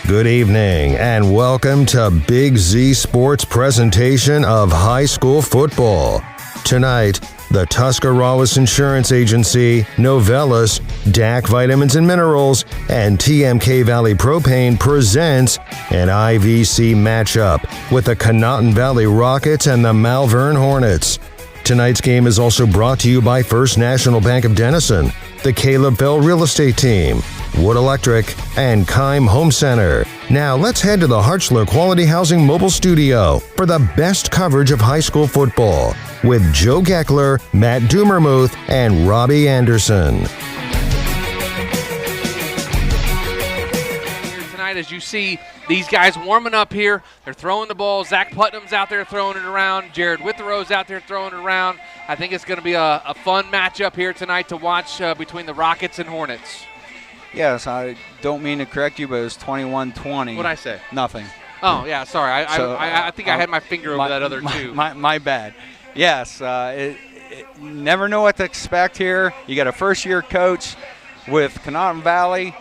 Good evening and welcome to Big Z Sports presentation of high school football. Tonight, the Tuscarawas Insurance Agency, Novellus, DAC Vitamins and Minerals, and TMK Valley Propane presents an IVC matchup with the Conotton Valley Rockets and the Malvern Hornets. Tonight's game is also brought to you by First National Bank of Denison, the Caleb Bell Real Estate Team, Wood Electric, and Keim Home Center. Now let's head to the Hartzler Quality Housing Mobile Studio for the best coverage of high school football with Joe Geckler, Matt Dumermuth, and Robbie Anderson. Here tonight, as you see these guys warming up here, they're throwing the ball. Zach Putnam's out there throwing it around. Jared Witherow's out there throwing it around. I think it's going to be a fun matchup here tonight to watch between the Rockets and Hornets. Yes, I don't mean to correct you, but it was 21-20. What'd I say? Nothing. Oh, yeah, sorry. I think I had my finger over that other two. My bad. Yes, you never know what to expect here. You got a first-year coach with Conotton Valley.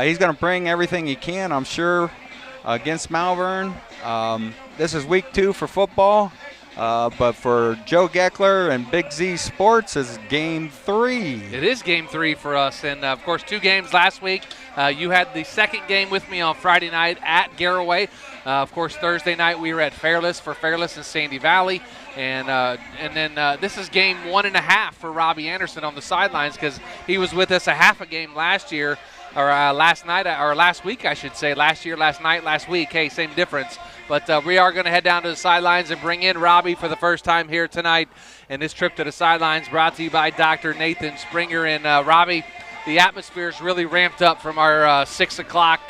He's going to bring everything he can, I'm sure, against Malvern. This is week 2 for football. But for Joe Geckler and Big Z Sports, it's game 3. It is game 3 for us. And, of course, 2 games last week. You had the second game with me on Friday night at Garraway. Of course, Thursday night we were at Fairless for Fairless and Sandy Valley. And then this is game 1.5 for Robbie Anderson on the sidelines because he was with us a half a game last year. Or last night, or last week, I should say. Last year, last night, last week. Hey, same difference. But we are going to head down to the sidelines and bring in Robbie for the first time here tonight. And this trip to the sidelines brought to you by Dr. Nathan Springer. And Robbie, the atmosphere's really ramped up from our 6 o'clock,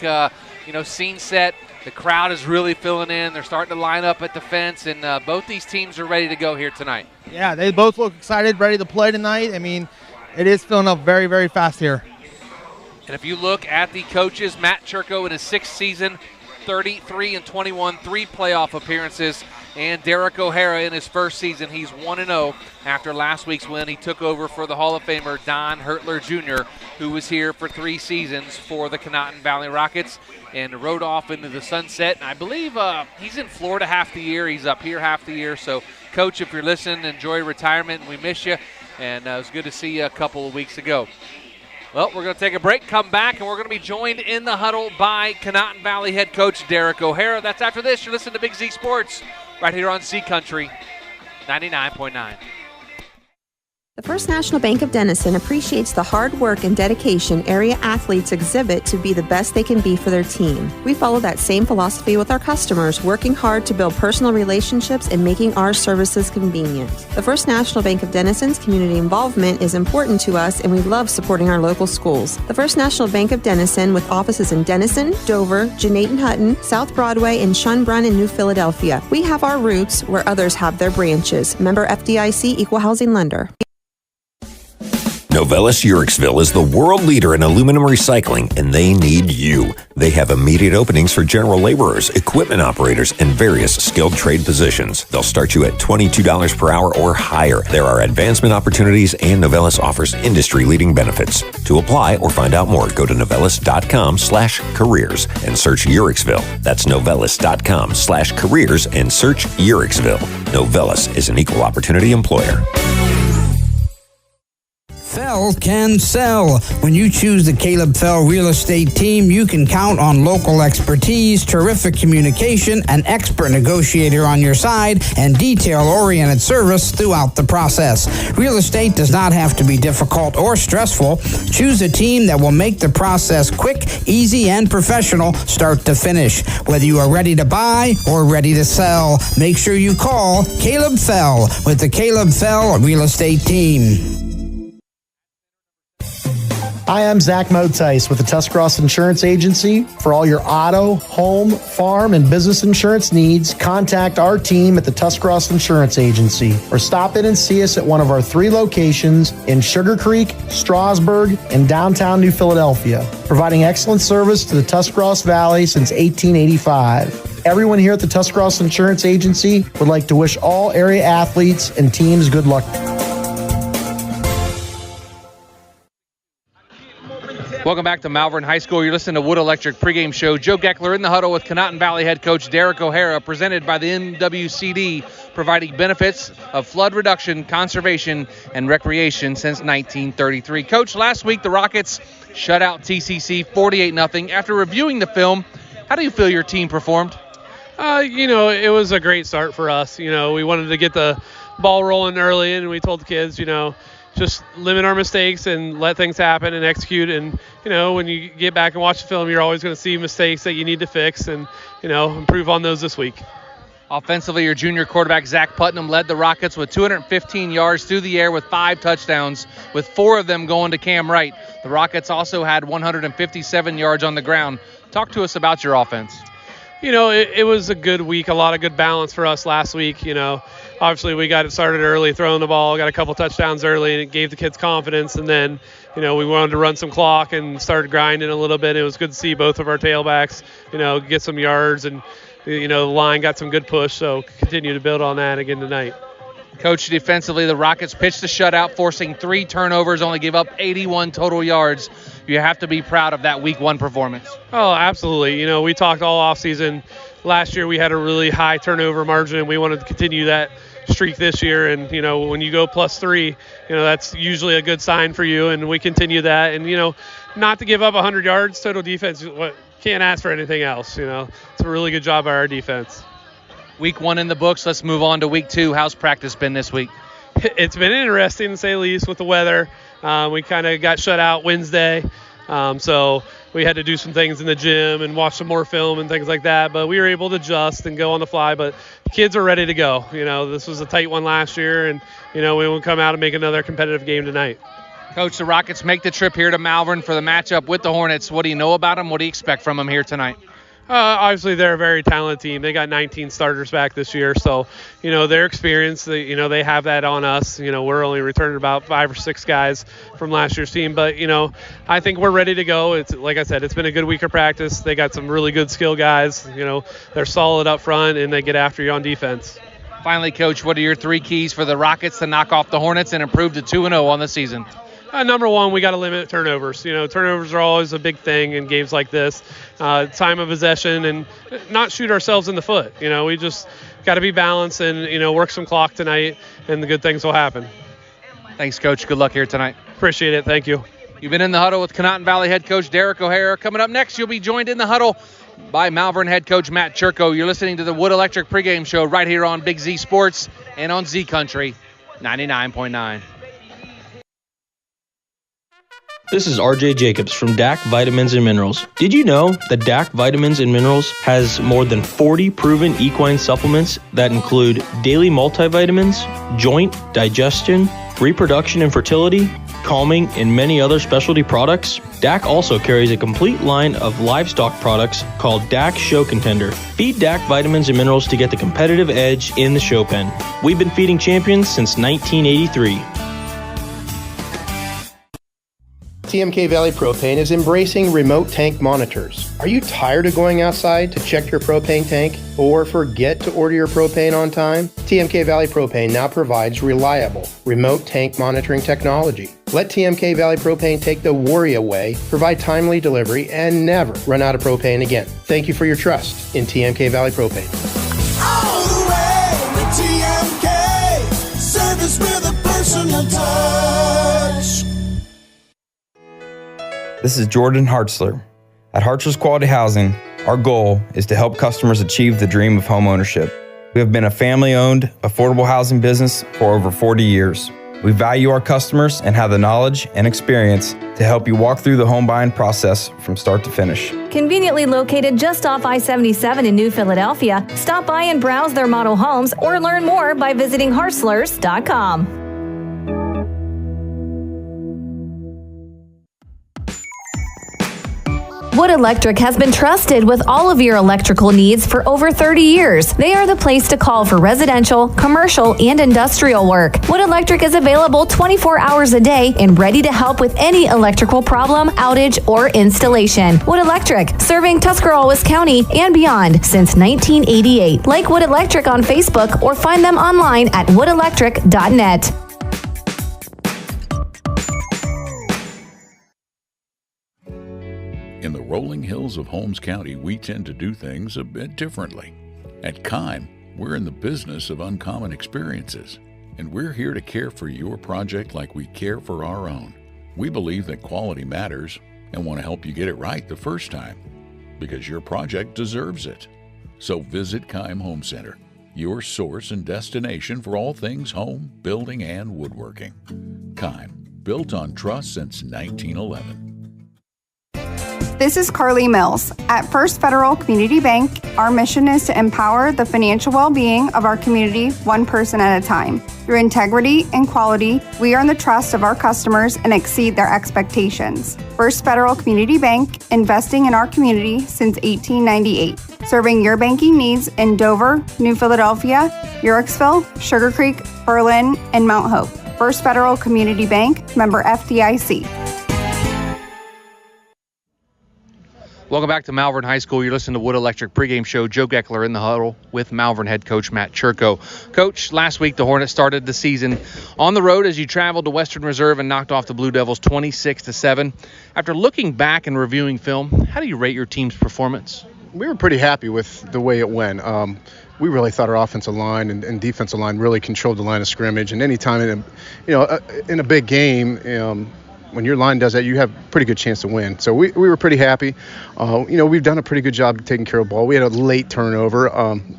scene set. The crowd is really filling in. They're starting to line up at the fence, and both these teams are ready to go here tonight. Yeah, they both look excited, ready to play tonight. I mean, it is filling up very, very fast here. And if you look at the coaches, Matt Churko in his 6th season, 33-21, 3 playoff appearances. And Derek O'Hara in his first season, he's 1-0 after last week's win. He took over for the Hall of Famer Don Hertler Jr., who was here for 3 seasons for the Conotton Valley Rockets and rode off into the sunset. And I believe he's in Florida half the year. He's up here half the year. So, Coach, if you're listening, enjoy retirement. We miss you. And it was good to see you a couple of weeks ago. Well, we're going to take a break, come back, and we're going to be joined in the huddle by Conotton Valley head coach Derek O'Hara. That's after this. You're listening to Big Z Sports right here on Z Country 99.9. The First National Bank of Denison appreciates the hard work and dedication area athletes exhibit to be the best they can be for their team. We follow that same philosophy with our customers, working hard to build personal relationships and making our services convenient. The First National Bank of Denison's community involvement is important to us, and we love supporting our local schools. The First National Bank of Denison, with offices in Denison, Dover, Jeanette Hutton, South Broadway, and Schunbrunn in New Philadelphia. We have our roots where others have their branches. Member FDIC, Equal Housing Lender. Novellus Uriksville is the world leader in aluminum recycling, and they need you. They have immediate openings for general laborers, equipment operators, and various skilled trade positions. They'll start you at $22 per hour or higher. There are advancement opportunities, and Novellus offers industry-leading benefits. To apply or find out more, go to novellus.com/careers and search Uriksville. That's novellus.com/careers and search Uriksville. Novellus is an equal opportunity employer. Fell can sell. When you choose the Caleb Fell Real Estate Team, you can count on local expertise, terrific communication, an expert negotiator on your side, and detail-oriented service throughout the process. Real estate does not have to be difficult or stressful. Choose a team that will make the process quick, easy, and professional start to finish. Whether you are ready to buy or ready to sell, make sure you call Caleb Fell with the Caleb Fell Real Estate Team. Hi, I'm Zach Motice with the Tuscarawas Insurance Agency. For all your auto, home, farm, and business insurance needs, contact our team at the Tuscarawas Insurance Agency or stop in and see us at one of our 3 locations in Sugar Creek, Strasburg, and downtown New Philadelphia, providing excellent service to the Tuscarawas Valley since 1885. Everyone here at the Tuscarawas Insurance Agency would like to wish all area athletes and teams good luck. Welcome back to Malvern High School. You're listening to Wood Electric pregame show. Joe Geckler in the huddle with Conotton Valley head coach Derek O'Hara, presented by the MWCD, providing benefits of flood reduction, conservation, and recreation since 1933. Coach, last week the Rockets shut out TCC 48-0. After reviewing the film, how do you feel your team performed? It was a great start for us. We wanted to get the ball rolling early, and we told the kids, just limit our mistakes and let things happen and execute. And, when you get back and watch the film, you're always going to see mistakes that you need to fix and, improve on those this week. Offensively, your junior quarterback, Zach Putnam, led the Rockets with 215 yards through the air with 5 touchdowns, with 4 of them going to Cam Wright. The Rockets also had 157 yards on the ground. Talk to us about your offense. It was a good week, a lot of good balance for us last week. Obviously we got it started early, throwing the ball, got a couple touchdowns early, and it gave the kids confidence. And then, we wanted to run some clock and started grinding a little bit. It was good to see both of our tailbacks, get some yards, and, the line got some good push. So continue to build on that again tonight. Coach, defensively, the Rockets pitched a shutout, forcing 3 turnovers, only gave up 81 total yards. You have to be proud of that Week 1 performance. Oh, absolutely. We talked all offseason. Last year we had a really high turnover margin, and we wanted to continue that streak this year. And, when you go +3, that's usually a good sign for you, and we continue that. And, not to give up 100 yards, total defense, can't ask for anything else. It's a really good job by our defense. Week 1 in the books. Let's move on to Week 2. How's practice been this week? It's been interesting, to say the least, with the weather. We kind of got shut out Wednesday, so we had to do some things in the gym and watch some more film and things like that. But we were able to adjust and go on the fly. But the kids are ready to go. This was a tight one last year, and, we will come out and make another competitive game tonight. Coach, the Rockets make the trip here to Malvern for the matchup with the Hornets. What do you know about them? What do you expect from them here tonight? Obviously, they're a very talented team. They got 19 starters back this year, so their experience. They have that on us. We're only returning about 5 or 6 guys from last year's team, but I think we're ready to go. It's like I said, it's been a good week of practice. They got some really good skill guys. They're solid up front, and they get after you on defense. Finally, Coach, what are your 3 keys for the Rockets to knock off the Hornets and improve to 2-0 on the season? Number one, we got to limit turnovers. Turnovers are always a big thing in games like this. Time of possession, and not shoot ourselves in the foot. We just got to be balanced and, work some clock tonight, and the good things will happen. Thanks, Coach. Good luck here tonight. Appreciate it. Thank you. You've been in the huddle with Conotton Valley head coach Derek O'Hara. Coming up next, you'll be joined in the huddle by Malvern head coach Matt Churko. You're listening to the Wood Electric pregame show right here on Big Z Sports and on Z Country 99.9. This is RJ Jacobs from DAC Vitamins and Minerals. Did you know that DAC Vitamins and Minerals has more than 40 proven equine supplements that include daily multivitamins, joint, digestion, reproduction and fertility, calming, and many other specialty products? DAC also carries a complete line of livestock products called DAC Show Contender. Feed DAC Vitamins and Minerals to get the competitive edge in the show pen. We've been feeding champions since 1983. TMK Valley Propane is embracing remote tank monitors. Are you tired of going outside to check your propane tank or forget to order your propane on time? TMK Valley Propane now provides reliable remote tank monitoring technology. Let TMK Valley Propane take the worry away, provide timely delivery, and never run out of propane again. Thank you for your trust in TMK Valley Propane. All the way with TMK, service with a personal touch. This is Jordan Hartzler. At Hartzler's Quality Housing, our goal is to help customers achieve the dream of home ownership. We have been a family-owned, affordable housing business for over 40 years. We value our customers and have the knowledge and experience to help you walk through the home buying process from start to finish. Conveniently located just off I-77 in New Philadelphia, stop by and browse their model homes or learn more by visiting Hartzlers.com. Wood Electric has been trusted with all of your electrical needs for over 30 years. They are the place to call for residential, commercial, and industrial work. Wood Electric is available 24 hours a day and ready to help with any electrical problem, outage, or installation. Wood Electric, serving Tuscarawas County and beyond since 1988. Like Wood Electric on Facebook or find them online at woodelectric.net. In the rolling hills of Holmes County, we tend to do things a bit differently. At Kime, we're in the business of uncommon experiences, and we're here to care for your project like we care for our own. We believe that quality matters and want to help you get it right the first time, because your project deserves it. So visit Kime Home Center, your source and destination for all things home, building, and woodworking. Kime, built on trust since 1911. This is Carly Mills. At First Federal Community Bank, our mission is to empower the financial well-being of our community one person at a time. Through integrity and quality, we earn the trust of our customers and exceed their expectations. First Federal Community Bank, investing in our community since 1898. Serving your banking needs in Dover, New Philadelphia, Yorksville, Sugar Creek, Berlin, and Mount Hope. First Federal Community Bank, member FDIC. Welcome back to Malvern High School. You're listening to Wood Electric pregame show. Joe Geckler in the huddle with Malvern head coach Matt Churko. Coach, last week the Hornets started the season on the road as you traveled to Western Reserve and knocked off the Blue Devils 26-7. After looking back and reviewing film, how do you rate your team's performance? We were pretty happy with the way it went. We really thought our offensive line and defensive line really controlled the line of scrimmage. And any time in a big game, when your line does that, you have a pretty good chance to win. So we were pretty happy. We've done a pretty good job taking care of the ball. We had a late turnover,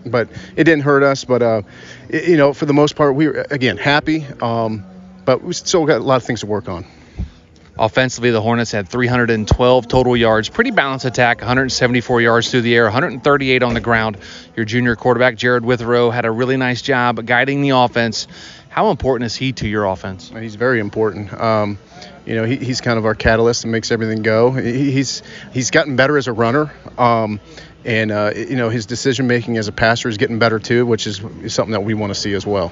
but it didn't hurt us. But, for the most part, we were, again, happy. But we still got a lot of things to work on. Offensively, the Hornets had 312 total yards. Pretty balanced attack, 174 yards through the air, 138 on the ground. Your junior quarterback, Jared Witherow, had a really nice job guiding the offense. How important is he to your offense? He's very important. He's kind of our catalyst and makes everything go. He's gotten better as a runner, and his decision making as a passer is getting better too, which is something that we want to see as well.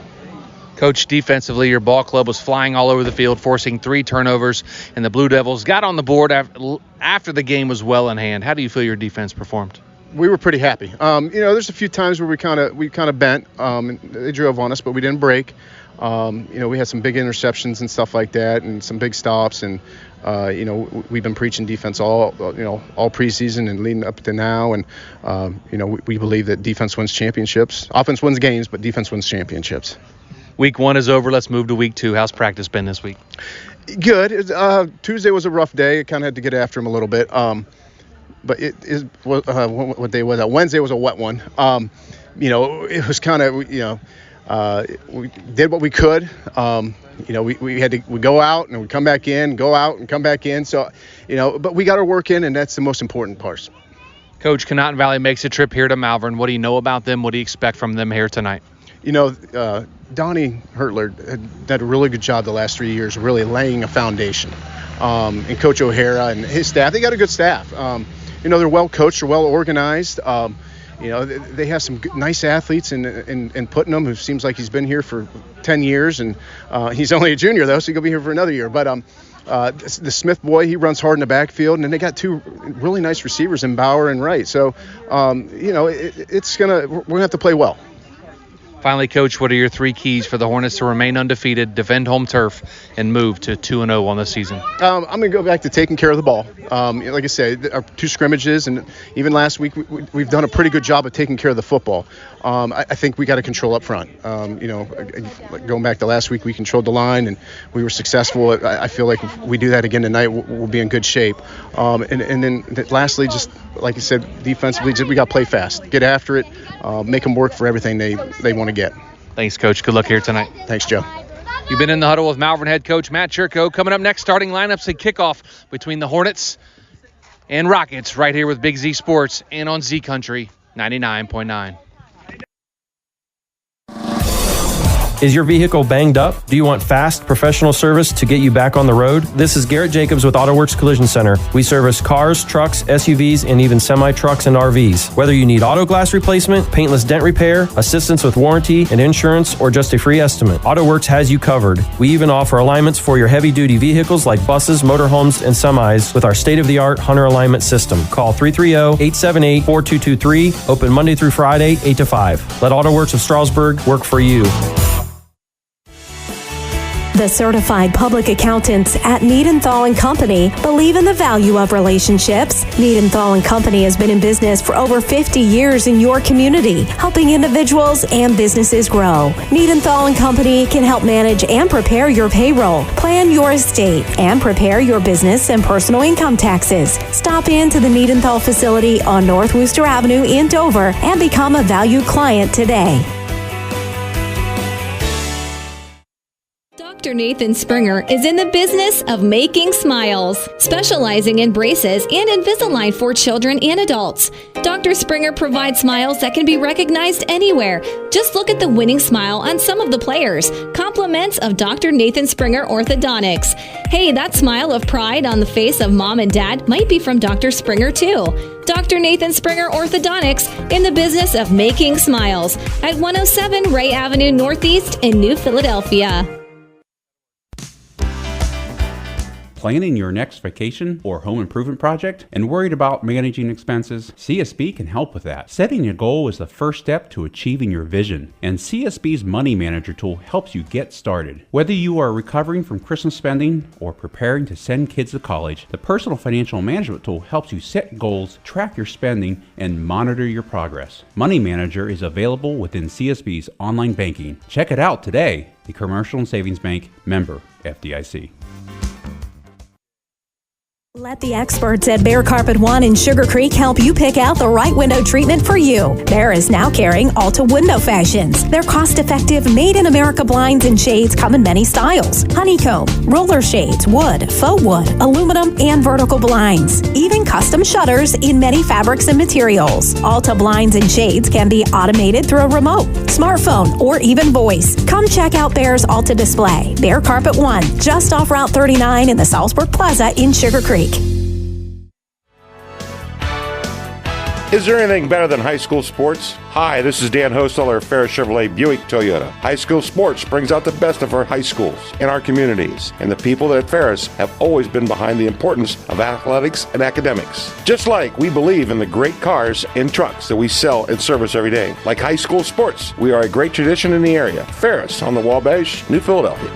Coach, defensively, your ball club was flying all over the field, forcing 3 turnovers, and the Blue Devils got on the board after the game was well in hand. How do you feel your defense performed? We were pretty happy. There's a few times where we kind of bent. They drove on us, but we didn't break. We had some big interceptions and stuff like that, and some big stops. And we've been preaching defense all preseason and leading up to now. And we believe that defense wins championships. Offense wins games, but defense wins championships. Week 1 is over. Let's move to week 2. How's practice been this week? Good. Tuesday was a rough day. I kind of had to get after him a little bit. But what day was that? Wednesday was a wet one. It was kind of, we did what we could. We go out and we come back in, go out and come back in. So, but we got our work in, and that's the most important part. Coach, Conotton Valley makes a trip here to Malvern. What do you know about them? What do you expect from them here tonight? Donnie Hertler did a really good job the last 3 years, really laying a foundation. And Coach O'Hara and his staff, they got a good staff. They're well coached, they're well organized. They have some nice athletes in Putnam, who seems like he's been here for 10 years, and he's only a junior though, so he'll be here for another year. But the Smith boy, he runs hard in the backfield, and then they got 2 really nice receivers in Bauer and Wright. So we're gonna have to play well. Finally, Coach, what are your 3 keys for the Hornets to remain undefeated, defend home turf, and move to 2-0 on the season? I'm going to go back to taking care of the ball. Like I said, our 2 scrimmages, and even last week, we've done a pretty good job of taking care of the football. I think we got to control up front. Going back to last week, we controlled the line, and we were successful. I feel like if we do that again tonight, we'll be in good shape. And then lastly, just like you said, defensively, we got to play fast, get after it, make them work for everything they want to get. Thanks, Coach. Good luck here tonight. Thanks, Joe. You've been in the huddle with Malvern head coach Matt Churko. Coming up next, starting lineups and kickoff between the Hornets and Rockets right here with Big Z Sports and on Z Country 99.9. Is your vehicle banged up? Do you want fast, professional service to get you back on the road? This is Garrett Jacobs with AutoWorks Collision Center. We service cars, trucks, SUVs, and even semi-trucks and RVs. Whether you need auto glass replacement, paintless dent repair, assistance with warranty and insurance, or just a free estimate, AutoWorks has you covered. We even offer alignments for your heavy-duty vehicles like buses, motorhomes, and semis with our state-of-the-art Hunter alignment system. Call 330-878-4223. Open Monday through Friday, 8 to 5. Let AutoWorks of Strasburg work for you. The certified public accountants at Niedenthal & Company believe in the value of relationships. Niedenthal & Company has been in business for over 50 years in your community, helping individuals and businesses grow. Niedenthal & Company can help manage and prepare your payroll, plan your estate, and prepare your business and personal income taxes. Stop into the Niedenthal facility on North Worcester Avenue in Dover and become a valued client today. Dr. Nathan Springer is in the business of making smiles, specializing in braces and Invisalign for children and adults. Dr. Springer provides smiles that can be recognized anywhere. Just look at the winning smile on some of the players. Compliments of Dr. Nathan Springer Orthodontics. Hey, that smile of pride on the face of mom and dad might be from Dr. Springer too. Dr. Nathan Springer Orthodontics in the business of making smiles at 107 Ray Avenue Northeast in New Philadelphia. Planning your next vacation or home improvement project and worried about managing expenses? CSB can help with that. Setting a goal is the first step to achieving your vision, and CSB's Money Manager tool helps you get started. Whether you are recovering from Christmas spending or preparing to send kids to college, the Personal Financial Management tool helps you set goals, track your spending, and monitor your progress. Money Manager is available within CSB's online banking. Check it out today. The Commercial and Savings Bank, member FDIC. Let the experts at Bear Carpet One in Sugar Creek help you pick out the right window treatment for you. Bear is now carrying Alta Window Fashions. Their cost-effective, made-in-America blinds and shades come in many styles. Honeycomb, roller shades, wood, faux wood, aluminum, and vertical blinds. Even custom shutters in many fabrics and materials. Alta blinds and shades can be automated through a remote, smartphone, or even voice. Come check out Bear's Alta display. Bear Carpet One, just off Route 39 in the Salzburg Plaza in Sugar Creek. Is there anything better than high school sports? Hi, this is Dan Hosteller of Ferris Chevrolet Buick Toyota. High school sports brings out the best of our high schools and our communities, and the people at Ferris have always been behind the importance of athletics and academics. Just like we believe in the great cars and trucks that we sell and service every day. Like high school sports, we are a great tradition in the area. Ferris on the Wabash, New Philadelphia.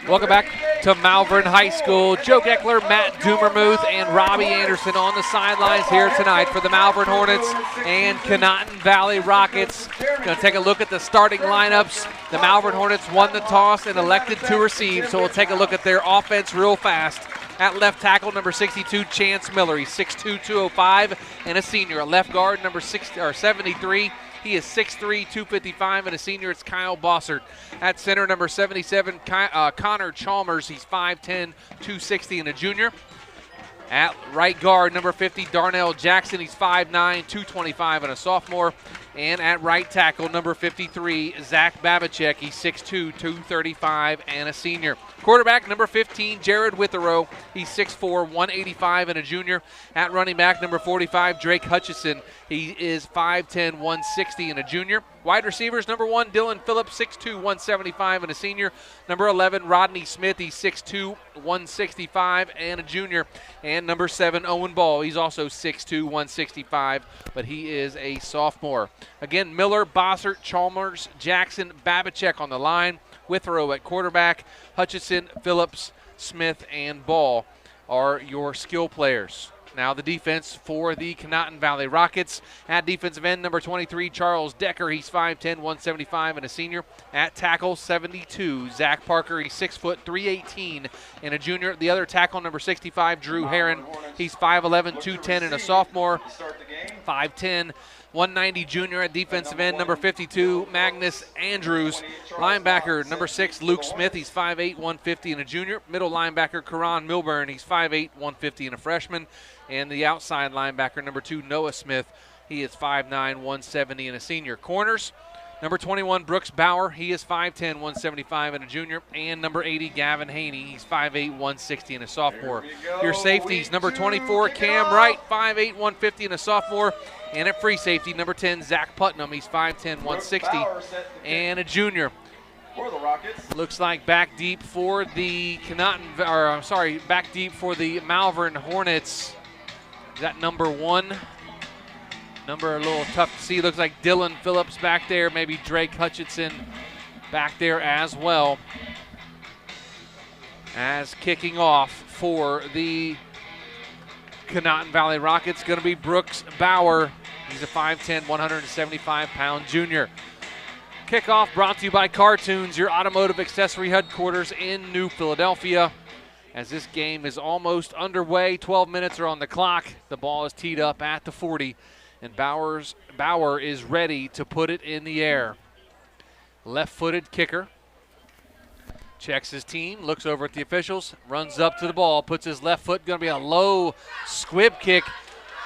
Welcome back to Malvern High School. Joe Geckler, Matt Dumermuth, and Robbie Anderson on the sidelines here tonight for the Malvern Hornets and Conotton Valley Rockets. Going to take a look at the starting lineups. The Malvern Hornets won the toss and elected to receive, so we'll take a look at their offense real fast. At left tackle, number 62, Chance Miller. He's 6'2", 205, and a senior. At left guard, number 73, he is 6'3", 255, and a senior. It's Kyle Bossert. At center, number 77, Connor Chalmers. He's 5'10", 260, and a junior. At right guard, number 50, Darnell Jackson. He's 5'9", 225, and a sophomore. And at right tackle, number 53, Zach Babachek. He's 6'2", 235, and a senior. Quarterback, number 15, Jared Witherow. He's 6'4", 185, and a junior. At running back, number 45, Drake Hutchison. He is 5'10", 160, and a junior. Wide receivers, number 1, Dylan Phillips, 6'2", 175, and a senior. Number 11, Rodney Smith. He's 6'2", 165, and a junior. And number 7, Owen Ball. He's also 6'2", 165, but he is a sophomore. Again, Miller, Bossert, Chalmers, Jackson, Babachek on the line. Witherow at quarterback. Hutchison, Phillips, Smith, and Ball are your skill players. Now the defense for the Conotton Valley Rockets. At defensive end, number 23, Charles Decker. He's 5'10", 175, and a senior. At tackle, 72, Zach Parker. He's 6 foot, 318, and a junior. The other tackle, number 65, Drew Herron. He's 5'11", 210, and a sophomore. 5'10", 190 junior. At defensive end, number 52, Magnus Andrews. Linebacker, number 6, Luke Smith. He's 5'8", 150, and a junior. Middle linebacker, Karan Milburn. He's 5'8", 150, and a freshman. And the outside linebacker, number 2, Noah Smith. He is 5'9", 170, and a senior. Corners, number 21, Brooks Bauer. He is 5'10", 175, and a junior. And number 80, Gavin Haney. He's 5'8", 160, and a sophomore. Your safeties, number 24, Cam Wright. 5'8", 150, and a sophomore. And at free safety, number 10, Zach Putnam. He's 5'10", 160, and a junior. Looks like back deep for the back deep for the Malvern Hornets. Is that number 1? Number a little tough to see. Looks like Dylan Phillips back there. Maybe Drake Hutchinson back there as well. As kicking off for the Conotton Valley Rockets, going to be Brooks Bauer. He's a 5'10", 175-pound junior. Kickoff brought to you by Cartoons, your automotive accessory headquarters in New Philadelphia. As this game is almost underway, 12 minutes are on the clock. The ball is teed up at the 40, and Bauer is ready to put it in the air. Left-footed kicker. Checks his team, looks over at the officials, runs up to the ball, puts his left foot, going to be a low squib kick.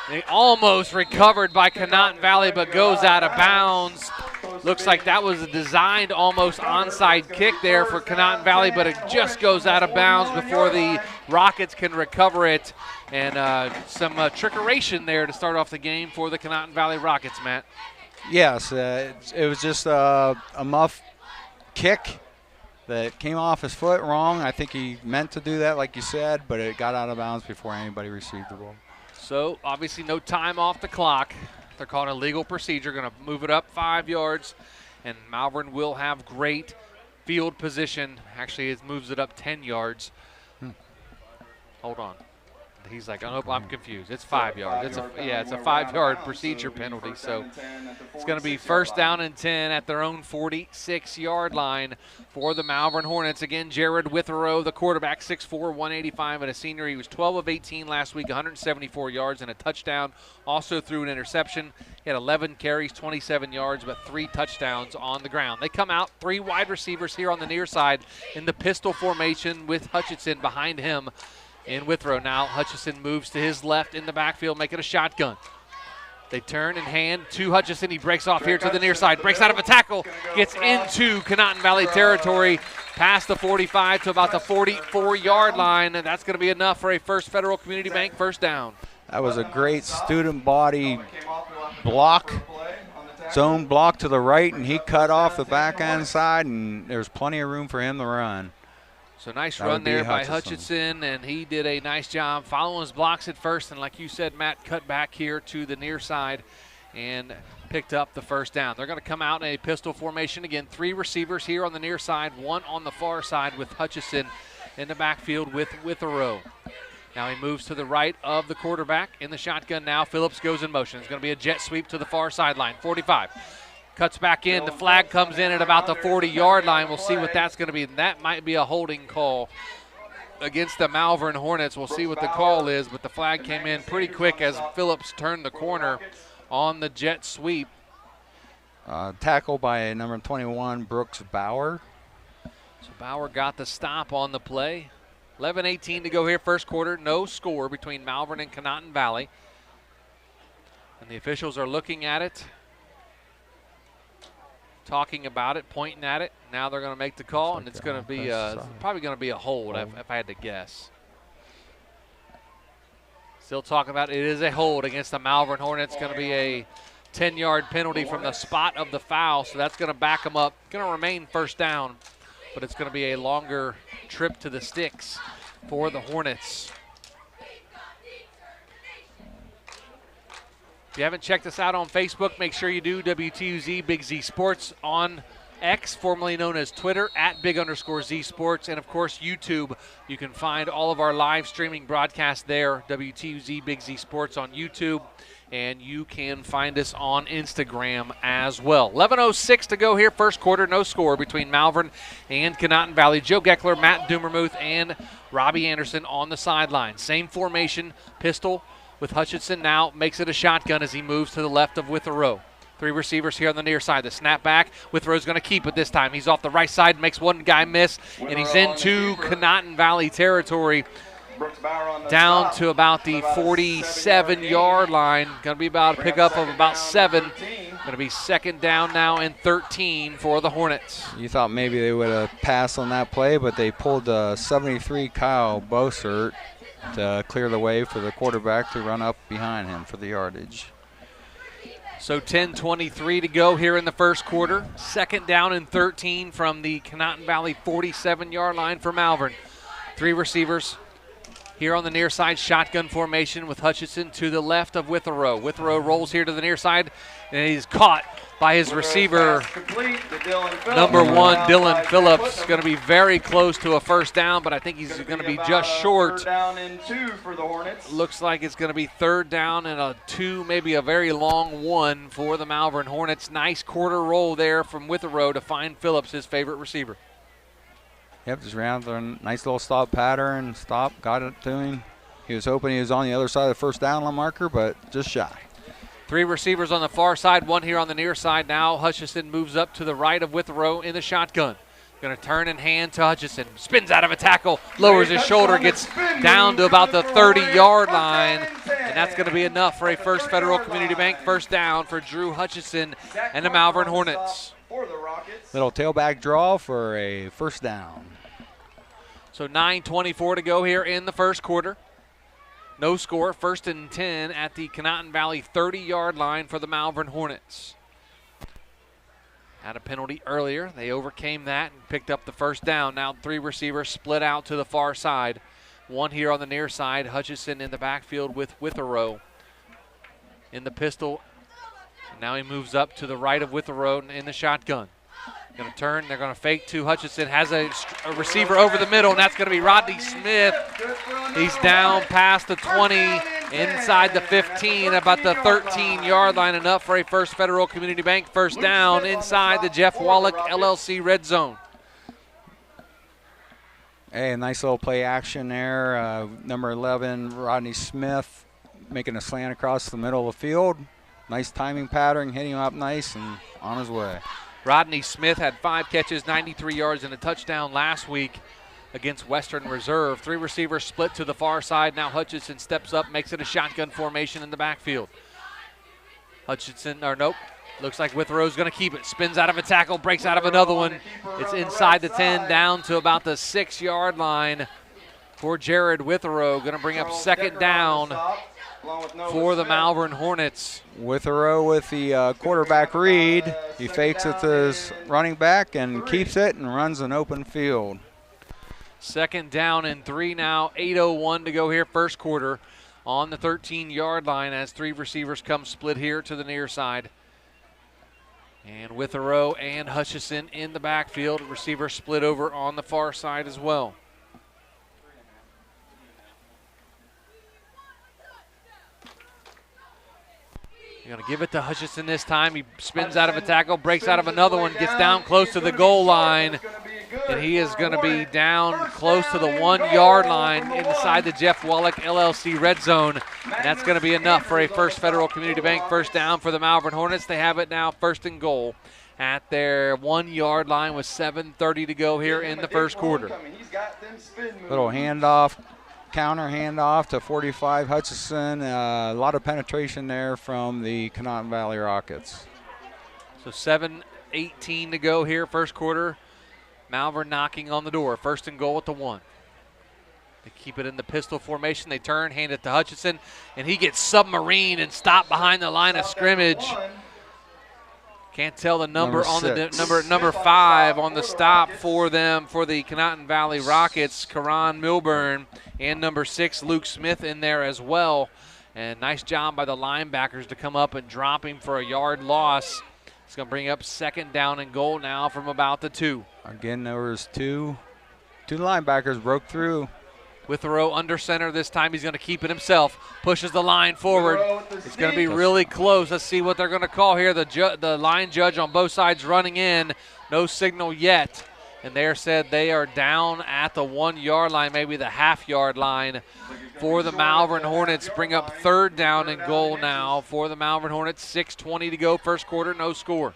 They almost recovered by Conotton Valley, but goes out of bounds. Looks like that was a designed almost onside kick there for Conotton Valley, but it just goes out of bounds before the Rockets can recover it. And some trickeration there to start off the game for the Conotton Valley Rockets, Matt. Yes, it was just a muff kick that came off his foot wrong. I think he meant to do that, like you said, but it got out of bounds before anybody received the ball. So obviously no time off the clock. They're calling a legal procedure, going to move it up 5 yards, and Malvern will have great field position. Actually, it moves it up 10 yards. Hold on. He's like, oh, I'm confused. It's 5 yards. It's a 5-yard procedure penalty. So it's going to be first down and 10 at their own 46-yard line for the Malvern Hornets. Again, Jared Withrow, the quarterback, 6'4", 185, and a senior. He was 12 of 18 last week, 174 yards and a touchdown. Also threw an interception. He had 11 carries, 27 yards, but 3 touchdowns on the ground. They come out, 3 wide receivers here on the near side in the pistol formation with Hutchinson behind him. In Withrow now, Hutchinson moves to his left in the backfield, making a shotgun. They turn and hand to Hutchinson. He breaks off here to the near side, breaks out of a tackle, gets into Conotton Valley territory, past the 45 to about the 44-yard line, and that's going to be enough for a First Federal Community Bank first down. That was a great student body block, zone block to the right, and he cut off the back end side, and there's plenty of room for him to run. So nice run there by Hutchinson, and he did a nice job following his blocks at first, and like you said, Matt, cut back here to the near side and picked up the first down. They're going to come out in a pistol formation. Again, 3 receivers here on the near side, 1 on the far side with Hutchinson in the backfield with Withrow. Now he moves to the right of the quarterback in the shotgun now. Phillips goes in motion. It's going to be a jet sweep to the far sideline, 45. Cuts back in. The flag comes in at about the 40-yard line. We'll see what that's going to be. That might be a holding call against the Malvern Hornets. We'll see what the call is, but the flag came in pretty quick as Phillips turned the corner on the jet sweep. Tackle by number 21, Brooks Bauer. So Bauer got the stop on the play. 11:18 to go here, first quarter. No score between Malvern and Conotton Valley. And the officials are looking at it, talking about it, pointing at it. Now they're going to make the call, and it's going to be probably going to be a hold if I had to guess. Still talking about it is a hold against the Malvern Hornets. Going to be a 10-yard penalty from the spot of the foul, so that's going to back them up. Going to remain first down, but it's going to be a longer trip to the sticks for the Hornets. If you haven't checked us out on Facebook, make sure you do. WTUZ Big Z Sports on X, formerly known as Twitter, @Big_Z Sports, and of course YouTube. You can find all of our live streaming broadcasts there, WTUZ Big Z Sports on YouTube, and you can find us on Instagram as well. 11:06 to go here, first quarter, no score between Malvern and Conotton Valley. Joe Geckler, Matt Dumermuth, and Robbie Anderson on the sideline. Same formation, pistol, with Hutchinson now makes it a shotgun as he moves to the left of Withrow. 3 receivers here on the near side. The snap back. Withrow's going to keep it this time. He's off the right side, makes one guy miss, and he's into Conotton Valley territory. Down to about the 47-yard line. Going to be about a pickup of about 7. Going to be second down now and 13 for the Hornets. You thought maybe they would have passed on that play, but they pulled 73 Kyle Bosert to clear the way for the quarterback to run up behind him for the yardage. So 10:23 to go here in the first quarter. 2nd down and 13 from the Conotton Valley 47-yard line for Malvern. 3 receivers here on the near side, shotgun formation with Hutchinson to the left of Witherow. Witherow rolls here to the near side, and he's caught by his receiver, number 1, Dylan Phillips. Going to be very close to a first down, but I think he's going to be just short. 3rd down and 2 for the Hornets. Looks like it's going to be 3rd down and a 2, maybe a very long 1 for the Malvern Hornets. Nice quarter roll there from Witherow to find Phillips, his favorite receiver. Yep, just ran through a nice little stop pattern, got it to him. He was hoping he was on the other side of the first down line marker, but just shy. 3 receivers on the far side, 1 here on the near side now. Hutchinson moves up to the right of Witherow in the shotgun. Going to turn and hand to Hutchinson. Spins out of a tackle, lowers his shoulder, gets down to about the 30-yard line, and that's going to be enough for a First Federal Community Bank first down for Drew Hutchinson and the Malvern Hornets. Little tailback draw for a first down. So 9:24 to go here in the first quarter. No score, 1st and 10 at the Conotton Valley 30-yard line for the Malvern Hornets. Had a penalty earlier. They overcame that and picked up the first down. Now 3 receivers split out to the far side. 1 here on the near side. Hutchinson in the backfield with Witherow in the pistol. And now he moves up to the right of Witherow in the shotgun. Going to turn, they're going to fake to Hutchinson. Has a receiver over the middle, and that's going to be Rodney Smith. He's down past the 20, inside the 15, about the 13-yard line, enough for a First Federal Community Bank first down inside the Jeff Wallach LLC red zone. Hey, a nice little play action there. Number 11, Rodney Smith, making a slant across the middle of the field. Nice timing pattern, hitting him up nice and on his way. Rodney Smith had 5 catches, 93 yards, and a touchdown last week against Western Reserve. 3 receivers split to the far side. Now Hutchinson steps up, makes it a shotgun formation in the backfield. Looks like Witherow's going to keep it. Spins out of a tackle, breaks out of another one. It's inside the 10, down to about the 6-yard line for Jared Witherow. Going to bring up 2nd down for the Malvern Hornets. Witherow with the quarterback read. He fakes it to his running back and keeps it and runs an open field. 2nd down and 3 now. 8:01 to go here, first quarter, on the 13-yard line as 3 receivers come split here to the near side. And Witherow and Hutchinson in the backfield. Receiver split over on the far side as well. You're going to give it to Hutchinson this time. He spins out of a tackle, breaks out of another one, gets down close to the goal line, and he is going to be down close to the 1-yard line inside the Jeff Wallach LLC red zone. And that's going to be enough for a First Federal Community Bank first down for the Malvern Hornets. They have it now 1st and goal at their 1-yard line with 7:30 to go here in the first quarter. Little handoff. Counter handoff to 45 Hutchinson. A lot of penetration there from the Conotton Valley Rockets. So 7:18 to go here, first quarter. Malvern knocking on the door. 1st and goal at the 1. They keep it in the pistol formation. They turn, hand it to Hutchinson, and he gets submarined and stopped behind the line of scrimmage. Can't tell the number on the number 5 on the stop for them for the Conotton Valley Rockets. Karan Milburn and number 6 Luke Smith in there as well. And nice job by the linebackers to come up and drop him for a yard loss. It's going to bring up 2nd down and goal now from about the 2. Again, there was two linebackers broke through. Witherow under center this time. He's going to keep it himself. Pushes the line forward. It's going to be really close. Let's see what they're going to call here. The line judge on both sides running in. No signal yet. And they said they are down at the 1-yard line, maybe the half-yard line for the Malvern Hornets. Bring up 3rd down and goal now for the Malvern Hornets. 6:20 to go, first quarter, no score.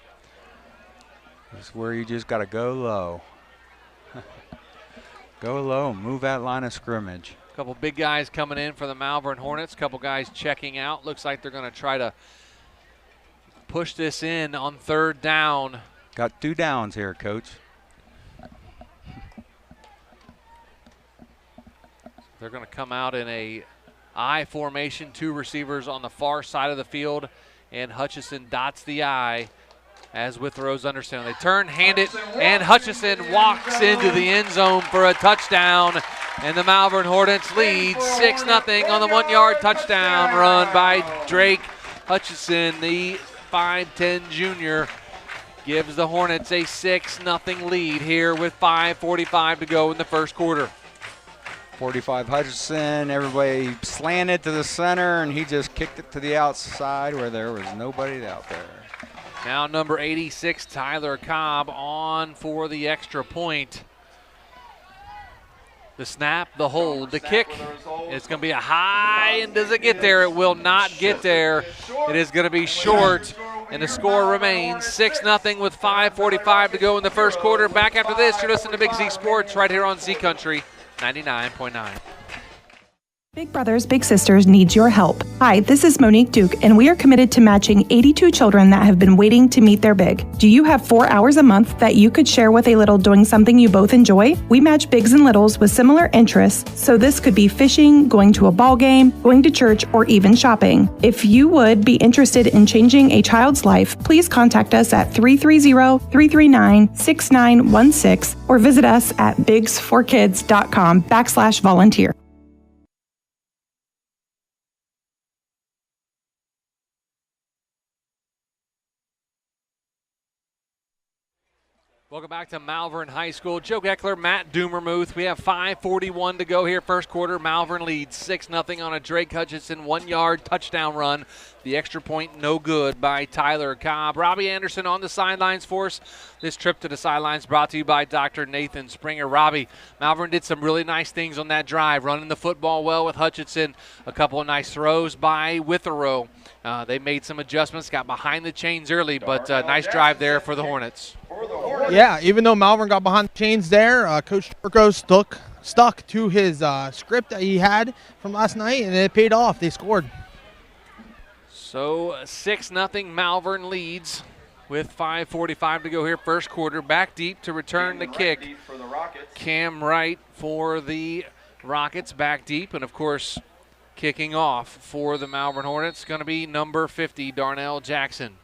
This is where you just got to go low. Go low and move that line of scrimmage. A couple big guys coming in for the Malvern Hornets. A couple guys checking out. Looks like they're going to try to push this in on 3rd down. Got 2 downs here, Coach. They're going to come out in a I formation, 2 receivers on the far side of the field and Hutchison dots the I as Witherows understand. They turn, hand it, and Hutchison walks into the end zone for a touchdown, and the Malvern Hornets lead 6-0 on the 1-yard touchdown run by Drake Hutchison. The 5'10 junior gives the Hornets a 6-0 lead here with 5:45 to go in the first quarter. 45 Hutchison, everybody slanted to the center, and he just kicked it to the outside where there was nobody out there. Now number 86, Tyler Cobb, on for the extra point. The snap, the hold, the kick. It's going to be a high, and does it get there? It will not get there. It is going to be short, and the score remains 6-0 with 5:45 to go in the first quarter. Back after this, you're listening to Big Z Sports right here on Z Country 99.9. Big Brothers Big Sisters needs your help. Hi, this is Monique Duke, and we are committed to matching 82 children that have been waiting to meet their big. Do you have 4 hours a month that you could share with a little doing something you both enjoy? We match bigs and littles with similar interests, so this could be fishing, going to a ball game, going to church, or even shopping. If you would be interested in changing a child's life, please contact us at 330-339-6916 or visit us at bigsforkids.com/volunteer. Welcome back to Malvern High School. Joe Geckler, Matt Doomermuth. We have 5:41 to go here. First quarter, Malvern leads 6-0 on a Drake Hutchison 1-yard touchdown run. The extra point no good by Tyler Cobb. Robbie Anderson on the sidelines for us. This trip to the sidelines brought to you by Dr. Nathan Springer. Robbie, Malvern did some really nice things on that drive, running the football well with Hutchison. A couple of nice throws by Witherow. They made some adjustments, got behind the chains early, but nice drive there for the Hornets. Yeah, even though Malvern got behind the chains there, Coach Turco stuck to his script that he had from last night, and it paid off. They scored. So 6-0 Malvern leads with 5:45 to go here. First quarter, back deep to return the kick. Cam Wright for the Rockets, back deep, and of course kicking off for the Malvern Hornets going to be number 50, Darnell Jackson.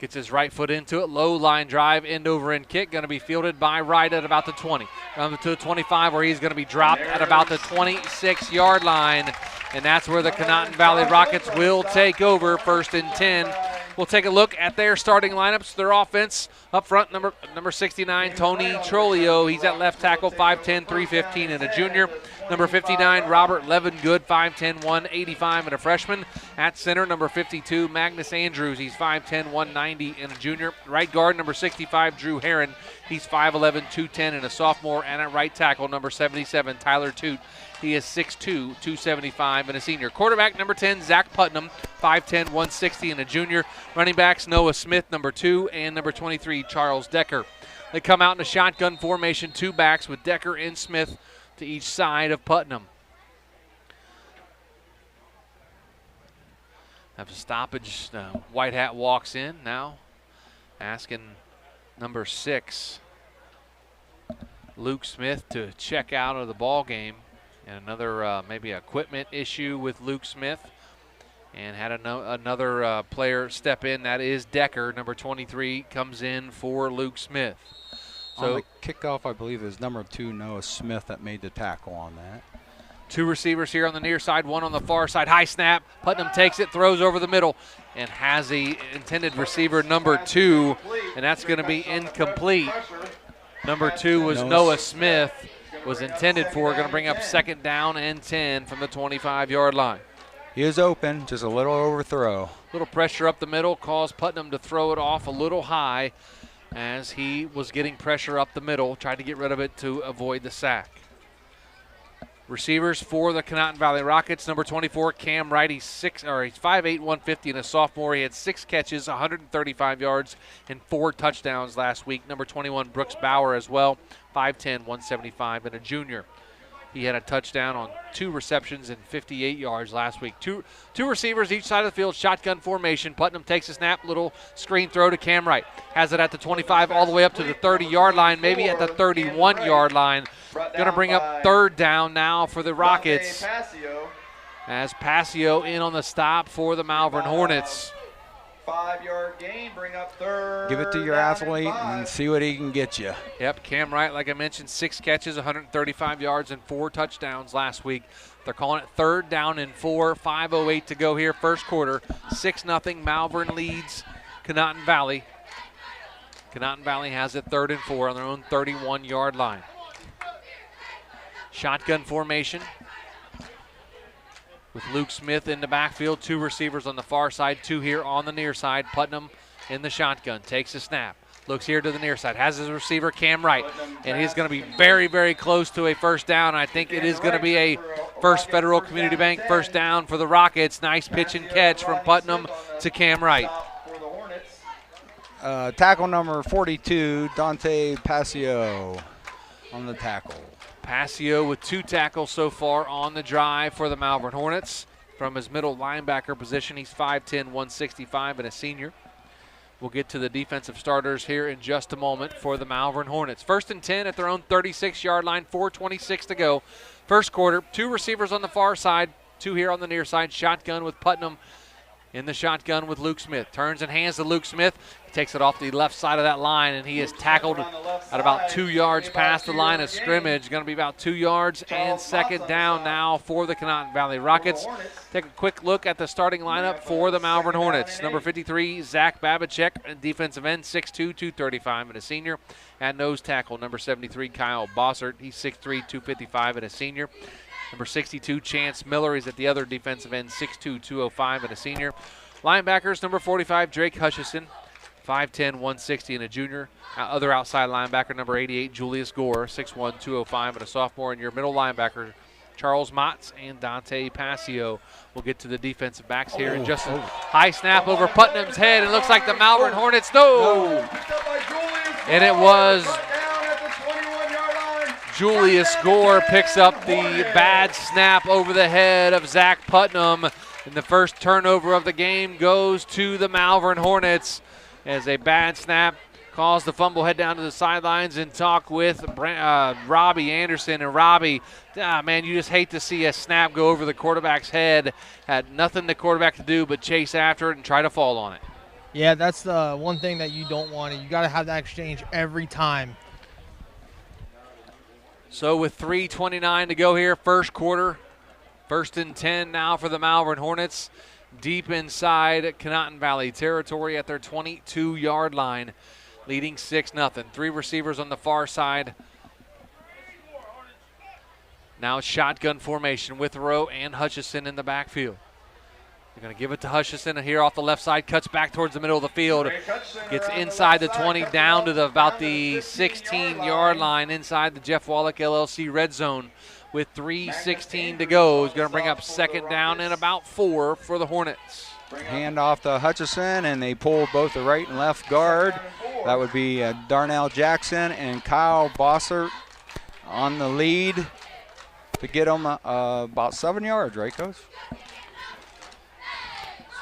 Gets his right foot into it. Low line drive, end over end kick. Going to be fielded by Wright at about the 20. Down to the 25 where he's going to be dropped at about the 26-yard line. And that's where the Conotton Valley Rockets will take over, 1st and 10. We'll take a look at their starting lineups. Their offense up front, number 69, Tony Trolio. He's at left tackle, 5'10", 315, and a junior. Number 59, Robert Levengood, 5'10", 185, and a freshman. At center, number 52, Magnus Andrews. He's 5'10", 190, and a junior. Right guard, number 65, Drew Herron. He's 5'11", 210, and a sophomore. And at right tackle, number 77, Tyler Toot. He is 6'2", 275, and a senior. Quarterback, number 10, Zach Putnam, 5'10", 160, and a junior. Running backs, Noah Smith, number 2, and number 23, Charles Decker. They come out in a shotgun formation, 2 backs with Decker and Smith to each side of Putnam. Have a stoppage. White Hat walks in now, asking number 6, Luke Smith, to check out of the ball game. And another maybe equipment issue with Luke Smith. And had another player step in. That is Decker, number 23, comes in for Luke Smith. So on the kickoff, I believe it was number 2, Noah Smith, that made the tackle on that. 2 receivers here on the near side, 1 on the far side. High snap. Putnam takes it, throws over the middle, and has the intended receiver, number 2, and that's going to be incomplete. Number 2 was Noah Smith. Was intended for, going to bring up 2nd down and 10 from the 25-yard line. He is open, just a little overthrow. Little pressure up the middle caused Putnam to throw it off a little high as he was getting pressure up the middle, tried to get rid of it to avoid the sack. Receivers for the Conotton Valley Rockets, number 24, Cam Wright. He's 5'8", 150, and a sophomore. He had 6 catches, 135 yards, and 4 touchdowns last week. Number 21, Brooks Bauer as well, 5'10", 175, and a junior. He had a touchdown on 2 receptions and 58 yards last week. Two receivers each side of the field, shotgun formation. Putnam takes a snap, little screen throw to Cam Wright. Has it at the 25 all the way up to the 30-yard line, maybe at the 31-yard line. Going to bring up 3rd down now for the Rockets. As Passio in on the stop for the Malvern Hornets. 5-yard gain, bring up third. Give it to your athlete and see what he can get you. Yep, Cam Wright, like I mentioned, 6 catches, 135 yards, and 4 touchdowns last week. They're calling it 3rd down and 4, 5:08 to go here, first quarter. 6-0, Malvern leads Conotton Valley. Conotton Valley has it 3rd and 4 on their own 31-yard line. Shotgun formation with Luke Smith in the backfield. 2 receivers on the far side, 2 here on the near side. Putnam in the shotgun, takes a snap. Looks here to the near side, has his receiver Cam Wright, and he's going to be very, very close to a first down. I think it is going to be a First Federal Community Bank first down for the Rockets. Nice pitch and catch from Putnam to Cam Wright. Tackle number 42, Dante Passio on the tackle. Passio with 2 tackles so far on the drive for the Malvern Hornets. From his middle linebacker position, he's 5'10", 165, and a senior. We'll get to the defensive starters here in just a moment for the Malvern Hornets. 1st and 10 at their own 36-yard line, 4:26 to go. First quarter, 2 receivers on the far side, 2 here on the near side. Shotgun with Putnam in the shotgun with Luke Smith. Turns and hands to Luke Smith. Takes it off the left side of that line, and he is tackled at about 2 yards past the line of scrimmage. Going to be about 2 yards and 2nd down now for the Conotton Valley Rockets. Take a quick look at the starting lineup for the Malvern Hornets. Number 53, Zach Babachek, defensive end, 6'2", 235, and a senior. At nose tackle, number 73, Kyle Bossert. He's 6'3", 255, and a senior. Number 62, Chance Miller, is at the other defensive end, 6'2", 205, and a senior. Linebackers, number 45, Drake Hutchison, 5'10", 160, and a junior. Other outside linebacker, number 88, Julius Gore, 6'1", 205, and a sophomore. And your middle linebacker, Charles Motz and Dante Passio. We'll get to the defensive backs here in just a high snap over Putnam's head. It looks like the Malvern Hornets, no! And it was Julius Gore picks up the bad snap over the head of Zach Putnam. And the first turnover of the game goes to the Malvern Hornets as a bad snap caused the fumble. Head down to the sidelines and talk with Robbie Anderson. And Robbie, man, you just hate to see a snap go over the quarterback's head. Had nothing the quarterback to do but chase after it and try to fall on it. Yeah, that's the one thing that you don't want. You got to have that exchange every time. So with 3:29 to go here, first quarter, 1st and 10 now for the Malvern Hornets. Deep inside Conotton Valley territory at their 22-yard line, leading 6-0. 3 receivers on the far side. Now shotgun formation with Rowe and Hutchison in the backfield. They're going to give it to Hutchison here off the left side, cuts back towards the middle of the field, gets inside the 20, down to about the 16-yard line inside the Jeff Wallach LLC red zone. With 3:16 to go, he's going to bring up 2nd down and about 4 for the Hornets. Hand off to Hutchison, and they pull both the right and left guard. That would be Darnell Jackson and Kyle Bossert on the lead to get them about 7 yards, right, Coach?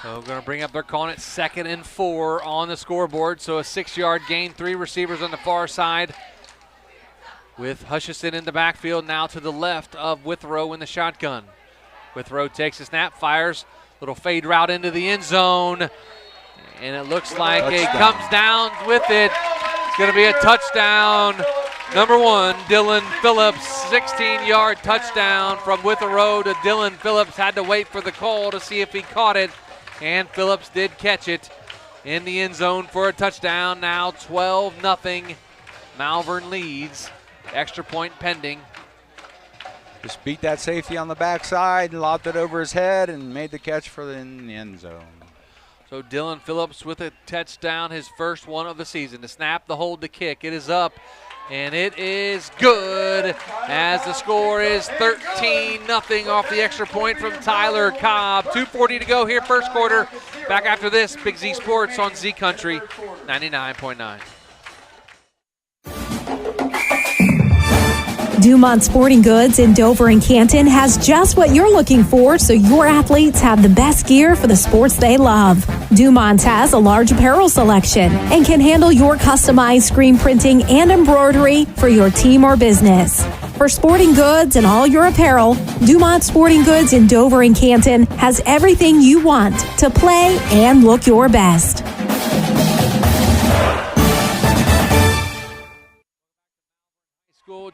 So we're going to bring up, they're calling it 2nd and 4 on the scoreboard. So a 6-yard gain, 3 receivers on the far side. With Hutchison in the backfield, now to the left of Withrow in the shotgun. Withrow takes a snap, fires, little fade route into the end zone, and it looks like it comes down with it. It's going to be a touchdown. Number 1, Dylan Phillips, 16-yard touchdown from Withrow to Dylan Phillips. Had to wait for the call to see if he caught it, and Phillips did catch it in the end zone for a touchdown. Now 12-0, Malvern leads. Extra point pending. Just beat that safety on the backside, lobbed it over his head, and made the catch for the end zone. So Dylan Phillips with a touchdown, his first one of the season. The snap, the hold, the kick. It is up, and it is good as the score is 13-0 off the extra point from Tyler Cobb. 2:40 to go here, first quarter. Back after this, Big Z Sports on Z Country 99.9. Dumont Sporting Goods in Dover and Canton has just what you're looking for, so your athletes have the best gear for the sports they love. Dumont has a large apparel selection and can handle your customized screen printing and embroidery for your team or business. For sporting goods and all your apparel, Dumont Sporting Goods in Dover and Canton has everything you want to play and look your best.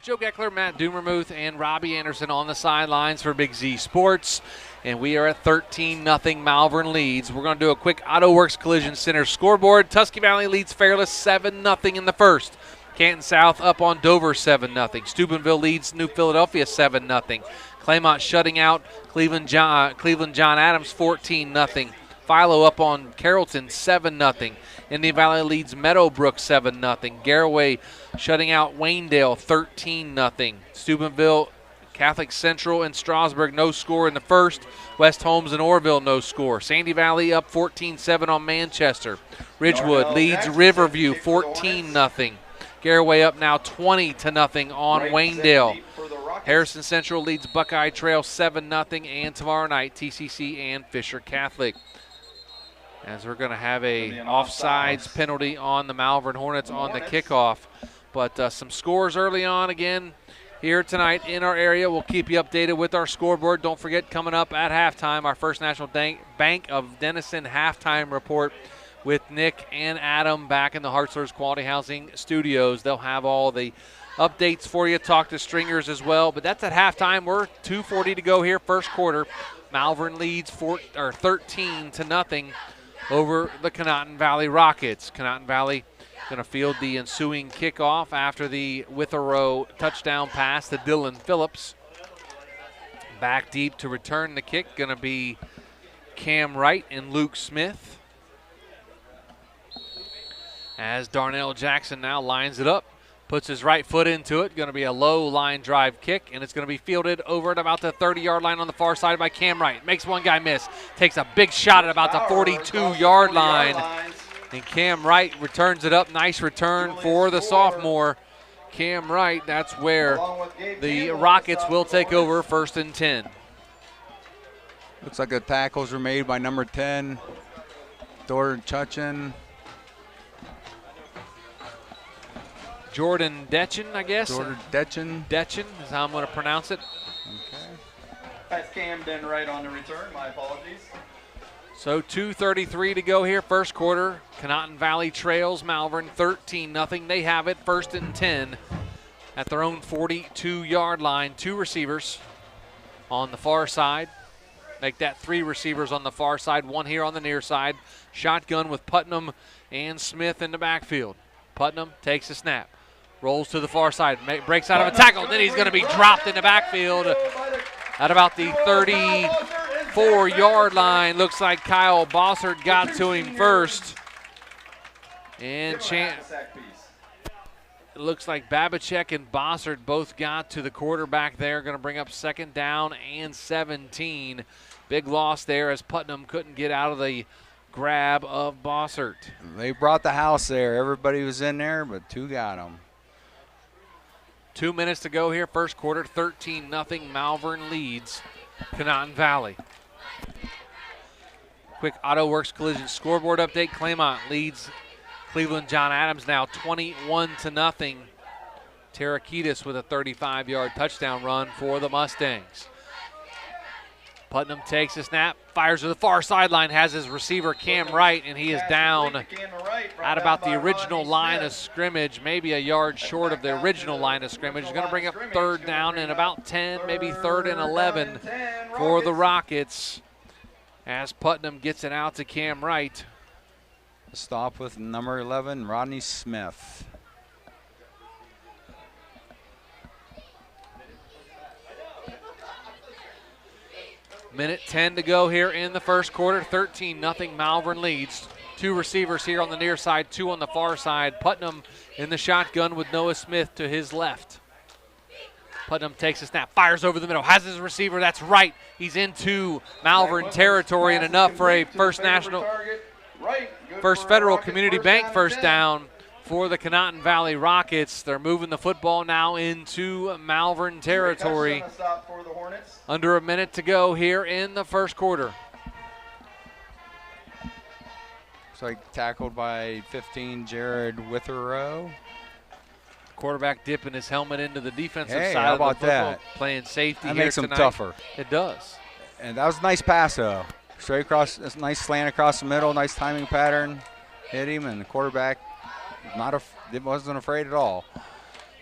Joe Geckler, Matt Doomermuth, and Robbie Anderson on the sidelines for Big Z Sports. And we are at 13-0 Malvern leads. We're going to do a quick Auto Works Collision Center scoreboard. Tusky Valley leads Fairless 7-0 in the first. Canton South up on Dover 7-0. Steubenville leads New Philadelphia 7-0. Claymont shutting out Cleveland John Adams 14-0. Philo up on Carrollton 7-0. Indian Valley leads Meadowbrook 7-0. Garraway shutting out Waynedale 13-0. Steubenville, Catholic Central, and Strasburg no score in the first. West Holmes and Orville no score. Sandy Valley up 14-7 on Manchester. Ridgewood leads Riverview 14-0. Garraway up now 20-0 on Waynedale. Harrison Central leads Buckeye Trail 7-0, and tomorrow night TCC and Fisher Catholic. As we're going to have a offsides penalty on the Malvern Hornets on the kickoff. But some scores early on again here tonight in our area. We'll keep you updated with our scoreboard. Don't forget, coming up at halftime, our First National Bank of Denison halftime report with Nick and Adam back in the Hartzler's Quality Housing Studios. They'll have all the updates for you, talk to Stringers as well. But that's at halftime. We're 2:40 to go here, first quarter. Malvern leads 13-0 over the Conotton Valley Rockets. Conotton Valley going to field the ensuing kickoff after the Withrow touchdown pass to Dylan Phillips. Back deep to return the kick, going to be Cam Wright and Luke Smith. As Darnell Jackson now lines it up, puts his right foot into it. Going to be a low line drive kick, and it's going to be fielded over at about the 30-yard line on the far side by Cam Wright. Makes one guy miss. Takes a big shot at about the 42-yard line. And Cam Wright returns it up. Nice return for the sophomore. Cam Wright, that's where the Rockets will take over 1st and 10. Looks like the tackles were made by number 10, Jordan Chutchin. Jordan Detchen, I guess. Jordan Detchen. Detchen is how I'm going to pronounce it. Okay. That's Camden right on the return. My apologies. So 2:33 to go here, first quarter. Conotton Valley trails Malvern 13-0. They have it 1st and 10 at their own 42-yard line. Two receivers on the far side. Make that three receivers on the far side, one here on the near side. Shotgun with Putnam and Smith in the backfield. Putnam takes a snap. Rolls to the far side, breaks out of a tackle, then he's going to be dropped in the backfield at about the 34-yard line. Looks like Kyle Bossert got to him first. And it looks like Babachek and Bossert both got to the quarterback there. Going to bring up 2nd down and 17. Big loss there as Putnam couldn't get out of the grab of Bossert. They brought the house there. Everybody was in there, but two got them. 2 minutes to go here, first quarter. 13-0 Malvern leads Conotton Valley. Quick Auto Works Collision scoreboard update. Claymont leads Cleveland John Adams now 21-0. Tarakitis with a 35-yard touchdown run for the Mustangs. Putnam takes a snap, fires to the far sideline, has his receiver Cam Wright, and he is down at about the original line of scrimmage, maybe a yard short of the original line of scrimmage. He's going to bring up 3rd down and about 10, maybe 3rd and 11 for the Rockets as Putnam gets it out to Cam Wright. Stop with number 11, Rodney Smith. Minute 10 to go here in the first quarter. 13-0 Malvern leads. Two receivers here on the near side, two on the far side. Putnam in the shotgun with Noah Smith to his left. Putnam takes a snap, fires over the middle, has his receiver, that's right. He's into Malvern territory and enough for a First Federal Community Bank first down for the Conotton Valley Rockets. They're moving the football now into Malvern territory. Under a minute to go here in the first quarter. Looks like tackled by 15, Jared Withrow. quarterback dipping his helmet into the defensive Hey, side how of the about football, that? playing safety That here makes him tonight. tougher. It does. And that was a nice pass, though. Straight across, a nice slant across the middle, nice timing pattern. Hit him, and the quarterback wasn't afraid at all.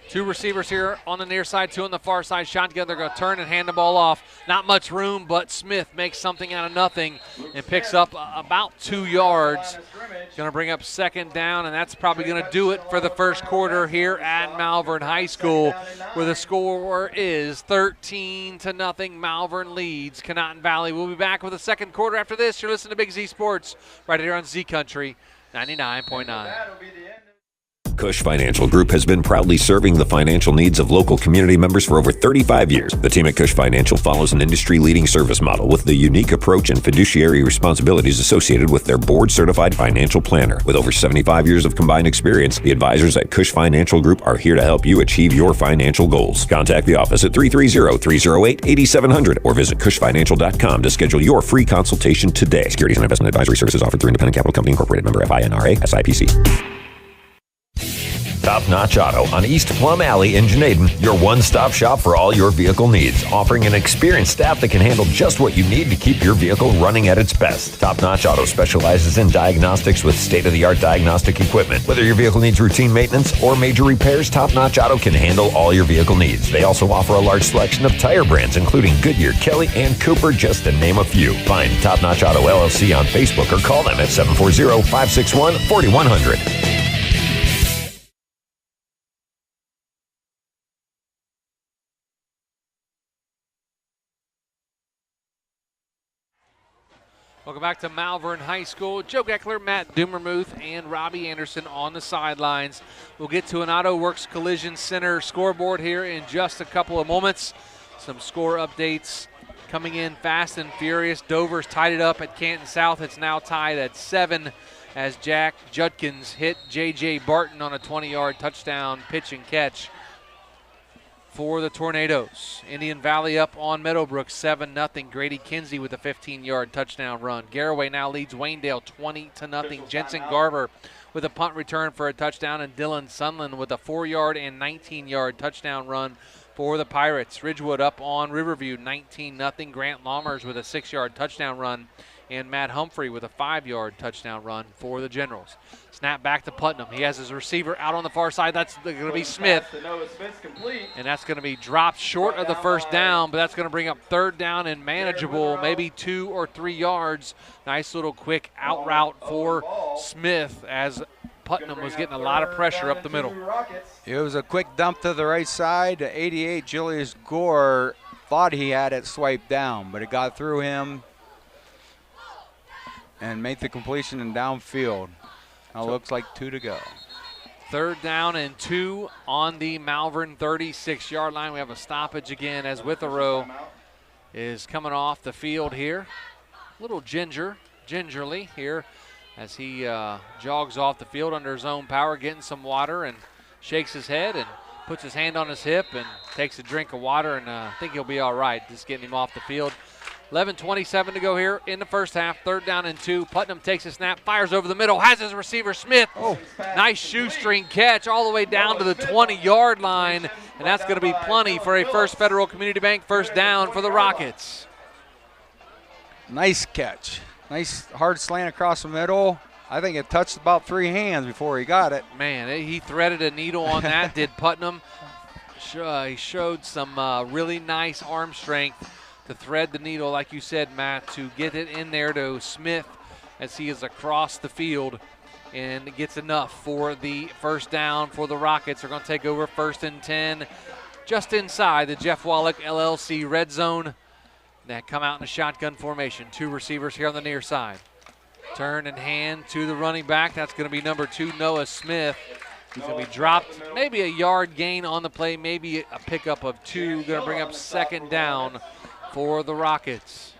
2 receivers here on the near side, 2 on the far side. Shotgun, they're going to turn and hand the ball off. Not much room, but Smith makes something out of nothing and picks up about 2 yards. Going to bring up 2nd down, and that's probably going to do it for the first quarter here at Malvern High School, where the score is 13-0. Malvern leads Conotton Valley. We'll be back with the second quarter after this. You're listening to Big Z Sports right here on Z Country 99.9. Cush Financial Group has been proudly serving the financial needs of local community members for over 35 years. The team at Cush Financial follows an industry-leading service model with the unique approach and fiduciary responsibilities associated with their board-certified financial planner. With over 75 years of combined experience, the advisors at Cush Financial Group are here to help you achieve your financial goals. Contact the office at 330-308-8700 or visit cushfinancial.com to schedule your free consultation today. Securities and investment advisory services offered through Independent Capital Company Incorporated, member FINRA, SIPC. Top Notch Auto on East Plum Alley in Junaden, your one-stop shop for all your vehicle needs, offering an experienced staff that can handle just what you need to keep your vehicle running at its best. Top Notch Auto specializes in diagnostics with state-of-the-art diagnostic equipment. Whether your vehicle needs routine maintenance or major repairs, Top Notch Auto can handle all your vehicle needs. They also offer a large selection of tire brands, including Goodyear, Kelly, and Cooper, just to name a few. Find Top Notch Auto LLC on Facebook or call them at 740-561-4100. Welcome back to Malvern High School. Joe Geckler, Matt Dumermuth, and Robbie Anderson on the sidelines. We'll get to an Auto Works Collision Center scoreboard here in just a couple of moments. Some score updates coming in fast and furious. Dover's tied it up at Canton South. It's now tied at 7 as Jack Judkins hit J.J. Barton on a 20-yard touchdown pitch and catch for the Tornadoes. Indian Valley up on Meadowbrook 7-0. Grady Kinsey with a 15-yard touchdown run. Garraway now leads Waynedale 20-0. Jensen Garber with a punt return for a touchdown, and Dylan Sunland with a 4-yard and 19-yard touchdown run for the Pirates. Ridgewood up on Riverview 19-0. Grant Lammers with a 6-yard touchdown run, and Matt Humphrey with a 5-yard touchdown run for the Generals. Snap back to Putnam. He has his receiver out on the far side. That's going to be Smith. And that's going to be dropped short of the first down, but that's going to bring up 3rd down and manageable, maybe 2 or 3 yards. Nice little quick out route for Smith as Putnam was getting a lot of pressure up the middle. It was a quick dump to the right side. 88, Julius Gore thought he had it swiped down, but it got through him and made the completion in downfield. Now looks like 2 to go. 3rd down and 2 on the Malvern 36-yard line. We have a stoppage again as Withrow is coming off the field here. A little gingerly here as he jogs off the field under his own power, getting some water, and shakes his head and puts his hand on his hip and takes a drink of water, and I think he'll be all right, just getting him off the field. 11:27 to go here in the first half. 3rd down and 2. Putnam takes a snap, fires over the middle, has his receiver Smith. Nice shoestring catch all the way down to the 20-yard line, and that's going to be plenty for a First Federal Community Bank first down for the Rockets. Nice catch. Nice hard slant across the middle. I think it touched about 3 hands before he got it. Man, he threaded a needle on that, did Putnam. He showed some really nice arm strength to thread the needle, like you said, Matt, to get it in there to Smith as he is across the field, and it gets enough for the first down for the Rockets. They're going to take over 1st and 10 just inside the Jeff Wallach LLC red zone. They come out in a shotgun formation. 2 receivers here on the near side. Turn and hand to the running back. That's going to be number 2, Noah Smith. He's going to be dropped, maybe a yard gain on the play, maybe a pickup of 2. Going to bring up 2nd down for the Rockets.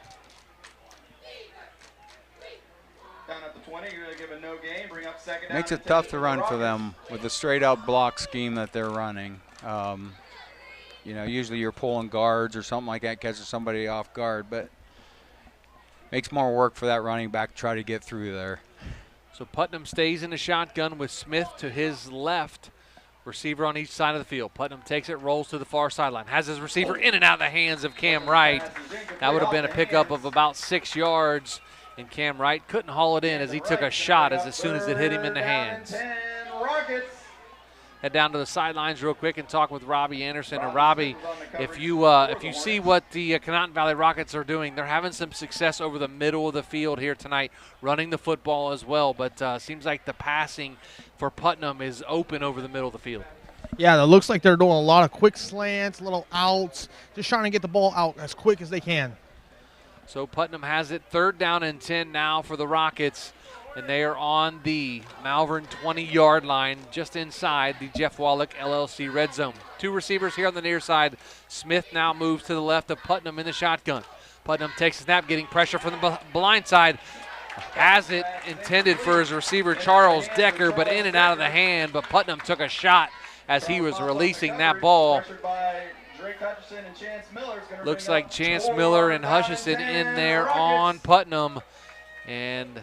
Down at the 20, you're going to give a no gain, bring up 2nd down. Makes it tough to run for them with the straight-out block scheme that they're running. You know, usually you're pulling guards or something like that, catching somebody off guard, but makes more work for that running back to try to get through there. So Putnam stays in the shotgun with Smith to his left Receiver on each side of the field. Putnam takes it, rolls to the far sideline. Has his receiver in and out of the hands of Cam Wright. That would have been a pickup of about 6 yards. And Cam Wright couldn't haul it in as he took a shot as soon as it hit him in the hands. Head down to the sidelines real quick and talk with Robbie Anderson. And Robbie, if you see what the Conotton Valley Rockets are doing, they're having some success over the middle of the field here tonight, running the football as well. But seems like the passing for Putnam is open over the middle of the field. Yeah, it looks like they're doing a lot of quick slants, little outs, just trying to get the ball out as quick as they can. So Putnam has it 3rd down and 10 now for the Rockets. And they are on the Malvern 20-yard line, just inside the Jeff Wallach LLC red zone. 2 receivers here on the near side. Smith now moves to the left of Putnam in the shotgun. Putnam takes a snap, getting pressure from the blind side. Has it intended for his receiver, Charles Geckler, but in and out of the hand. But Putnam took a shot as he was releasing that ball. Looks like Chance Miller and Hutchison in there on Putnam. And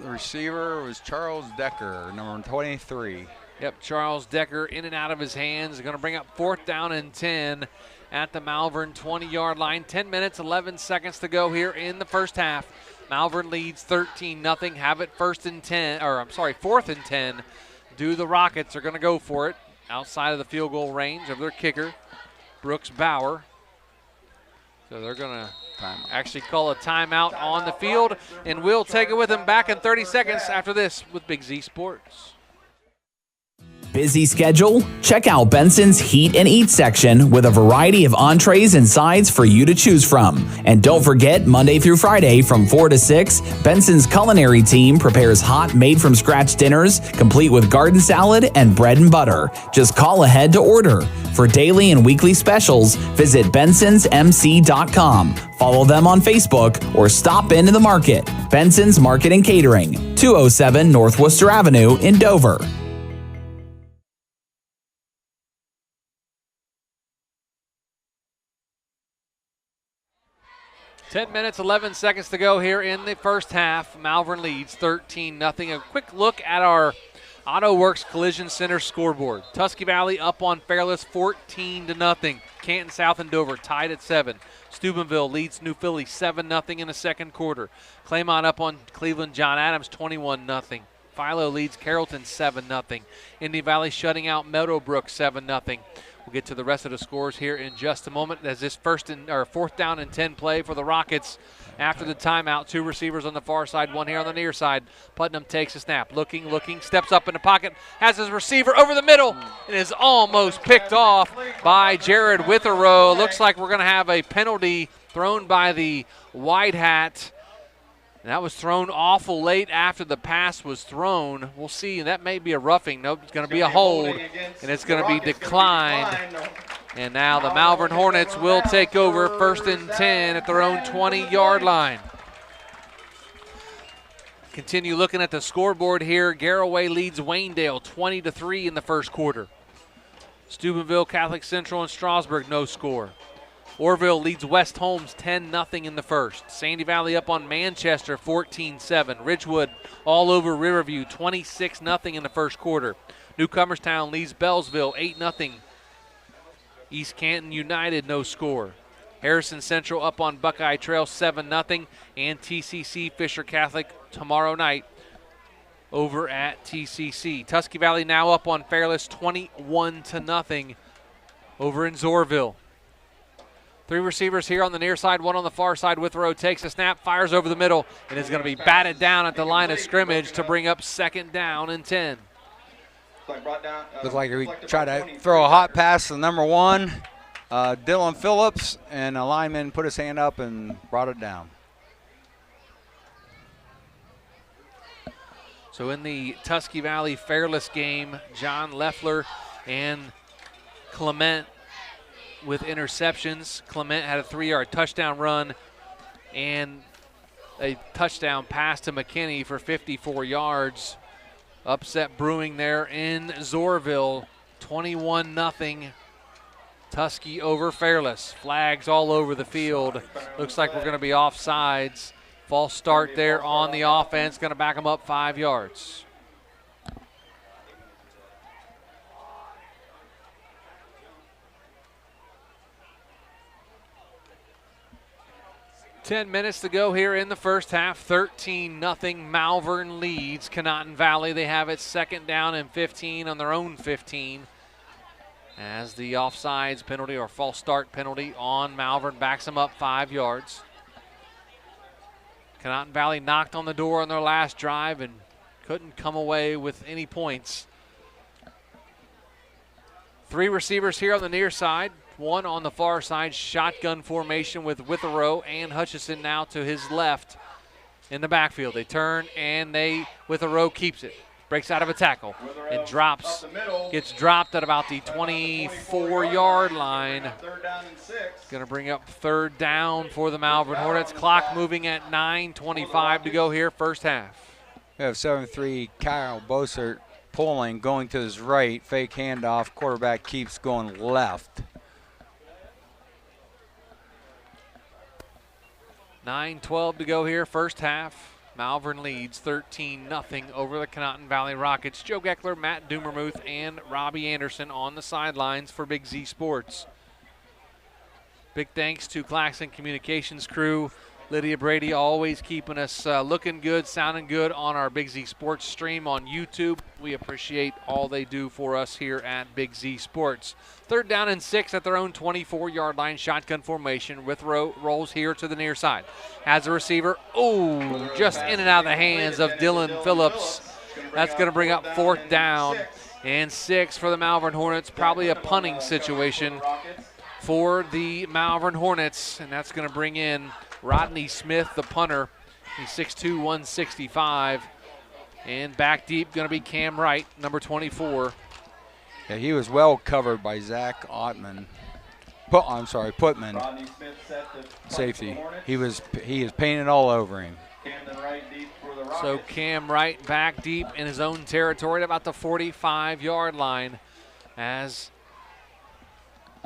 the receiver was Charles Geckler, number 23. Yep, Charles Geckler in and out of his hands. Going to bring up 4th down and 10 at the Malvern 20-yard line. 10 minutes, 11 seconds to go here in the first half. Malvern leads 13-0. Have it 4th and 10. The Rockets are going to go for it outside of the field goal range of their kicker, Brooks Bauer. So they're going to actually call a timeout on the field, and we'll take it with them back in 30 seconds after this with Big Z Sports. Busy schedule? Check out Benson's Heat and Eat section with a variety of entrees and sides for you to choose from. And don't forget, Monday through Friday from 4 to 6, Benson's culinary team prepares hot, made-from-scratch dinners, complete with garden salad and bread and butter. Just call ahead to order. For daily and weekly specials, visit bensonsmc.com. Follow them on Facebook or stop into the market. Benson's Market and Catering, 207 North Worcester Avenue in Dover. 10 minutes, 11 seconds to go here in the first half. Malvern leads 13-0. A quick look at our Auto Works Collision Center scoreboard. Tusky Valley up on Fairless 14-0. Canton South and Dover tied at 7. Steubenville leads New Philly 7-0 in the second quarter. Claymont up on Cleveland John Adams 21-0. Philo leads Carrollton 7-0. Indian Valley shutting out Meadowbrook 7-0. We'll get to the rest of the scores here in just a moment as this 4th down and 10 play for the Rockets after the timeout. 2 receivers on the far side, 1 here on the near side. Putnam takes a snap, looking, steps up in the pocket, has his receiver over the middle, and is almost picked off by Jared Witherow. Looks like we're going to have a penalty thrown by the White Hat. That was thrown awful late after the pass was thrown. We'll see. That may be a roughing. Nope, it's going to be a hold, and it's going to be declined. And now the Malvern Hornets will take over 1st and 10 at their own 20-yard line. Continue looking at the scoreboard here. Garraway leads Waynedale 20-3 in the first quarter. Steubenville, Catholic Central, and Strasburg no score. Orville leads West Holmes 10-0 in the first. Sandy Valley up on Manchester 14-7. Ridgewood all over Riverview 26-0 in the first quarter. Newcomerstown leads Bellsville 8-0. East Canton United no score. Harrison Central up on Buckeye Trail 7-0. And TCC Fisher Catholic tomorrow night over at TCC. Tusky Valley now up on Fairless 21-0 over in Zorville. 3 receivers here on the near side, 1 on the far side. Witherow takes a snap, fires over the middle, and is going to be batted down at the line of scrimmage to bring up 2nd down and 10. Looks like we try to throw a hot pass to number 1, Dylan Phillips, and a lineman put his hand up and brought it down. So in the Tusky Valley Fairless game, John Leffler and Clement with interceptions. Clement had a 3-yard touchdown run and a touchdown pass to McKinney for 54 yards. Upset brewing there in Zorville, 21-0. Tusky over Fairless. Flags all over the field. Looks like we're going to be offsides. False start there on the offense. Going to back them up 5 yards. 10 minutes to go here in the first half. 13-0 Malvern leads Conotton Valley. They have it 2nd down and 15 on their own 15. As the offsides penalty or false start penalty on Malvern backs them up 5 yards. Conotton Valley knocked on the door on their last drive and couldn't come away with any points. 3 receivers here on the near side. 1 on the far side, shotgun formation with Witherow and Hutchison now to his left in the backfield. They turn and Witherow keeps it. Breaks out of a tackle and gets dropped at about the 24-yard line. Going to bring up 3rd down for the Malvern Hornets. Clock moving at 9:25 to go here, first half. We have 7-3 Kyle Bossert pulling, going to his right, fake handoff, quarterback keeps going left. 9:12 to go here, first half. Malvern leads 13-0 over the Conotton Valley Rockets. Joe Geckler, Matt Dumermuth, and Robbie Anderson on the sidelines for Big Z Sports. Big thanks to Claxon Communications crew. Lydia, Brady, always keeping us looking good, sounding good on our Big Z Sports stream on YouTube. We appreciate all they do for us here at Big Z Sports. 3rd down and 6 at their own 24-yard line, shotgun formation. Witherow rolls here to the near side. Has a receiver. Oh, just in and out of the hands of Dylan Phillips. That's going to bring up 4th down and 6 for the Malvern Hornets. Probably a punting situation for the Malvern Hornets, and that's going to bring in Rodney Smith, the punter. He's 6'2", 165. And back deep going to be Cam Wright, number 24. Yeah, he was well covered by Zach Ottman. Putman. Safety. He is painted all over him. So Cam Wright back deep in his own territory at about the 45-yard line as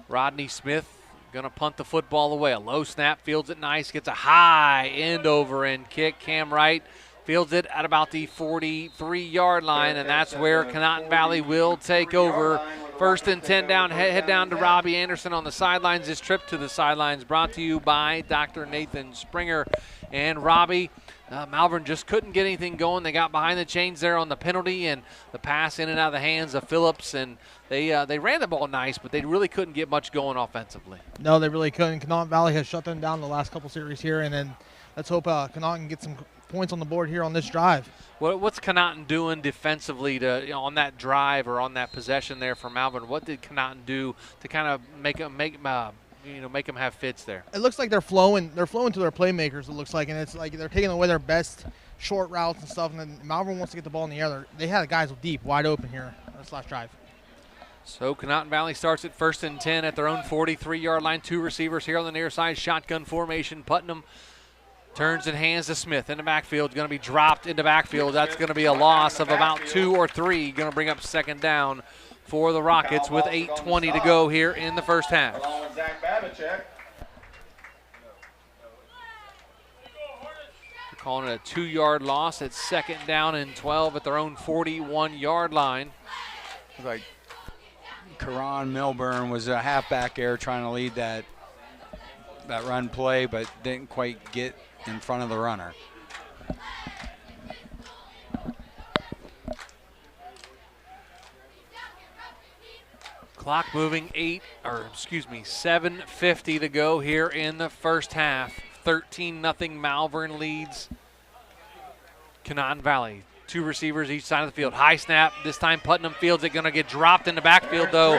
Rodney Smith going to punt the football away. A low snap, fields it nice, gets a high end over end kick. Cam Wright fields it at about the 43-yard line, and that's where Conotton Valley will take over. 1st and 10 down, head down to Robbie Anderson on the sidelines. This trip to the sidelines brought to you by Dr. Nathan Springer. And Robbie, Malvern just couldn't get anything going. They got behind the chains there on the penalty, and the pass in and out of the hands of Phillips, and they ran the ball nice, but they really couldn't get much going offensively. No, they really couldn't. Conotton Valley has shut them down the last couple series here, and then let's hope Conotton can get some points on the board here on this drive. What's Conotton doing defensively to on that drive or on that possession there for Malvern? What did Conotton do to kind of make them have fits there? It looks like they're flowing to their playmakers. It looks like, and it's like they're taking away their best short routes and stuff. And then Malvern wants to get the ball in the air. They had guys deep, wide open here on this last drive. So Conotton Valley starts at 1st and 10 at their own 43-yard line. 2 receivers here on the near side, shotgun formation. Putnam turns and hands to Smith in the backfield. Going to be dropped into backfield. That's going to be a loss of about 2 or 3. Going to bring up 2nd down for the Rockets with 8:20 to go here in the first half. They're calling it a 2-yard loss. It's 2nd down and 12 at their own 41-yard line. Looks like Karan Milburn was a halfback there trying to lead that run play, but didn't quite get in front of the runner. Clock moving 7:50 to go here in the first half. 13-0 Malvern leads Conotton Valley. 2 receivers each side of the field. High snap. This time Putnam fields it. Going to get dropped in the backfield, though,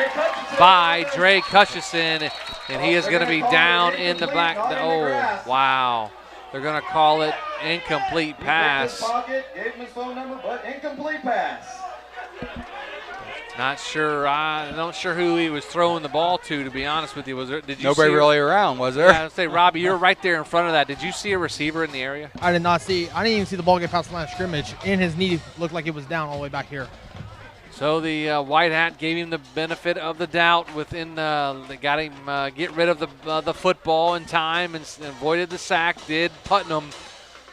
by Drake Hutchison. And he is going to be down in the black. Oh, wow. They're going to call it incomplete pass. Gave him his phone number, but incomplete pass. Not sure who he was throwing the ball to be honest with you. Did you Nobody see really around, was there? Yeah, I'd say, Robbie, you're right there in front of that. Did you see a receiver in the area? I did not see. I didn't even see the ball get past the line of scrimmage, and his knee looked like it was down all the way back here. So the white hat gave him the benefit of the doubt they got him get rid of the football in time and avoided the sack, did Putnam.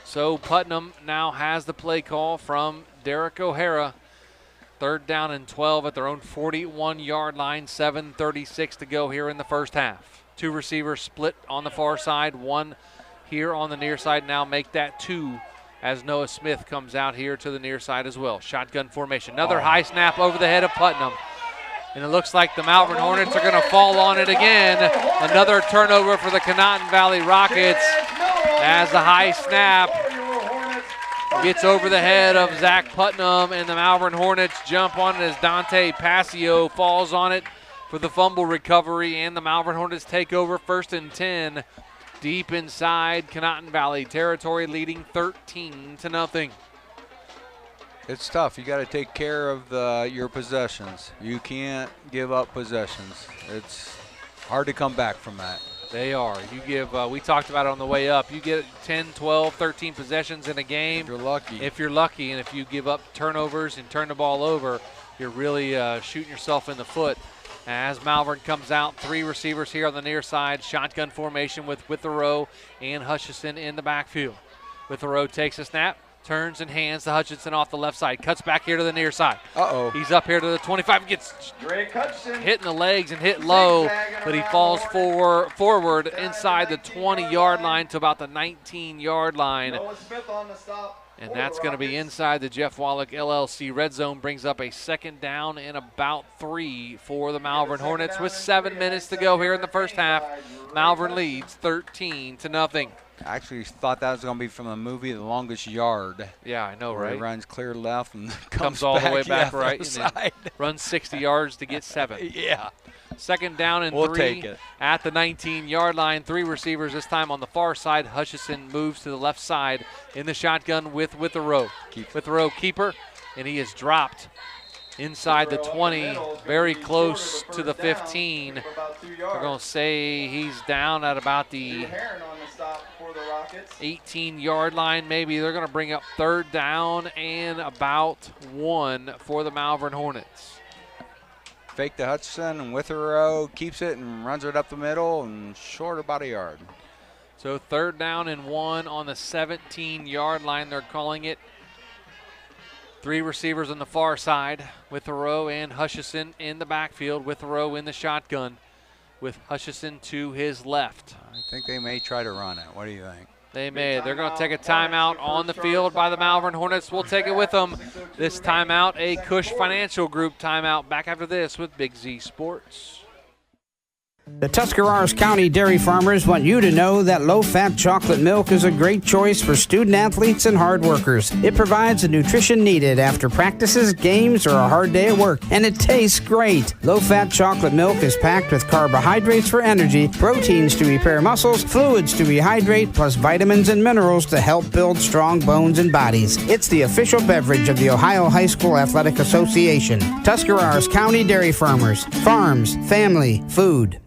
So Putnam now has the play call from Derek O'Hara. 3rd down and 12 at their own 41-yard line, 7:36 to go here in the first half. 2 receivers split on the far side, 1 here on the near side now, make that 2 as Noah Smith comes out here to the near side as well. Shotgun formation. Another high snap over the head of Putnam. And it looks like the Malvern Hornets are going to fall on it again. Another turnover for the Conotton Valley Rockets as the high snap gets over the head of Zach Putnam, and the Malvern Hornets jump on it as Dante Passio falls on it for the fumble recovery, and the Malvern Hornets take over 1st and 10 deep inside Conotton Valley territory, leading 13-0. It's tough. You got to take care of your possessions. You can't give up possessions. It's hard to come back from that. They are. You give, we talked about it on the way up, you get 10, 12, 13 possessions in a game. You're lucky. If you're lucky, and if you give up turnovers and turn the ball over, you're really shooting yourself in the foot. As Malvern comes out, 3 receivers here on the near side, shotgun formation with Witherow and Hutchison in the backfield. Witherow takes a snap, turns and hands to Hutchinson off the left side. Cuts back here to the near side. He's up here to the 25. Gets hit in the legs and hit low, but he falls forward inside the 20-yard line to about the 19-yard line. And that's going to be inside the Jeff Wallach LLC red zone. Brings up a 2nd down and about 3 for the Malvern Hornets with 7 minutes to go here in the first half. Malvern leads 13-0. I actually thought that was going to be from the movie The Longest Yard. Yeah, I know, right? He runs clear left and comes all the way back right, and then runs 60 yards to get 7. Yeah. 2nd down and 3 take it. at the 19-yard line. 3 receivers this time on the far side. Hutchison moves to the left side in the shotgun with Witherow. Witherow keeper, and he is dropped inside the 20, very close to the 15. They're going to say he's down at about the 18-yard line maybe. They're going to bring up 3rd down and about 1 for the Malvern Hornets. Fake to Hutchison, and Witherow keeps it and runs it up the middle and short about a yard. So 3rd down and 1 on the 17-yard line, they're calling it. 3 receivers on the far side, Witherow and Hutchison in the backfield. Witherow in the shotgun with Hutchison to his left. I think they may try to run it. What do you think? They may. They're going to take a timeout on the field by the Malvern Hornets. We'll take it with them. This timeout, a Cush Financial Group timeout. Back after this with Big Z Sports. The Tuscarawas County dairy farmers want you to know that low-fat chocolate milk is a great choice for student athletes and hard workers. It provides the nutrition needed after practices, games, or a hard day at work, and it tastes great. Low-fat chocolate milk is packed with carbohydrates for energy, proteins to repair muscles, fluids to rehydrate, plus vitamins and minerals to help build strong bones and bodies. It's the official beverage of the Ohio High School Athletic Association. Tuscarawas County Dairy Farmers. Farms, family, food.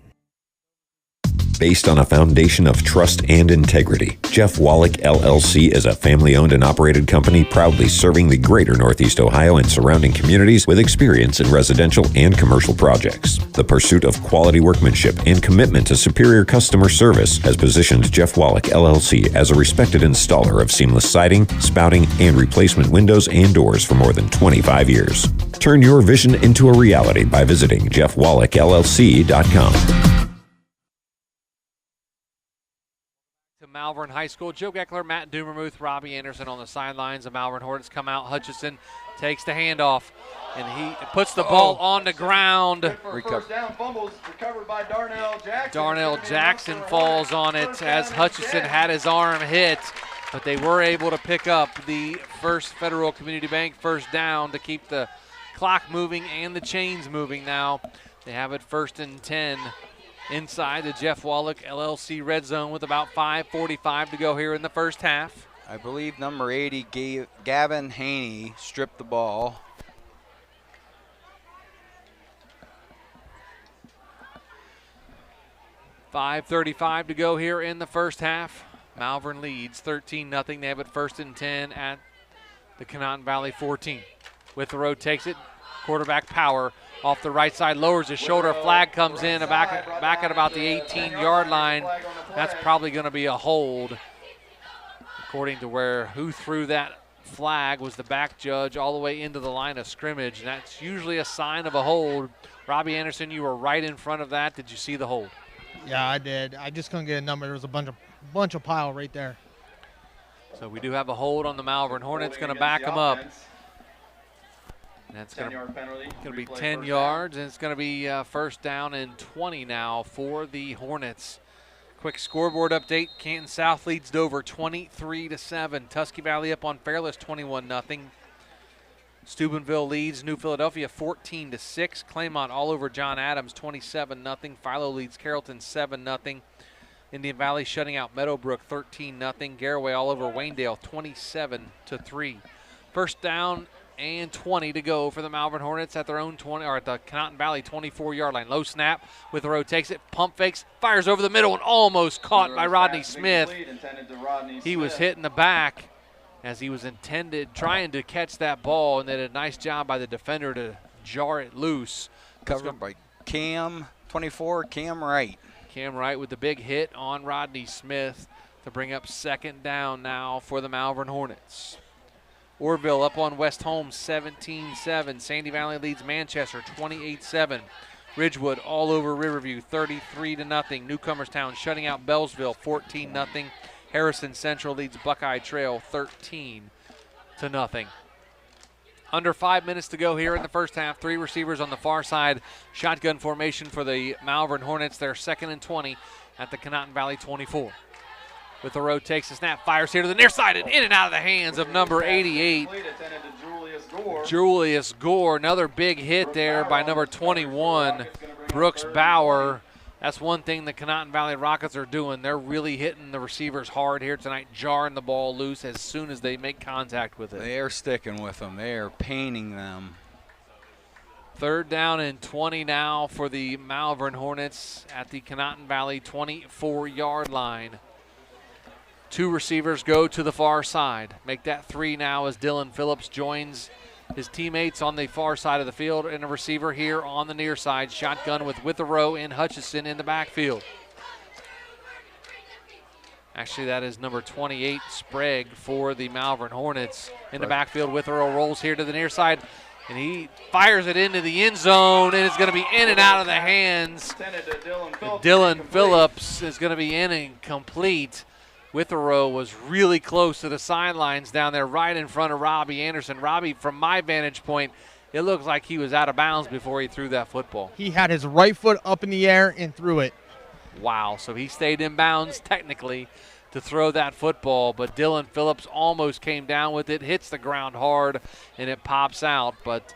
Based on a foundation of trust and integrity, Jeff Wallach LLC is a family-owned and operated company proudly serving the greater Northeast Ohio and surrounding communities with experience in residential and commercial projects. The pursuit of quality workmanship and commitment to superior customer service has positioned Jeff Wallach LLC as a respected installer of seamless siding, spouting, and replacement windows and doors for more than 25 years. Turn your vision into a reality by visiting jeffwallachllc.com. Malvern High School. Joe Geckler, Matt Dumermuth, Robbie Anderson on the sidelines. The Malvern Hornets come out. Hutchison takes the handoff, and he puts the ball on the ground. First down, fumbles recovered by Darnell Jackson. Darnell Jackson falls on it as Hutchison had his arm hit, but they were able to pick up the First Federal Community Bank first down to keep the clock moving and the chains moving now. They have it 1st and 10. Inside the Jeff Wallach LLC red zone with about 5:45 to go here in the first half. I believe number 80, Gavin Haney, stripped the ball. $5:35 to go here in the first half. Malvern leads 13-0. They have it 1st and 10 at the Conotton Valley 14. Witherow takes it. Quarterback power off the right side, lowers his shoulder. Flag comes in back at about the 18-yard line. That's probably going to be a hold. According to who threw that flag was the back judge all the way into the line of scrimmage. And that's usually a sign of a hold. Robbie Anderson, you were right in front of that. Did you see the hold? Yeah, I did. I just couldn't get a number. There was a bunch of bunch of pile right there. So we do have a hold on the Malvern Hornets, going to back them up. And that's going to be 10 yards, and it's going to be first down and 20 now for the Hornets. Quick scoreboard update. Canton South leads Dover 23-7. Tusky Valley up on Fairless 21-0. Steubenville leads New Philadelphia 14-6. Claymont all over John Adams 27-0. Philo leads Carrollton 7-0. Indian Valley shutting out Meadowbrook 13-0. Garaway all over Waynedale 27-3. First down and 20 to go for the Malvern Hornets at their own 20, or at the Conotton Valley 24-yard line. Low snap, with the road takes it, pump fakes, fires over the middle, and almost caught by Rodney Smith. He was hit in the back as he was trying to catch that ball, and they did a nice job by the defender to jar it loose. Covered by Cam, 24, Cam Wright. Cam Wright with the big hit on Rodney Smith to bring up second down now for the Malvern Hornets. Orville up on West Holmes 17-7. Sandy Valley leads Manchester 28-7. Ridgewood all over Riverview 33-0. Newcomerstown shutting out Bellsville 14-0. Harrison Central leads Buckeye Trail 13-0. Under 5 minutes to go here in the first half. 3 receivers on the far side. Shotgun formation for the Malvern Hornets. They're 2nd and 20 at the Conotton Valley 24. With the road takes the snap, fires here to the near side and in and out of the hands of number 88. Julius Gore, another big hit there by number 21, Brooks Bauer. That's one thing the Conotton Valley Rockets are doing. They're really hitting the receivers hard here tonight, jarring the ball loose as soon as they make contact with it. They are sticking with them. They are painting them. Third down and 20 now for the Malvern Hornets at the Conotton Valley 24-yard line. 2 receivers go to the far side. Make that 3 now as Dylan Phillips joins his teammates on the far side of the field, and a receiver here on the near side. Shotgun with Witherow and Hutchison in the backfield. Actually, that is number 28, Sprague, for the Malvern Hornets. In the backfield, Witherow rolls here to the near side, and he fires it into the end zone, and it's going to be in and out of the hands. Dylan Phillips is going to be in and complete. Witherow was really close to the sidelines down there right in front of Robbie Anderson. Robbie, from my vantage point, it looks like he was out of bounds before he threw that football. He had his right foot up in the air and threw it. Wow, so he stayed in bounds technically to throw that football, but Dylan Phillips almost came down with it, hits the ground hard, and it pops out. But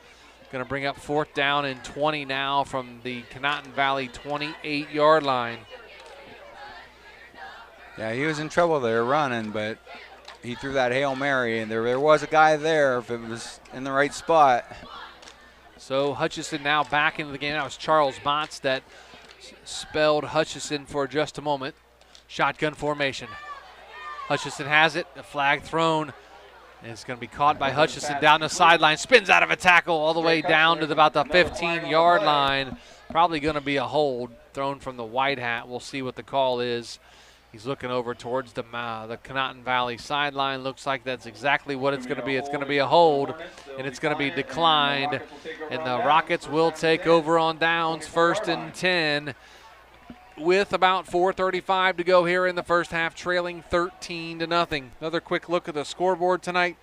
going to bring up 4th down and 20 now from the Conotton Valley 28-yard line. Yeah, he was in trouble there running, but he threw that Hail Mary, and there was a guy there if it was in the right spot. So Hutchison now back into the game. That was Charles Motts that spelled Hutchison for just a moment. Shotgun formation. Hutchison has it, a flag thrown, and it's going to be caught by Hutchison down the sideline. Spins out of a tackle all the way down to about the 15-yard line. Probably going to be a hold thrown from the white hat. We'll see what the call is. He's looking over towards the Conotton Valley sideline. Looks like that's exactly what it's going to be. It's going to be a hold, and it's going to be declined. And the Rockets will take over on downs, 1st and 10, with about 4:35 to go here in the first half, trailing 13-0. Another quick look at the scoreboard tonight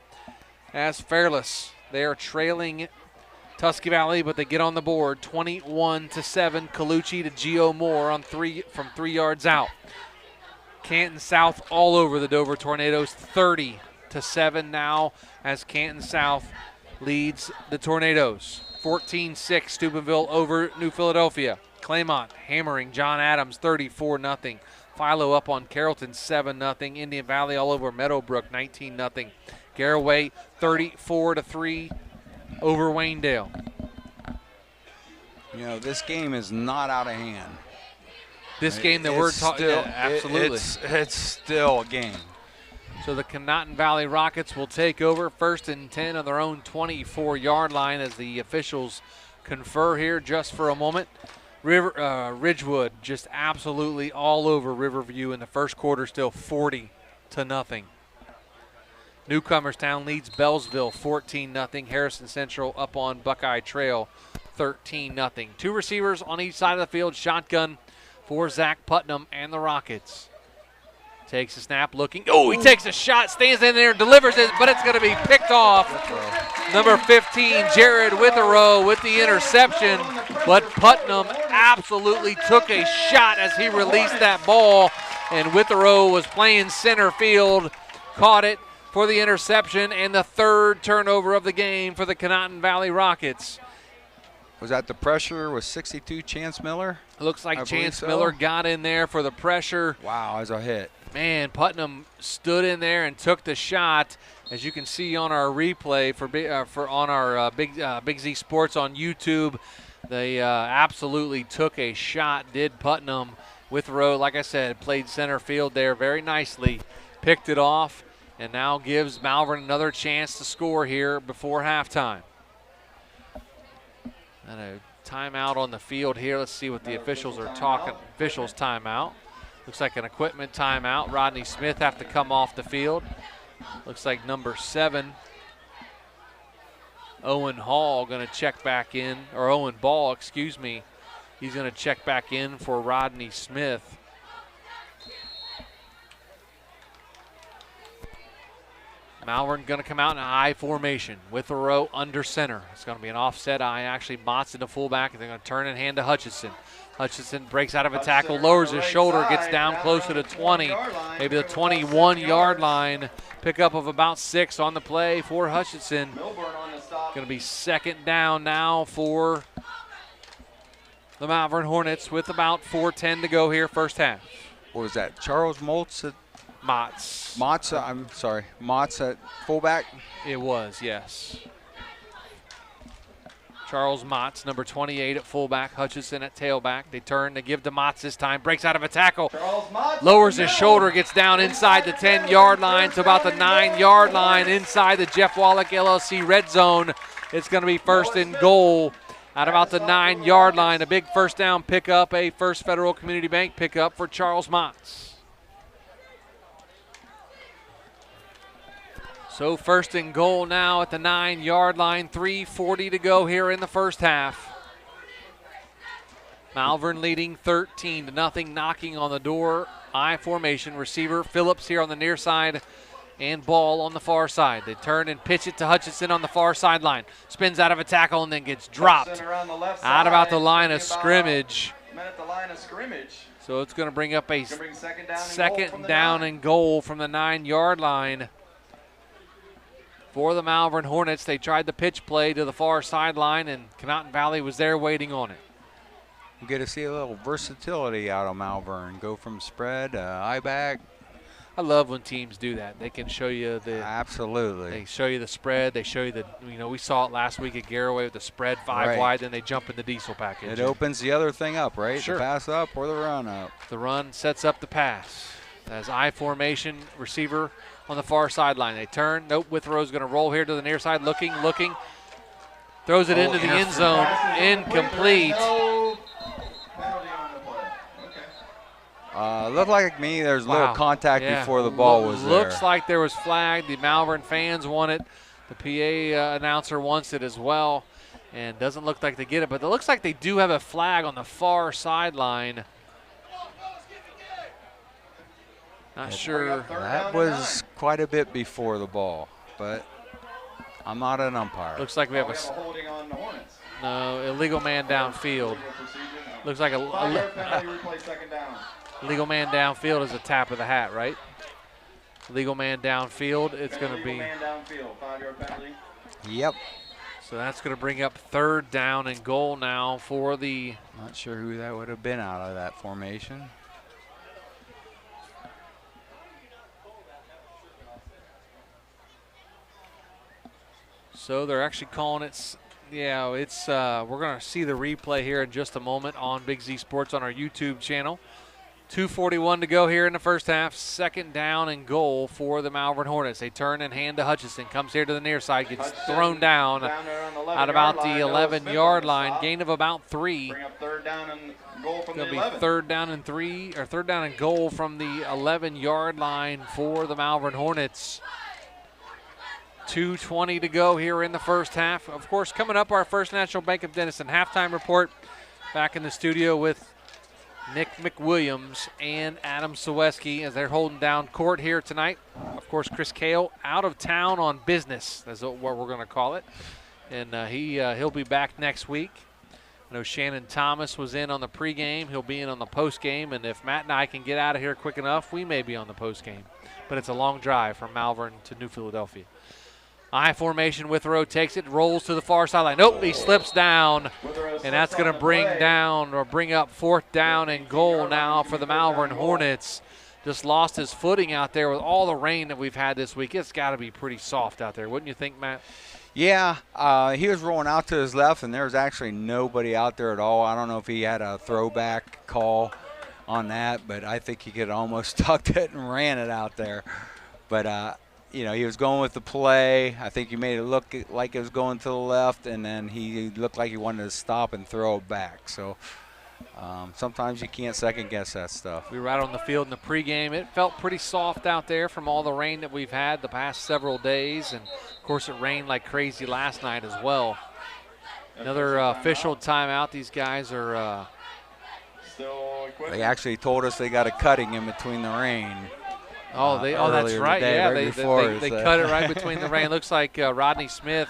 as Fairless. They are trailing Tusky Valley, but they get on the board 21-7. Colucci to Gio Moore on from 3 yards out. Canton South all over the Dover Tornadoes, 30-7 now as Canton South leads the Tornadoes. 14-6, Steubenville over New Philadelphia. Claymont hammering John Adams, 34-0. Philo up on Carrollton, 7-0. Indian Valley all over Meadowbrook, 19-0. Garaway, 34-3 over Waynedale. You know, this game is not out of hand. This game that we're talking about, absolutely. It's still a game. So the Conotton Valley Rockets will take over 1st and 10 on their own 24-yard line as the officials confer here just for a moment. Ridgewood just absolutely all over Riverview in the first quarter, still 40-0. Newcomerstown leads Bellsville 14-0. Harrison Central up on Buckeye Trail 13-0. 2 receivers on each side of the field, shotgun for Zach Putnam and the Rockets. Takes a snap, looking. Oh, he takes a shot, stands in there, delivers it, but it's going to be picked off. Number 15, Jared Witherow with the interception, but Putnam absolutely took a shot as he released that ball, and Witherow was playing center field, caught it for the interception, and the third turnover of the game for the Conotton Valley Rockets. Was that the pressure? Was 62 Chance Miller? It looks like Chance Miller got in there for the pressure. Wow, as a hit. Man, Putnam stood in there and took the shot. As you can see on our replay on our Big Z Sports on YouTube, they absolutely took a shot. Did Putnam. Witherow, like I said, played center field there very nicely, picked it off, and now gives Malvern another chance to score here before halftime. And a timeout on the field here. Let's see what the officials are talking. Officials timeout. Looks like an equipment timeout. Rodney Smith have to come off the field. Looks like number 7, Owen Hall, going to check back in, or Owen Ball, excuse me. He's going to check back in for Rodney Smith. Malvern going to come out in an I formation with a row under center. It's going to be an offset I. Actually, Mott's into fullback, and they're going to turn and hand to Hutchinson. Hutchinson breaks out of a tackle, lowers his shoulder, gets down close to the 20, maybe the 21-yard line. Pickup of about 6 on the play for Hutchinson. Going to be second down now for the Malvern Hornets with about 4:10 to go here, first half. What was that? Charles Motts at fullback? It was, yes. Charles Motts, number 28 at fullback, Hutchinson at tailback. They turn, they give to Motts this time, breaks out of a tackle, lowers his shoulder, gets down inside the 10-yard line to about the 9-yard line inside the Jeff Wallach LLC red zone. It's going to be first and goal at about the 9-yard line. A big first down pickup, a First Federal Community Bank pickup for Charles Motts. So first and goal now at the 9-yard line, 3:40 to go here in the first half. Malvern leading 13-0, knocking on the door. I formation, receiver Phillips here on the near side and Ball on the far side. They turn and pitch it to Hutchinson on the far sideline. Spins out of a tackle and then gets dropped out about the line of scrimmage. So it's going to bring up a second down and goal from the 9-yard line. For the Malvern Hornets, they tried the pitch play to the far sideline, and Conotton Valley was there waiting on it. We get to see a little versatility out of Malvern. Go from spread, I-back. I love when teams do that. They can show you the absolutely. They show you the spread. They show you the we saw it last week at Garraway with the spread 5 wide. Then they jump in the diesel package. It opens the other thing up, right? Sure. The pass up or the run up. The run sets up the pass. As I formation, receiver on the far sideline. They turn. Nope. Witherow's going to roll here to the near side. Looking. Throws it into the end zone. Incomplete. Looked like me there's a little contact before the ball was there. Looks like there was flag. The Malvern fans want it. The PA announcer wants it as well. And doesn't look like they get it. But it looks like they do have a flag on the far sideline. Not sure. That was quite a bit before the ball, but I'm not an umpire. Looks like we have a holding on the Hornets. No, illegal man downfield. Looks like legal man downfield is a tap of the hat, right? Legal man downfield. It's going to be. Man downfield, 5-yard penalty. Yep. So that's going to bring up third down and goal now for the. Not sure who that would have been out of that formation. So they're actually calling it, it's we're going to see the replay here in just a moment on Big Z Sports on our YouTube channel. 2:41 to go here in the first half. Second down and goal for the Malvern Hornets. They turn and hand to Hutchinson. Comes here to the near side, gets thrown down at about the 11-yard line. Gain of about 3. Bring up third down and goal from the 11. It'll be third down and goal from the 11-yard line for the Malvern Hornets. 2:20 to go here in the first half. Of course, coming up, our First National Bank of Denison halftime report. Back in the studio with Nick McWilliams and Adam Saweski as they're holding down court here tonight. Of course, Chris Kale out of town on business, that's what we're going to call it. And he'll be back next week. I know Shannon Thomas was in on the pregame. He'll be in on the postgame. And if Matt and I can get out of here quick enough, we may be on the postgame. But it's a long drive from Malvern to New Philadelphia. I formation. Withrow takes it, rolls to the far sideline. Nope, he slips down. And that's going to bring up 4th down and goal now for the Malvern Hornets. Just lost his footing out there with all the rain that we've had this week. It's got to be pretty soft out there, wouldn't you think, Matt? Yeah, he was rolling out to his left, and there was actually nobody out there at all. I don't know if he had a throwback call on that, but I think he could almost tucked it and ran it out there. But, he was going with the play. I think he made it look like it was going to the left, and then he looked like he wanted to stop and throw it back. So sometimes you can't second-guess that stuff. We were out on the field in the pregame. It felt pretty soft out there from all the rain that we've had the past several days. And, of course, it rained like crazy last night as well. Another official timeout. These guys are they actually told us they got a cutting in between the rain. That's right. Today, yeah, they cut it right between the rain. Looks like Rodney Smith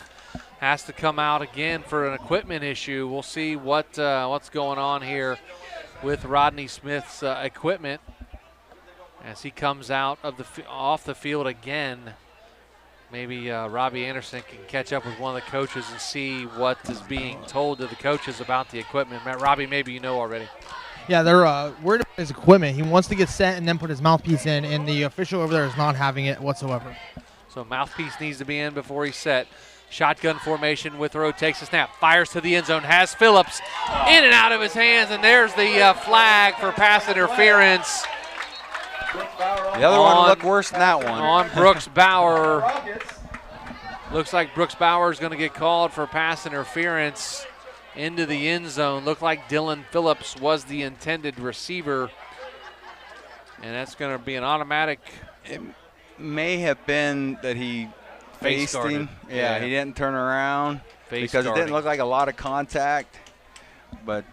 has to come out again for an equipment issue. We'll see what's going on here with Rodney Smith's equipment as he comes out of off the field again. Maybe Robbie Anderson can catch up with one of the coaches and see what is being told to the coaches about the equipment. Robbie, maybe you know already. Yeah, they're worried about his equipment. He wants to get set and then put his mouthpiece in, and the official over there is not having it whatsoever. So mouthpiece needs to be in before he's set. Shotgun formation. Withrow takes a snap, fires to the end zone, has Phillips in and out of his hands, and there's the flag for pass interference. The other one looked worse than that one. On Brooks Bauer. Looks like Brooks Bauer is going to get called for pass interference into the end zone. Looked like Dylan Phillips was the intended receiver, and that's going to be an automatic. It may have been that he faced him. Yeah, he didn't turn around because it didn't look like a lot of contact, but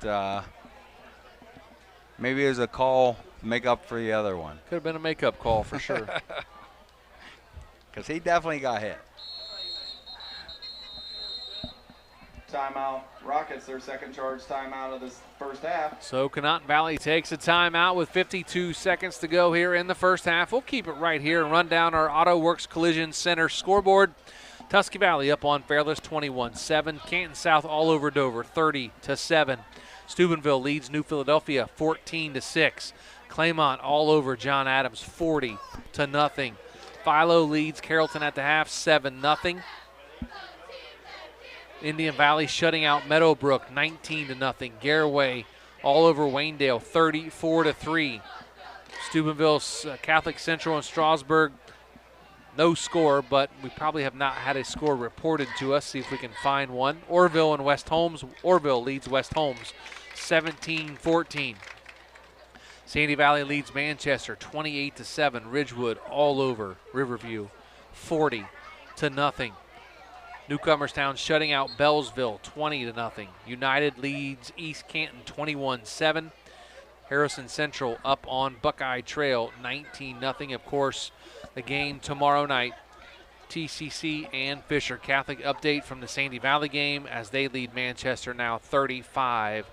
maybe it was a call to make up for the other one. Could have been a make-up call for sure. Because he definitely got hit. Timeout. Rockets, their second charge timeout of this first half. So Conotton Valley takes a timeout with 52 seconds to go here in the first half. We'll keep it right here and run down our Auto Works Collision Center scoreboard. Tusky Valley up on Fairless 21-7. Canton South all over Dover 30-7. Steubenville leads New Philadelphia 14-6. Claymont all over John Adams 40-0. Philo leads Carrollton at the half 7-0. Indian Valley shutting out Meadowbrook 19-0. Garaway all over Waynedale 34-3. Steubenville, Catholic Central, and Strasburg, no score, but we probably have not had a score reported to us. See if we can find one. Orville and West Holmes. Orville leads West Holmes 17-14. Sandy Valley leads Manchester 28-7. Ridgewood all over Riverview 40-0. Newcomerstown shutting out Bellsville 20-0. United leads East Canton 21-7. Harrison Central up on Buckeye Trail 19-0. Of course, the game tomorrow night, TCC and Fisher Catholic. Update from the Sandy Valley game as they lead Manchester now 35-7.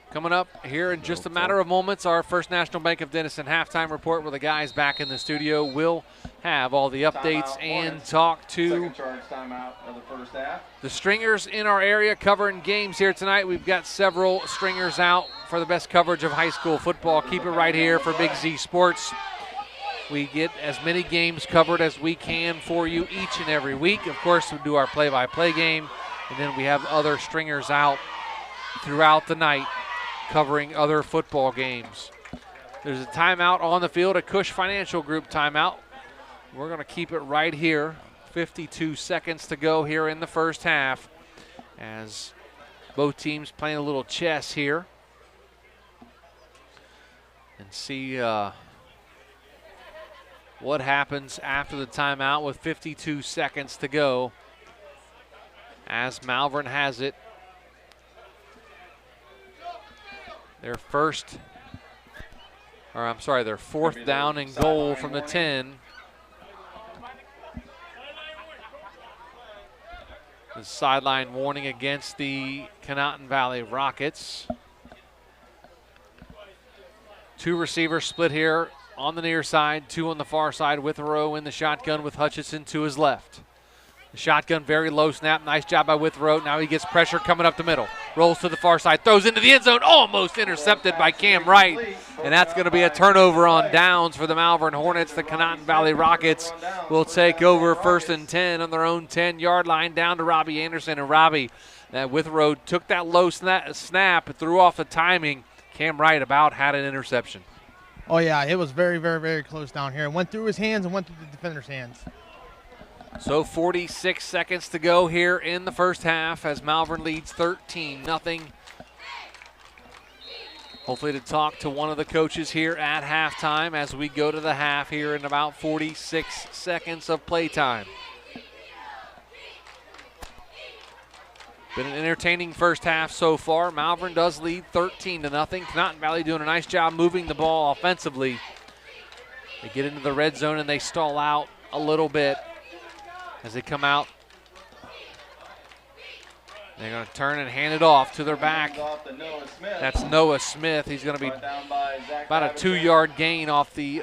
Coming up here in just a matter of moments, our First National Bank of Denison halftime report where the guys back in the studio will have all the updates and talk to second charge timeout of the first half. The stringers in our area covering games here tonight. We've got several stringers out for the best coverage of high school football. Keep it right here for Big Z Sports. We get as many games covered as we can for you each and every week. Of course, we do our play-by-play game, and then we have other stringers out throughout the night covering other football games. There's a timeout on the field, a Cush Financial Group timeout. We're going to keep it right here. 52 seconds to go here in the first half as both teams playing a little chess here. And see what happens after the timeout with 52 seconds to go as Malvern has it their fourth down and goal from the 10. The sideline warning against the Conotton Valley Rockets. 2 receivers split here on the near side, 2 on the far side. Withrow in the shotgun with Hutchinson to his left. The shotgun, very low snap. Nice job by Withrow. Now he gets pressure coming up the middle. Rolls to the far side, throws into the end zone, almost intercepted by Cam Wright. And that's going to be a turnover on downs for the Malvern Hornets. The Conotton Valley Rockets will take over 1st and 10 on their own 10-yard line down to Robbie Anderson. And Robbie, Withrow took that low snap, threw off the timing. Cam Wright about had an interception. Oh, yeah, it was very, very, very close down here. It went through his hands and went through the defender's hands. So 46 seconds to go here in the first half as Malvern leads 13-0. Hopefully to talk to one of the coaches here at halftime as we go to the half here in about 46 seconds of playtime. Been an entertaining first half so far. Malvern does lead 13-0. Conotton Valley doing a nice job moving the ball offensively. They get into the red zone and they stall out a little bit as they come out. They're going to turn and hand it off to their back. That's Noah Smith. He's going to be about a 2-yard gain off the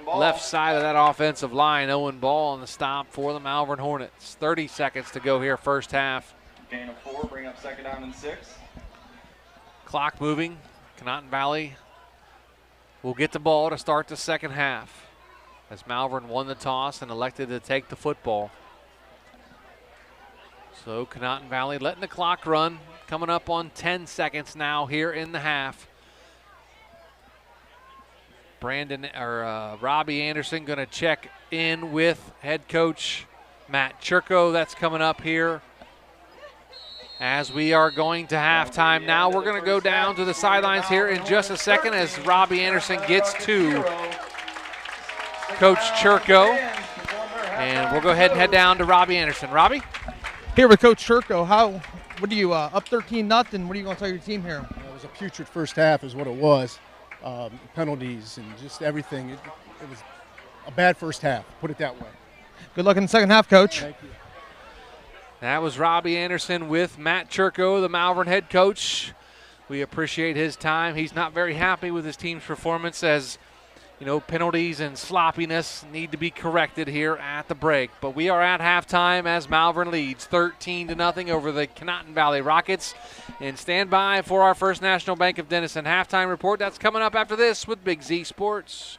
left side of that offensive line. Owen Ball on the stop for the Malvern Hornets. 30 seconds to go here, first half. Gain of 4, bring up 2nd down and 6. Clock moving. Conotton Valley will get the ball to start the second half as Malvern won the toss and elected to take the football. So Conotton Valley letting the clock run, coming up on 10 seconds now here in the half. Robbie Anderson going to check in with head coach Matt Churko. That's coming up here as we are going to halftime. Now we're going to go down to the sidelines here in just a second as Robbie Anderson gets to Coach Churko. And we'll go ahead and head down to Robbie Anderson. Robbie? Here with Coach Churko, what are you, up 13-0? What are you going to tell your team here? It was a putrid first half is what it was. Penalties and just everything. It was a bad first half, put it that way. Good luck in the second half, Coach. Thank you. That was Robbie Anderson with Matt Churko, the Malvern head coach. We appreciate his time. He's not very happy with his team's performance as, penalties and sloppiness need to be corrected here at the break. But we are at halftime as Malvern leads 13-0 over the Conotton Valley Rockets. And stand by for our First National Bank of Denison halftime report. That's coming up after this with Big Z Sports.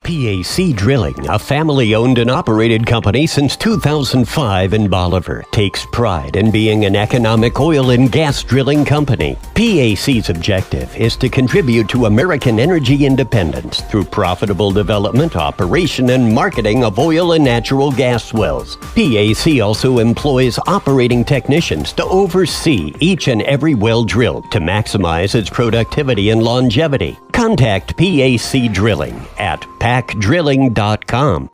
PAC Drilling, a family-owned and operated company since 2005 in Bolivar, takes pride in being an economic oil and gas drilling company. PAC's objective is to contribute to American energy independence through profitable development, operation, and marketing of oil and natural gas wells. PAC also employs operating technicians to oversee each and every well drilled to maximize its productivity and longevity. Contact PAC Drilling at pacdrilling.com.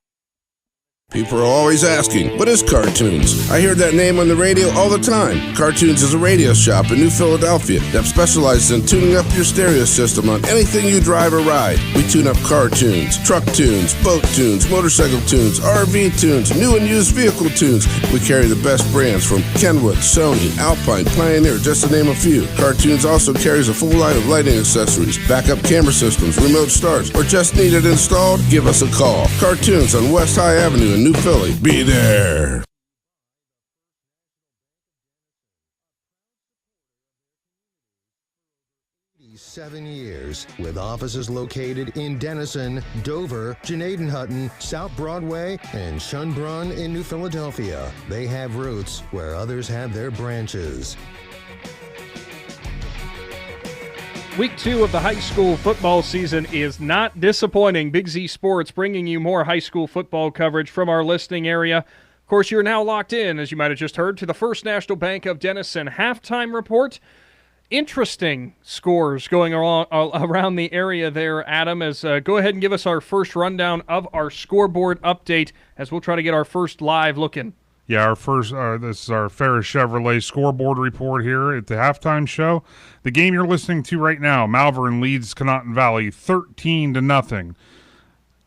People are always asking, what is Cartoons? I hear that name on the radio all the time. Cartoons is a radio shop in New Philadelphia that specializes in tuning up your stereo system on anything you drive or ride. We tune up car tunes, truck tunes, boat tunes, motorcycle tunes, RV tunes, new and used vehicle tunes. We carry the best brands from Kenwood, Sony, Alpine, Pioneer, just to name a few. Cartoons also carries a full line of lighting accessories, backup camera systems, remote starts, or just need it installed? Give us a call. Cartoons on West High Avenue in New Philly. Be there. 7 years, with offices located in Denison, Dover, Janadenhutton, South Broadway, and Schönbrunn in New Philadelphia. They have roots where others have their branches. Week 2 of the high school football season is not disappointing. Big Z Sports bringing you more high school football coverage from our listening area. Of course, you're now locked in, as you might have just heard, to the First National Bank of Denison halftime report. Interesting scores going around the area there, Adam. Go ahead and give us our first rundown of our scoreboard update as we'll try to get our first live look in. Yeah, this is our Ferris Chevrolet scoreboard report here at the halftime show. The game you're listening to right now, Malvern leads Conotton Valley 13-0.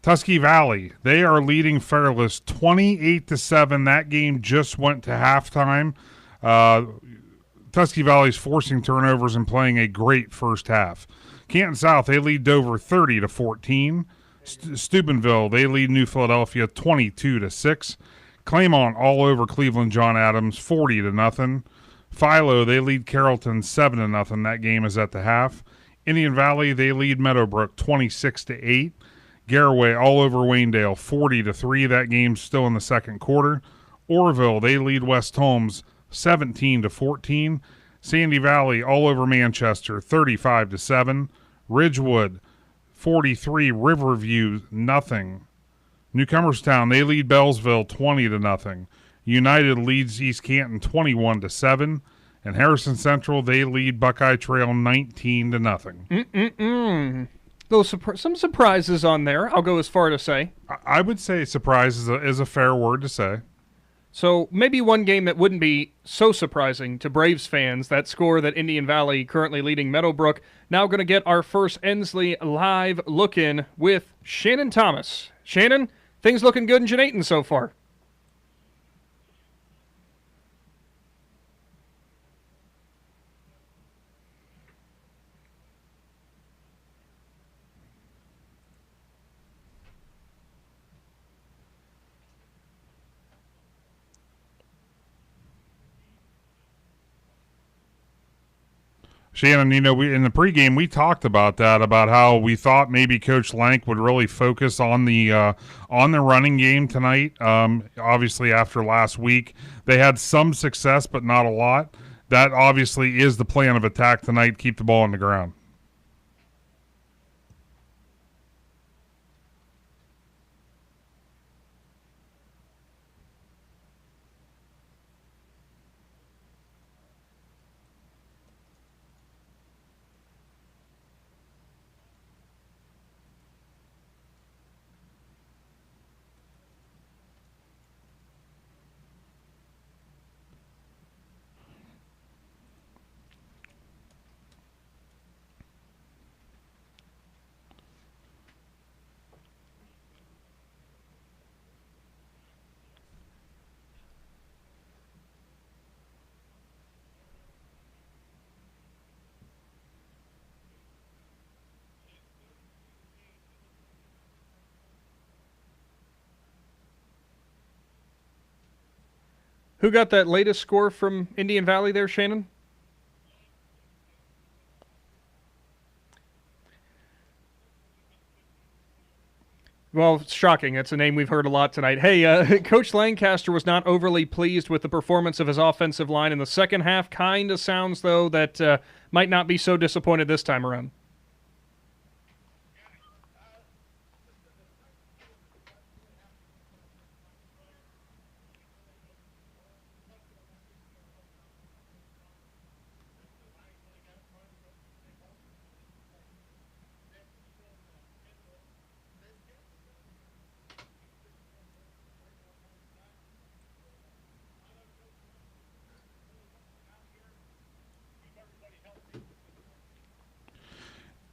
Tusky Valley, they are leading Fairless 28-7. That game just went to halftime. Tusky Valley's forcing turnovers and playing a great first half. Canton South, they lead Dover 30-14. Steubenville, they lead New Philadelphia 22-6. Claymont all over Cleveland John Adams 40-0. Philo, they lead Carrollton 7-0. That game is at the half. Indian Valley, they lead Meadowbrook 26-8. Garaway all over Waynedale 40-3. That game's still in the second quarter. Orville, they lead West Holmes 17-14. Sandy Valley all over Manchester 35-7. Ridgewood 43, Riverview nothing. Newcomerstown, they lead Bellsville 20-0. United leads East Canton 21-7. And Harrison Central, they lead Buckeye Trail 19-0. Some surprises on there, I'll go as far to say. I would say surprise is a fair word to say. So maybe one game that wouldn't be so surprising to Braves fans, that score that Indian Valley currently leading Meadowbrook. Now going to get our first Ensley live look-in with Shannon Thomas. Shannon, things looking good in Jeanneton so far. Shannon, we in the pregame we talked about that, about how we thought maybe Coach Lank would really focus on the running game tonight. Obviously, after last week, they had some success, but not a lot. That obviously is the plan of attack tonight: keep the ball on the ground. Who got that latest score from Indian Valley there, Shannon? Well, it's shocking. That's a name we've heard a lot tonight. Hey, Coach Lancaster was not overly pleased with the performance of his offensive line in the second half. Kind of sounds, though, that might not be so disappointed this time around.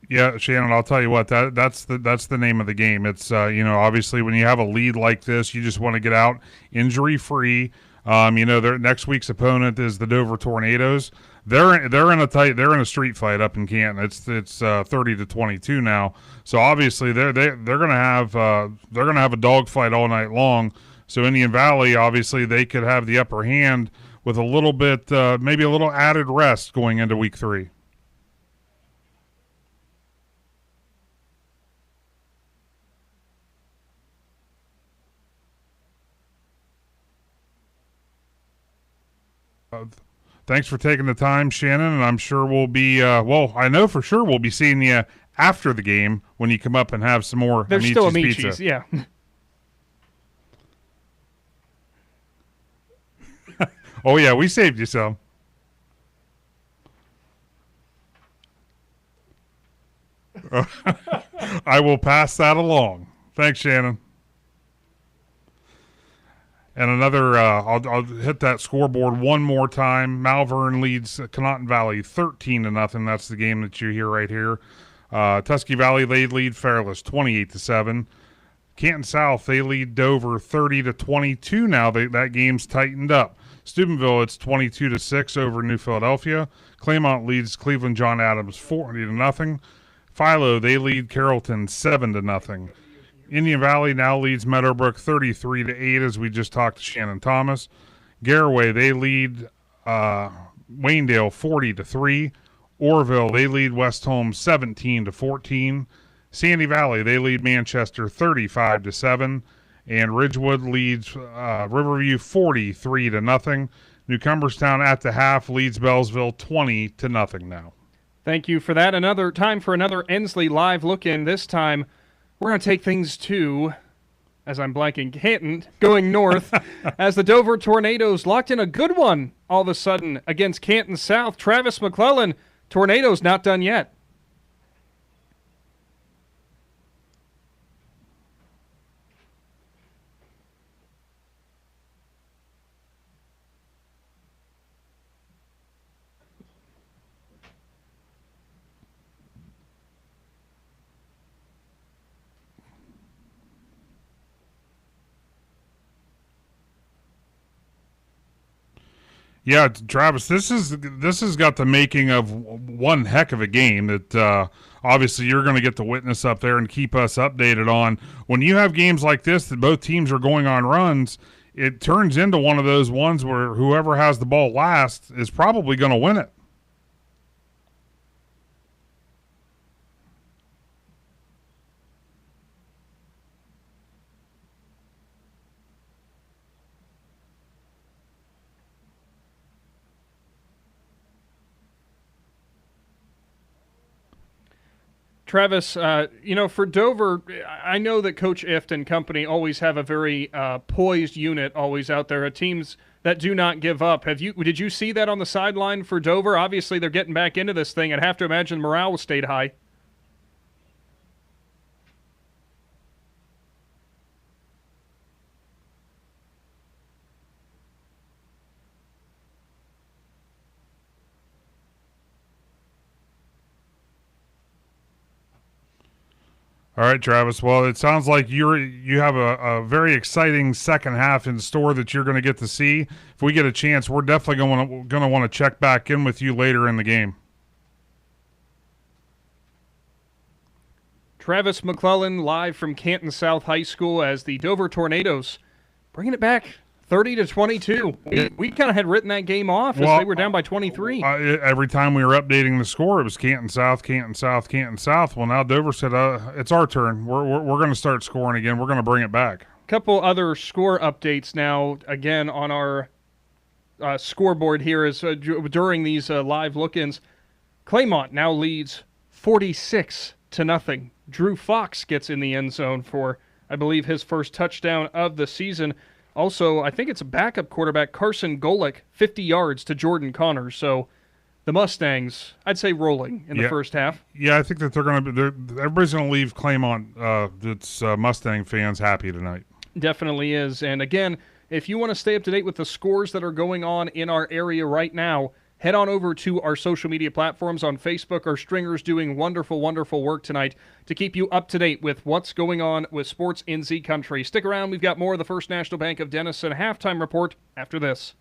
Yeah, Shannon, I'll tell you what, that's the name of the game. It's obviously when you have a lead like this, you just want to get out injury free. Their next week's opponent is the Dover Tornadoes. They're in a street fight up in Canton. It's 30-22 now. So obviously they're gonna have a dogfight all night long. So Indian Valley, obviously they could have the upper hand with a little bit, maybe a little added rest going into week 3. Thanks for taking the time, Shannon, and I'm sure we'll be, I know for sure we'll be seeing you after the game when you come up and have some more There's Amici's still pizza. Amici's, yeah. Oh, yeah, we saved you some. I will pass that along. Thanks, Shannon. And another, I'll hit that scoreboard one more time. Malvern leads Conotton Valley 13-0. That's the game that you hear right here. Tusky Valley, they lead Fairless 28-7. Canton South, they lead Dover 30-22 now. That game's tightened up. Steubenville, it's 22-6 over New Philadelphia. Claymont leads Cleveland John Adams 40-0. Philo, they lead Carrollton 7-0. Indian Valley now leads Meadowbrook 33-8 as we just talked to Shannon Thomas. Garaway, they lead Waynedale 40-3. Orville, they lead West Holmes 17-14. Sandy Valley, they lead Manchester 35-7. And Ridgewood leads Riverview 43-0. New Cumberstown at the half leads Bellsville 20-0 now. Thank you for that. Another time for another Ensley live look-in. This time, we're going to take things to, as I'm blanking, Canton, going north, as the Dover Tornadoes locked in a good one all of a sudden against Canton South. Travis McClellan, Tornadoes not done yet. Yeah, Travis, this has got the making of one heck of a game that obviously you're going to get to witness up there and keep us updated on. When you have games like this that both teams are going on runs, it turns into one of those ones where whoever has the ball last is probably going to win it. Travis, for Dover, I know that Coach Ift and company always have a very poised unit always out there, teams that do not give up. Did you see that on the sideline for Dover? Obviously, they're getting back into this thing. I'd have to imagine morale stayed high. All right, Travis. Well, it sounds like you have a very exciting second half in store that you're going to get to see. If we get a chance, we're definitely going to want to check back in with you later in the game. Travis McClellan live from Canton South High School as the Dover Tornadoes bringing it back 30-22. We kind of had written that game off as they were down by 23. Every time we were updating the score, it was Canton South, Canton South, Canton South. Well, now Dover said, it's our turn. We're going to start scoring again. We're going to bring it back. Couple other score updates now, again, on our scoreboard here is during these live look-ins. Claymont now leads 46-0. Drew Fox gets in the end zone for, I believe, his first touchdown of the season. Also, I think it's a backup quarterback, Carson Golick, 50 yards to Jordan Connors. So the Mustangs, I'd say, rolling in the first half. Yeah, I think that everybody's going to leave Claymont, that's Mustang fans, happy tonight. Definitely is. And again, if you want to stay up to date with the scores that are going on in our area right now, head on over to our social media platforms on Facebook. Our stringers doing wonderful, wonderful work tonight to keep you up to date with what's going on with sports in Z Country. Stick around. We've got more of the First National Bank of Denison halftime report after this.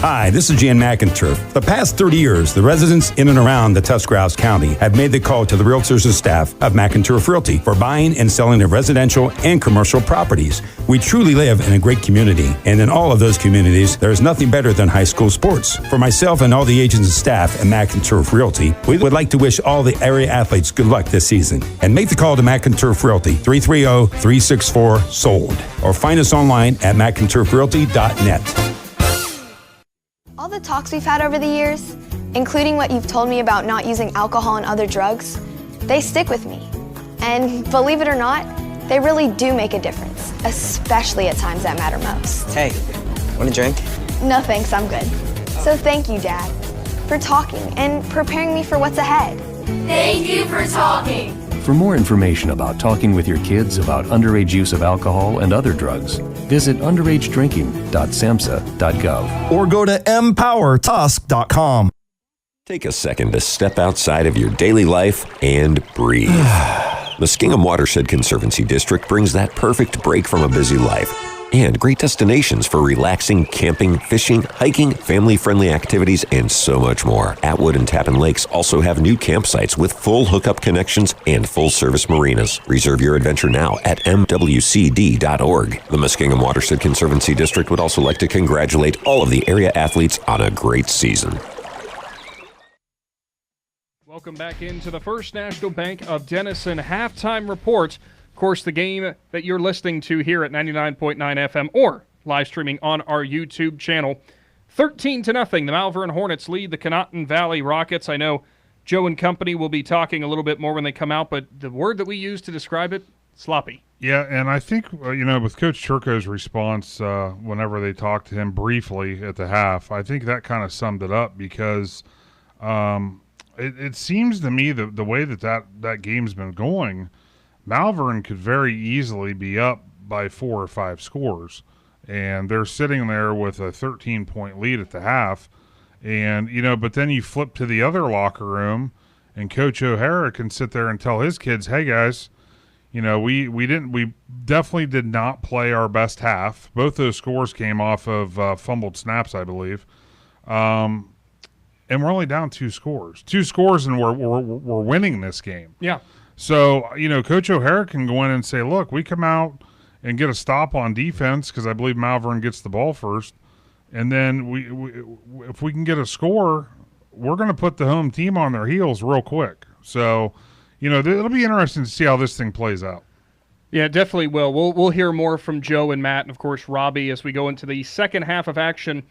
Hi, this is Jan McInturf. The past 30 years, the residents in and around the Tuscarawas County have made the call to the realtors and staff of McInturf Realty for buying and selling of residential and commercial properties. We truly live in a great community, and in all of those communities, there is nothing better than high school sports. For myself and all the agents and staff at McInturf Realty, we would like to wish all the area athletes good luck this season. And make the call to McInturf Realty, 330-364-SOLD, or find us online at McInturfRealty.net. All the talks we've had over the years, including what you've told me about not using alcohol and other drugs, they stick with me. And believe it or not, they really do make a difference, especially at times that matter most. Hey, want a drink? No thanks, I'm good. So thank you, Dad, for talking and preparing me for what's ahead. Thank you for talking. For more information about talking with your kids about underage use of alcohol and other drugs, visit underagedrinking.samhsa.gov or go to empowertusk.com. Take a second to step outside of your daily life and breathe. Muskingum Watershed Conservancy District brings that perfect break from a busy life and great destinations for relaxing, camping, fishing, hiking, family-friendly activities, and so much more. Atwood and Tappan Lakes also have new campsites with full hookup connections and full-service marinas. Reserve your adventure now at mwcd.org. The Muskingum Watershed Conservancy District would also like to congratulate all of the area athletes on a great season. Welcome back into the First National Bank of Denison halftime report. Of course, the game that you're listening to here at 99.9 FM or live streaming on our YouTube channel. 13-0, the Malvern Hornets lead the Conotton Valley Rockets. I know Joe and company will be talking a little bit more when they come out, but the word that we use to describe it, sloppy. Yeah, and I think, with Coach Turco's response whenever they talked to him briefly at the half, I think that kind of summed it up because it seems to me the way that game's been going, Malvern could very easily be up by 4 or 5 scores, and they're sitting there with a 13-point lead at the half. And, but then you flip to the other locker room, and Coach O'Hara can sit there and tell his kids, hey, guys, we definitely did not play our best half. Both those scores came off of fumbled snaps, I believe. And we're only down 2 scores. 2 scores, and we're winning this game. Yeah. So, Coach O'Hara can go in and say, look, we come out and get a stop on defense because I believe Malvern gets the ball first. And then if we can get a score, we're going to put the home team on their heels real quick. So, it'll be interesting to see how this thing plays out. Yeah, it definitely will. We'll hear more from Joe and Matt and, of course, Robbie as we go into the second half of action.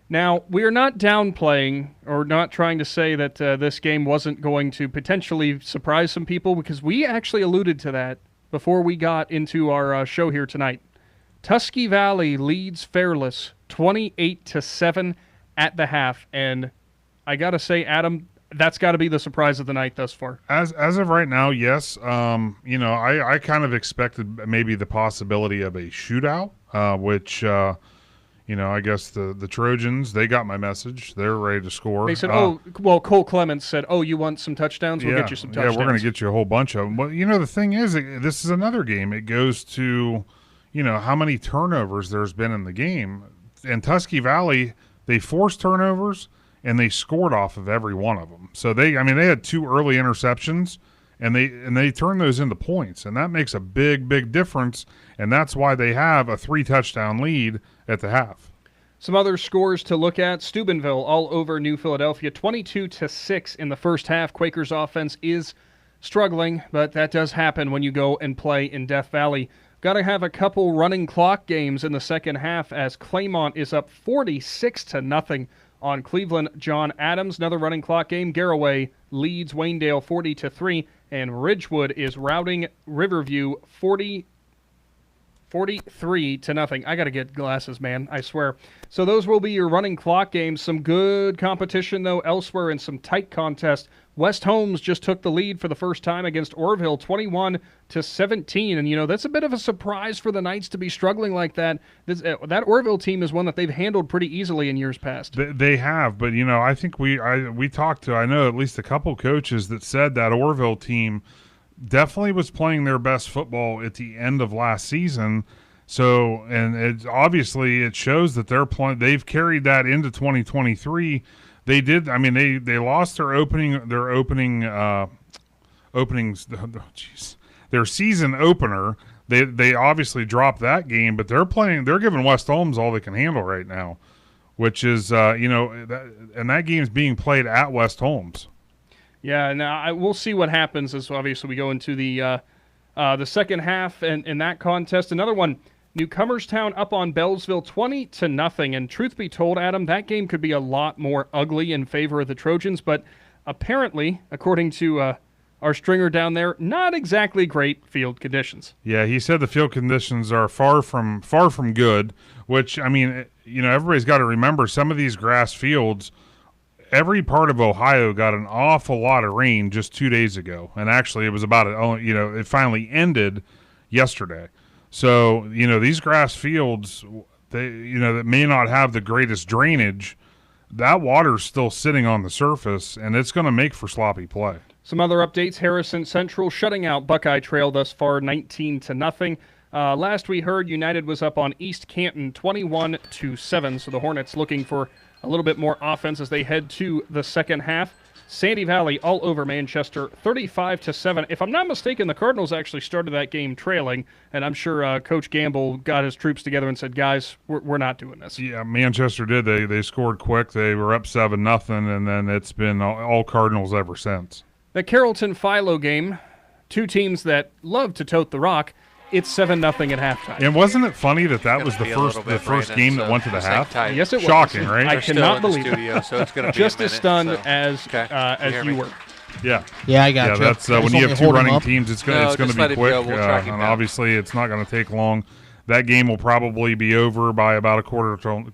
Now, we are not downplaying or not trying to say that this game wasn't going to potentially surprise some people because we actually alluded to that before we got into our show here tonight. Tusky Valley leads Fairless 28-7 at the half, and I got to say, Adam, that's got to be the surprise of the night thus far. As of right now, yes. I kind of expected maybe the possibility of a shootout, which I guess the Trojans, they got my message. They're ready to score. They said, Cole Clements said, you want some touchdowns? We'll get you some touchdowns. Yeah, we're going to get you a whole bunch of them. But, the thing is, this is another game. It goes to, how many turnovers there's been in the game. And Tusky Valley, they forced turnovers, and they scored off of every one of them. So they had 2 early interceptions, and they turned those into points. And that makes a big, big difference. And that's why they have a 3-touchdown lead at the half. Some other scores to look at. Steubenville all over New Philadelphia, 22-6 in the first half. Quakers offense is struggling, but that does happen when you go and play in Death Valley. Got to have a couple running clock games in the second half as Claymont is up 46-0 on Cleveland John Adams. Another running clock game. Garraway leads Waynedale 40-3, and Ridgewood is routing Riverview 43-0. I got to get glasses, man. I swear. So those will be your running clock games. Some good competition, though, elsewhere in some tight contests. West Holmes just took the lead for the first time against Orville, 21-17. And, that's a bit of a surprise for the Knights to be struggling like that. That Orville team is one that they've handled pretty easily in years past. They have, but, I think we talked to, I know at least a couple coaches that said that Orville team definitely was playing their best football at the end of last season. So, and it shows that they've carried that into 2023. They did. I mean, they lost their season opener. They obviously dropped that game, but they're giving West Holmes all they can handle right now, which is and that game's being played at West Holmes. Yeah, now we'll see what happens as obviously we go into the second half and in that contest. Another one, Newcomerstown up on Bellsville 20-0. And truth be told, Adam, that game could be a lot more ugly in favor of the Trojans, but apparently, according to our stringer down there, not exactly great field conditions. Yeah, he said the field conditions are far from good, which, I mean, everybody's got to remember some of these grass fields, every part of Ohio got an awful lot of rain just 2 days ago. And actually it was it finally ended yesterday. So, these grass fields, that may not have the greatest drainage, that water's still sitting on the surface, and it's going to make for sloppy play. Some other updates, Harrison Central shutting out Buckeye Trail thus far 19-0. Last we heard, United was up on East Canton 21-7, so the Hornets looking for a little bit more offense as they head to the second half. Sandy Valley all over Manchester 35-7. If I'm not mistaken, the Cardinals actually started that game trailing, and I'm sure Coach Gamble got his troops together and said, guys, we're not doing this. Yeah, Manchester did. They scored quick. They were up 7-0, and then it's been all Cardinals ever since. The Carrollton-Philo game, two teams that love to tote the rock. It's 7-0 at halftime. And wasn't it funny that was the first game that went to the half? Yes, it was. Shocking, right? I cannot believe studio, it. So it's going to be just a minute, as stunned so. as you were. Yeah. Yeah, I got you. That's when you have two running teams. It's going to be quick, we'll track him and down. obviously it's not going to take long. That game will probably be over by about a quarter till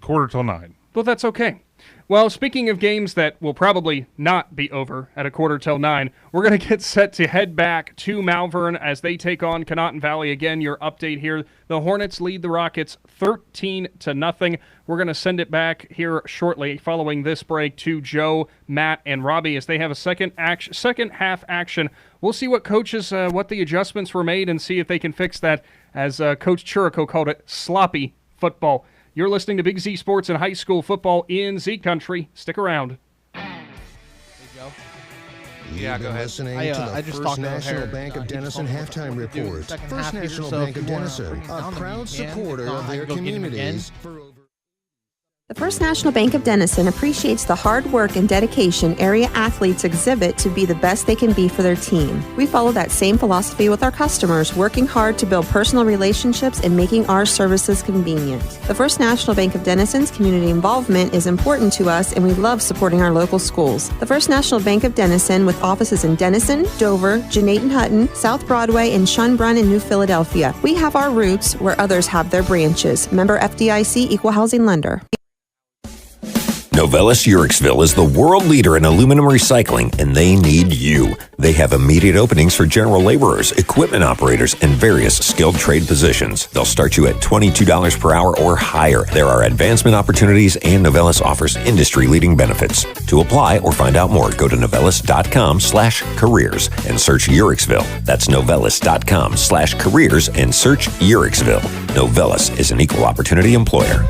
9. Well, that's okay. Well, speaking of games that will probably not be over at a quarter till 9, we're going to get set to head back to Malvern as they take on Conotton Valley. Again, your update here. The Hornets lead the Rockets 13-0. We're going to send it back here shortly following this break to Joe, Matt, and Robbie as they have a second half action. We'll see what what the adjustments were made and see if they can fix that, as Coach Chirico called it, sloppy football. You're listening to Big Z Sports and High School Football in Z Country. Stick around. Yeah, go ahead. Listening I to the just First talked to National O'Hare. Bank of He was Denison talking about halftime what to do in the report. second First half here, National so Bank if of you wanna Denison, bring it down, a then proud you can. supporter If not, of I their can go get him again. communities. The First National Bank of Denison appreciates the hard work and dedication area athletes exhibit to be the best they can be for their team. We follow that same philosophy with our customers, working hard to build personal relationships and making our services convenient. The First National Bank of Denison's community involvement is important to us, and we love supporting our local schools. The First National Bank of Denison, with offices in Denison, Dover, Genaden-Hutton, South Broadway, and Schunbrunn in New Philadelphia. We have our roots where others have their branches. Member FDIC, Equal Housing Lender. Novelis Uricsville is the world leader in aluminum recycling, and they need you. They have immediate openings for general laborers, equipment operators, and various skilled trade positions. They'll start you at $22 per hour or higher. There are advancement opportunities, and Novelis offers industry-leading benefits. To apply or find out more, go to novelis.com/careers and search Uricsville. That's novelis.com/careers and search Uricsville. Novelis is an equal opportunity employer.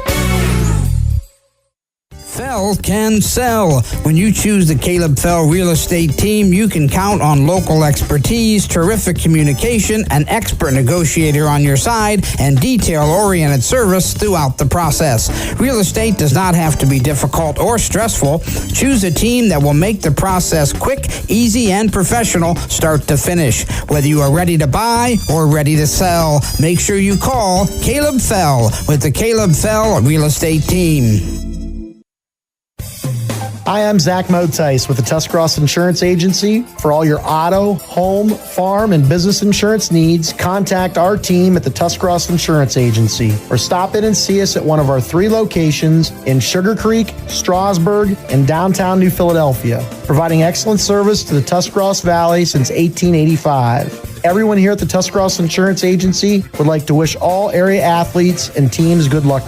Fell can sell. When you choose the Caleb Fell Real Estate Team, you can count on local expertise, terrific communication, an expert negotiator on your side, and detail-oriented service throughout the process. Real estate does not have to be difficult or stressful. Choose a team that will make the process quick, easy, and professional start to finish. Whether you are ready to buy or ready to sell, make sure you call Caleb Fell with the Caleb Fell Real Estate Team. Hi, I'm Zach Motice with the Tuscarawas Insurance Agency. For all your auto, home, farm, and business insurance needs, contact our team at the Tuscarawas Insurance Agency or stop in and see us at one of our 3 locations in Sugar Creek, Strasburg, and downtown New Philadelphia, providing excellent service to the Tuscarawas Valley since 1885. Everyone here at the Tuscarawas Insurance Agency would like to wish all area athletes and teams good luck.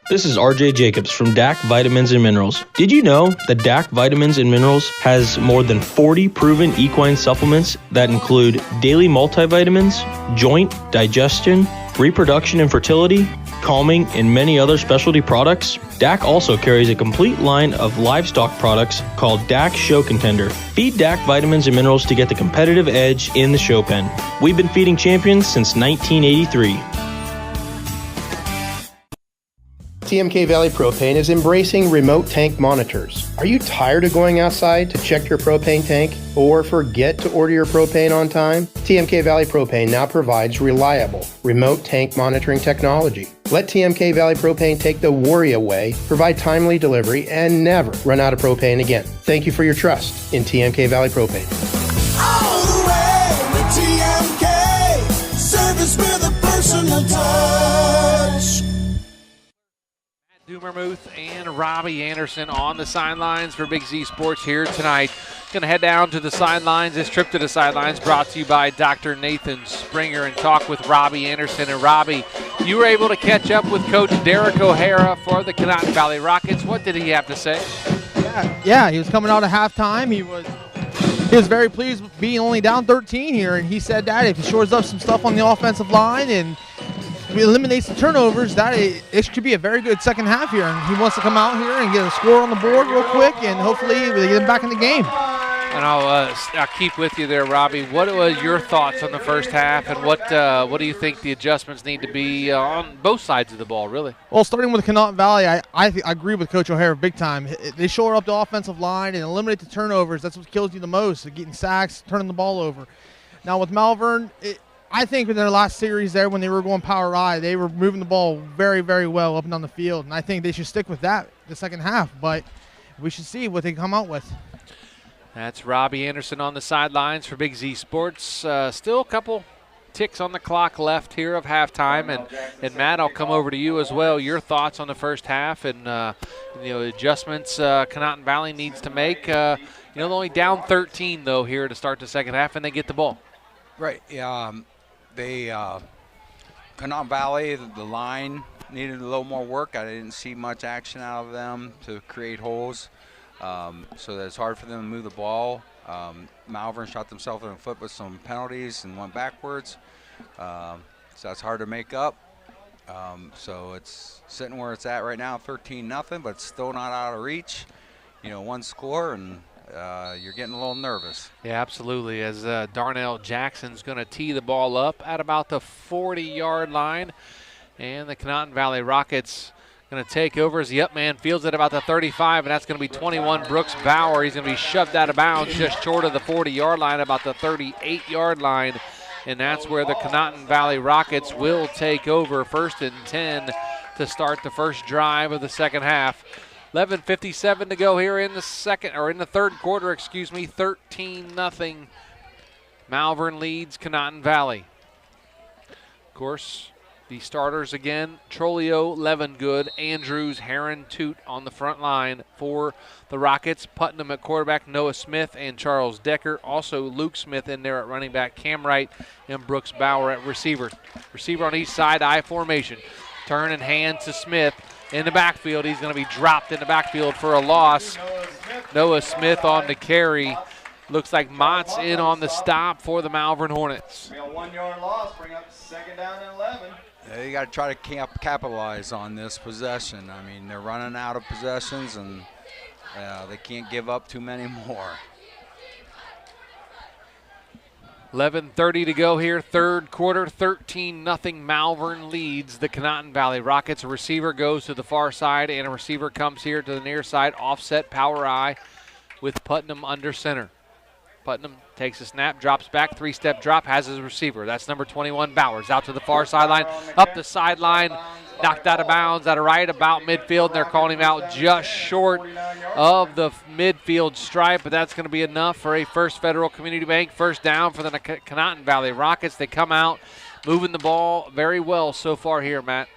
This is RJ Jacobs from DAC Vitamins and Minerals. Did you know that DAC Vitamins and Minerals has more than 40 proven equine supplements that include daily multivitamins, joint, digestion, reproduction and fertility, calming, and many other specialty products? DAC also carries a complete line of livestock products called DAC Show Contender. Feed DAC Vitamins and Minerals to get the competitive edge in the show pen. We've been feeding champions since 1983. TMK Valley Propane is embracing remote tank monitors. Are you tired of going outside to check your propane tank or forget to order your propane on time? TMK Valley Propane now provides reliable remote tank monitoring technology. Let TMK Valley Propane take the worry away, provide timely delivery, and never run out of propane again. Thank you for your trust in TMK Valley Propane. All the way with TMK, service with a personal touch. Dumermuth and Robbie Anderson on the sidelines for Big Z Sports here tonight. Going to head down to the sidelines. This trip to the sidelines brought to you by Dr. Nathan Springer and talk with Robbie Anderson. And Robbie, you were able to catch up with Coach Derek O'Hara for the Conotton Valley Rockets. What did he have to say? Yeah, he was coming out at halftime. He was very pleased with being only down 13 here, and he said that if he shores up some stuff on the offensive line and eliminates the turnovers, that it could be a very good second half here. And he wants to come out here and get a score on the board real quick, and hopefully they get him back in the game. And I'll keep with you there, Robbie. What was your thoughts on the first half, and what do you think the adjustments need to be on both sides of the ball, really? Well, starting with Conotton Valley, I agree with Coach O'Hara big time. They shore up the offensive line and eliminate the turnovers. That's what kills you the most, getting sacks, turning the ball over. Now with Malvern, I think in their last series there when they were going power I, they were moving the ball very, very well up and down the field, and I think they should stick with that the second half, but we should see what they come out with. That's Robbie Anderson on the sidelines for Big Z Sports. Still a couple ticks on the clock left here of halftime, and Matt, I'll come over to you as well. Your thoughts on the first half and adjustments Conotton Valley needs to make. They're only down 13 though here to start the second half, and they get the ball. Right. Conotton Valley, the line needed a little more work. I didn't see much action out of them to create holes. So that it's hard for them to move the ball. Malvern shot themselves in the foot with some penalties and went backwards. So that's hard to make up. So it's sitting where it's at right now, 13-0, but it's still not out of reach. One score, and you're getting a little nervous. Yeah, absolutely, as Darnell Jackson's going to tee the ball up at about the 40-yard line. And the Conotton Valley Rockets going to take over as the up man fields at about the 35, and that's going to be 21 Brooks Bauer. He's going to be shoved out of bounds just short of the 40-yard line, about the 38-yard line, and that's where the Conotton Valley Rockets will take over. 1st and 10 to start the first drive of the second half. 11:57 to go here in the third quarter, 13-0. Malvern leads Conotton Valley. Of course, the starters again, Trolio, Levengood, Andrews, Heron, Toot on the front line for the Rockets. Putnam at quarterback, Noah Smith and Charles Decker. Also Luke Smith in there at running back, Cam Wright and Brooks Bauer at receiver. Receiver on each side, I formation. Turn and hand to Smith in the backfield. He's going to be dropped in the backfield for a loss. Noah Smith on the carry. Looks like Mott's in on the stop for the Malvern Hornets. A 1-yard loss, bring up 2nd down and 11. You got to try to capitalize on this possession. I mean, they're running out of possessions, and they can't give up too many more. 11:30 to go here, third quarter, 13-0. Malvern leads the Conotton Valley Rockets. A receiver goes to the far side, and a receiver comes here to the near side, offset power I with Putnam under center. Putnam takes a snap, drops back, 3-step drop, has his receiver. That's number 21, Bowers, out to the far sideline, up the sideline, knocked out of bounds at right about midfield, and they're calling him out just short of the midfield stripe, but that's going to be enough for a First Federal Community Bank first down for the Conotton Valley Rockets. They come out moving the ball very well so far here, Matt.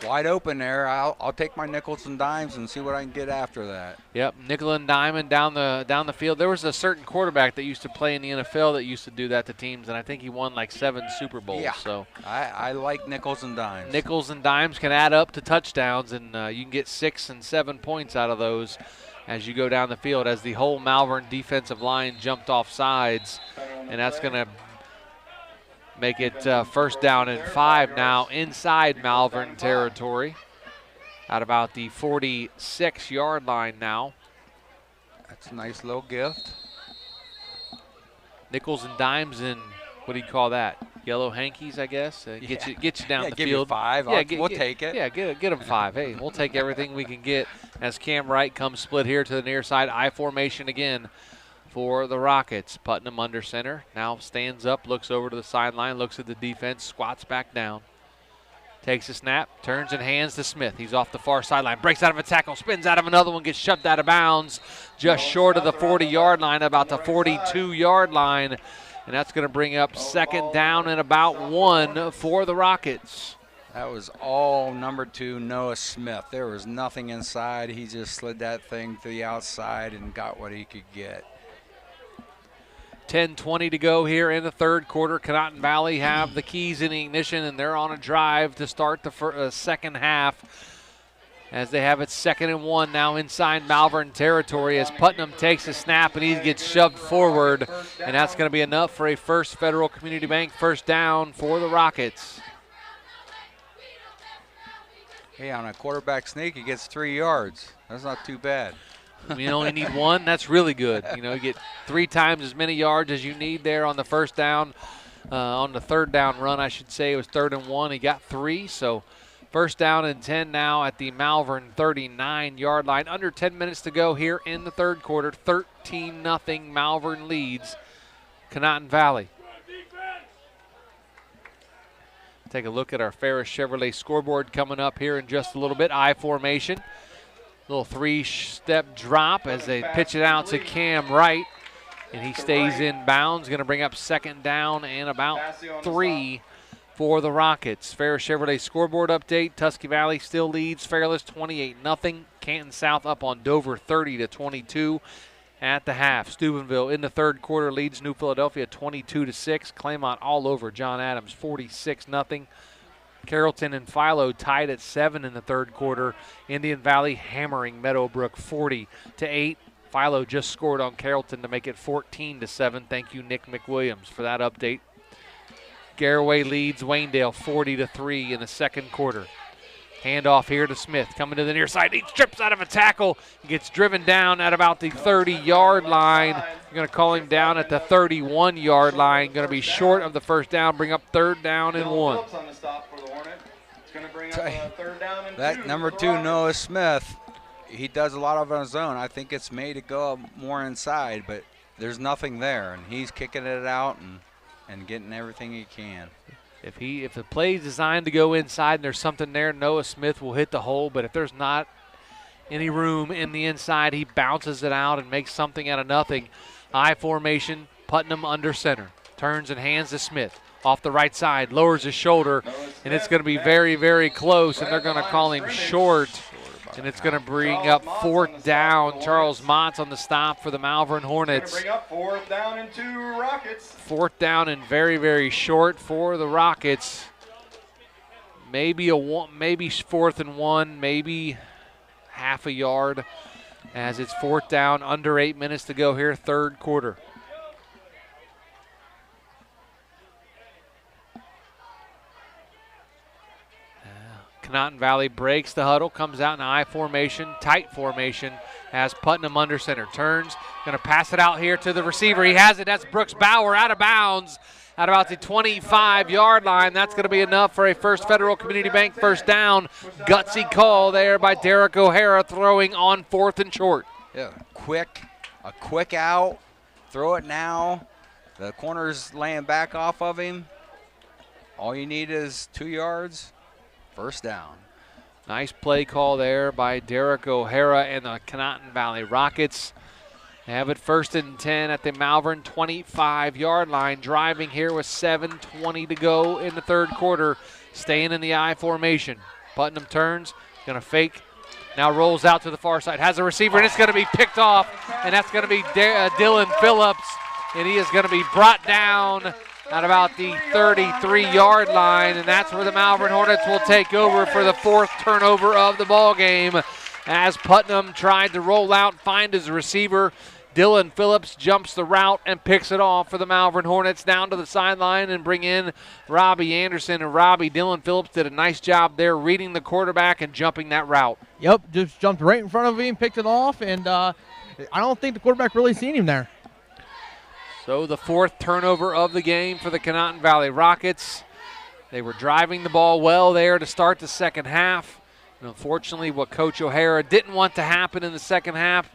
wide open there. I'll take my nickels and dimes and see what I can get after that. Yep, nickel and diamond down the field. There was a certain quarterback that used to play in the NFL that used to do that to teams, and I think he won like 7 Super Bowls. Yeah, so I like nickels and dimes. Nickels and dimes can add up to touchdowns, and you can get 6 and 7 points out of those as you go down the field, as the whole Malvern defensive line jumped off sides, and that's going to make it first down and 5 now inside Malvern territory at about the 46-yard line now. That's a nice little gift. Nickels and dimes and what do you call that? Yellow hankies, I guess. Get you down the give field. You 5. We'll take it. Yeah, get them 5. Hey, we'll take everything we can get as Cam Wright comes split here to the near side. I formation again for the Rockets. Putnam under center. Now stands up, looks over to the sideline, looks at the defense, squats back down. Takes a snap, turns and hands to Smith. He's off the far sideline, breaks out of a tackle, spins out of another one, gets shoved out of bounds just short of the 40-yard line, about the 42-yard line. And that's going to bring up second down and about 1 for the Rockets. That was all number 2, Noah Smith. There was nothing inside. He just slid that thing to the outside and got what he could get. 10:20 to go here in the third quarter. Conotton Valley have the keys in the ignition, and they're on a drive to start the second half, as they have it 2nd and 1 now inside Malvern territory, as Putnam takes a snap and he gets shoved forward, and that's going to be enough for a First Federal Community Bank first down for the Rockets. Hey, on a quarterback sneak, he gets 3 yards. That's not too bad. We only need 1. That's really good. You know, you get 3 times as many yards as you need there on the first down. On the third down run, I should say, it was 3rd and 1. He got 3, so first down and 10 now at the Malvern 39-yard line. Under 10 minutes to go here in the third quarter. 13-0 Malvern leads Conotton Valley. Take a look at our Ferris Chevrolet scoreboard coming up here in just a little bit. I formation. Little 3-step drop as they pitch it out to Cam Wright, and he stays in bounds. Going to bring up second down and about 3 for the Rockets. Ferris Chevrolet scoreboard update. Tusky Valley still leads Fairless 28-0. Canton South up on Dover 30-22 at the half. Steubenville in the third quarter leads New Philadelphia 22-6. Claymont all over John Adams 46-0. Carrollton and Philo tied at 7 in the third quarter. Indian Valley hammering Meadowbrook 40-8. Philo just scored on Carrollton to make it 14-7. Thank you, Nick McWilliams, for that update. Garraway leads Waynedale 40-3 in the second quarter. Handoff here to Smith, coming to the near side. He trips out of a tackle. He gets driven down at about the 30-yard line. You're going to call him down at the 31-yard line. Going to be short of the first down. Bring up 3rd down and 1. That number 2, Noah Smith, he does a lot of it on his own. I think it's made to go up more inside, but there's nothing there, and he's kicking it out and getting everything he can. If the play is designed to go inside and there's something there, Noah Smith will hit the hole. But if there's not any room in the inside, he bounces it out and makes something out of nothing. I formation, Putnam under center. Turns and hands to Smith. Off the right side, lowers his shoulder, and it's going to be very, very close, and they're going to call him short. And it's going to bring up 4th down. Charles Mott's on the stop for the Malvern Hornets. Bring up 4th down and 2 Rockets. 4th down and very, very short for the Rockets. Maybe 4th and 1, maybe half a yard, as it's 4th down, under 8 minutes to go here, third quarter. Conotton Valley breaks the huddle, comes out in I formation, tight formation, as Putnam under center. Turns, going to pass it out here to the receiver. He has it. That's Brooks Bauer out of bounds at about the 25-yard line. That's going to be enough for a First Federal Community Bank first down. Gutsy call there by Derek O'Hara, throwing on 4th and short. Yeah, a quick out. Throw it now. The corner's laying back off of him. All you need is 2 yards. First down. Nice play call there by Derek O'Hara and the Conotton Valley Rockets. They have it 1st and 10 at the Malvern 25-yard line. Driving here with 7:20 to go in the third quarter. Staying in the I formation. Putnam turns, going to fake. Now rolls out to the far side, has a receiver, and it's going to be picked off, and that's going to be Dylan Phillips, and he is going to be brought down at about the 33-yard line, and that's where the Malvern Hornets will take over for the 4th turnover of the ball game. As Putnam tried to roll out, find his receiver, Dylan Phillips jumps the route and picks it off for the Malvern Hornets down to the sideline and bring in Robbie Anderson. And Dylan Phillips did a nice job there reading the quarterback and jumping that route. Yep, just jumped right in front of him, picked it off, and I don't think the quarterback really seen him there. So the 4th turnover of the game for the Conotton Valley Rockets. They were driving the ball well there to start the second half. And unfortunately, what Coach O'Hara didn't want to happen in the second half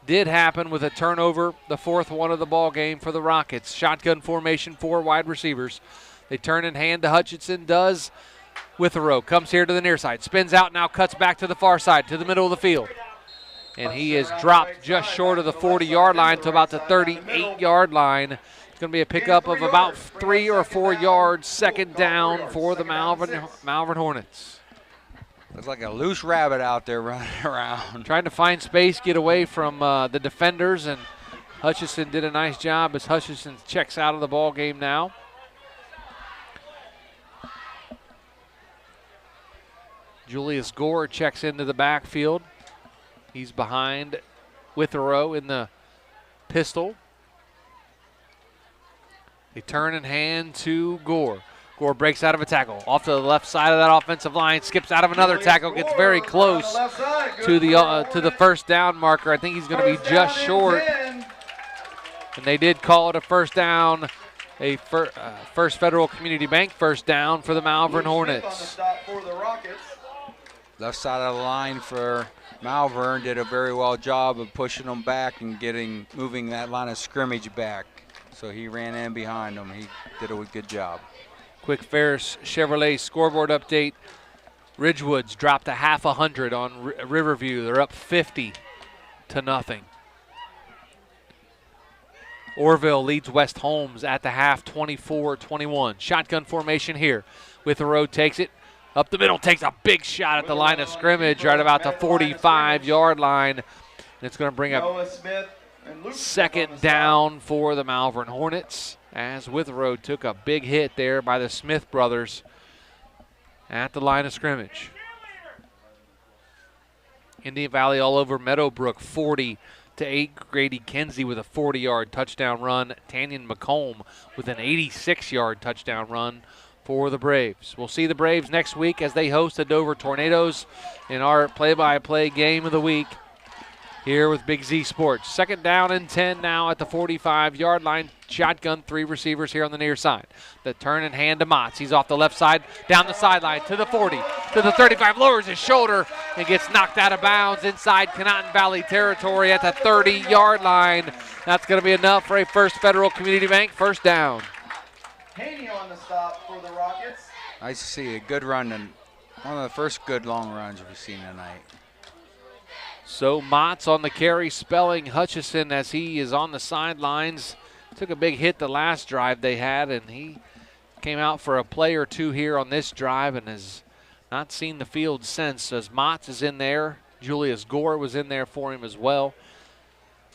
did happen with a turnover, the 4th one of the ball game for the Rockets. Shotgun formation, 4 wide receivers. They turn and hand to Hutchinson, does Withrow, comes here to the near side, spins out, now cuts back to the far side, to the middle of the field. And he is dropped just short of the 40-yard line to about the 38-yard line. It's going to be a pickup of about 3 or 4 yards, second down for the Malvern Hornets. Looks like a loose rabbit out there running around. Trying to find space, get away from the defenders, and Hutchinson did a nice job as Hutchinson checks out of the ball game now. Julius Gore checks into the backfield. He's behind Withrow in the pistol. They turn and hand to Gore. Gore breaks out of a tackle. Off to the left side of that offensive line, skips out of another tackle, gets very close to the first down marker. I think he's going to be just short. And they did call it a first down, a First Federal Community Bank first down for the Malvern Hornets. Left side of the line for Malvern did a very well job of pushing them back and moving that line of scrimmage back. So he ran in behind them. He did a good job. Quick Ferris Chevrolet scoreboard update. Ridgewood's dropped a half 100 on Riverview. They're up 50-0. Orville leads West Holmes at the half, 24-21. Shotgun formation here. Withrow takes it up the middle, takes a big shot at the line of scrimmage right about the 45-yard line. And it's going to bring up second down for the Malvern Hornets, as Withrow took a big hit there by the Smith brothers at the line of scrimmage. Indian Valley all over Meadowbrook, 40-8. Grady Kenzie with a 40-yard touchdown run. Tanyan McComb with an 86-yard touchdown run for the Braves. We'll see the Braves next week as they host the Dover Tornadoes in our play-by-play game of the week here with Big Z Sports. Second down and 10 now at the 45-yard line. Shotgun, 3 receivers here on the near side. The turn and hand to Motts. He's off the left side, down the sideline to the 40, to the 35, lowers his shoulder and gets knocked out of bounds inside Conotton Valley territory at the 30-yard line. That's going to be enough for a First Federal Community Bank first down. Haney on the stop for the Rockets. Nice to see a good run, and one of the first good long runs we've seen tonight. So Motts on the carry, spelling Hutchison as he is on the sidelines. Took a big hit the last drive they had, and he came out for a play or two here on this drive and has not seen the field since, as Motts is in there. Julius Gore was in there for him as well.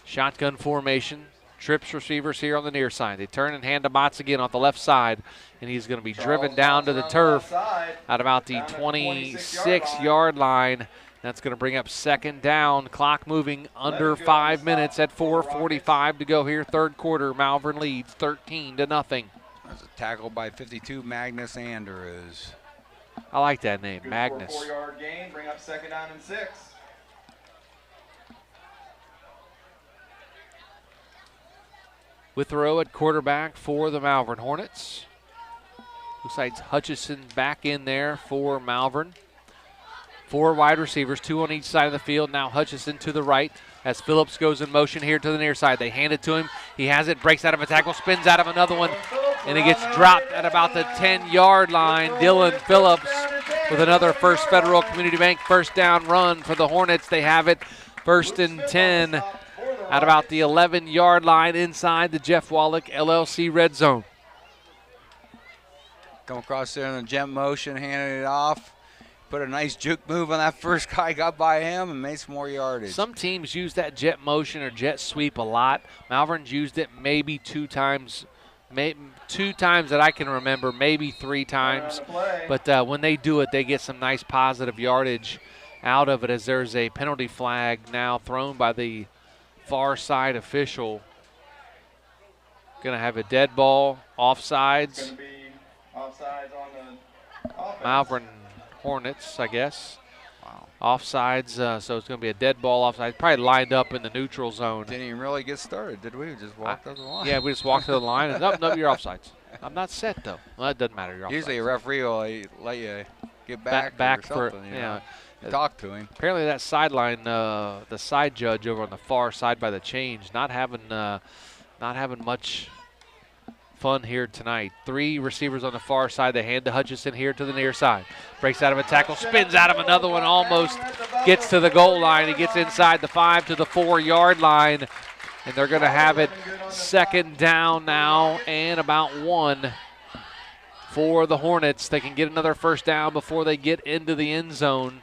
Shotgun formation. Trips receivers here on the near side. They turn and hand to Motts again off the left side, and he's going to be driven down to the turf at about the 26-yard line. That's going to bring up second down. Clock moving under 5 minutes at 4:45 to go here. Third quarter, Malvern leads 13-0. That's a tackle by 52, Magnus Andrews. I like that name, Magnus. 4-yard gain, bring up second down and 6. Withrow at quarterback for the Malvern Hornets. Looks like Hutchison back in there for Malvern. 4 wide receivers, 2 on each side of the field. Now Hutchison to the right as Phillips goes in motion here to the near side. They hand it to him. He has it, breaks out of a tackle, spins out of another one, and it gets dropped at about the 10-yard line. Dylan Phillips with another First Federal Community Bank first down run for the Hornets. They have it first and 10 at about the 11-yard line inside the Jeff Wallach LLC red zone. Come across there in a jump motion, handing it off. put a nice juke move on that first guy, got by him, and made some more yardage. Some teams use that jet motion or jet sweep a lot. Malvern's used it maybe 2 times. 2 times that I can remember, maybe 3 times. But when they do it, they get some nice positive yardage out of it, as there's a penalty flag now thrown by the far side official. Going to have a dead ball, offsides. Going to be offsides on the offense. Malvern Hornets, I guess. Wow. Offsides, so it's going to be a dead ball offside. Probably lined up in the neutral zone. Didn't even really get started, did we? We just walked up the line. Yeah, we just walked to the line. And, nope, you're offsides. I'm not set, though. Well, it doesn't matter. You're offsides. Usually a referee will let you get back or something. Yeah. You talk to him. Apparently that sideline, the side judge over on the far side by the change, not having much fun here tonight. 3 receivers on the far side. They hand to Hutchison here to the near side. Breaks out of a tackle, spins out of another one, almost gets to the goal line. He gets inside the 5 to the 4-yard line, and they're going to have it second down now and about 1 for the Hornets. They can get another first down before they get into the end zone.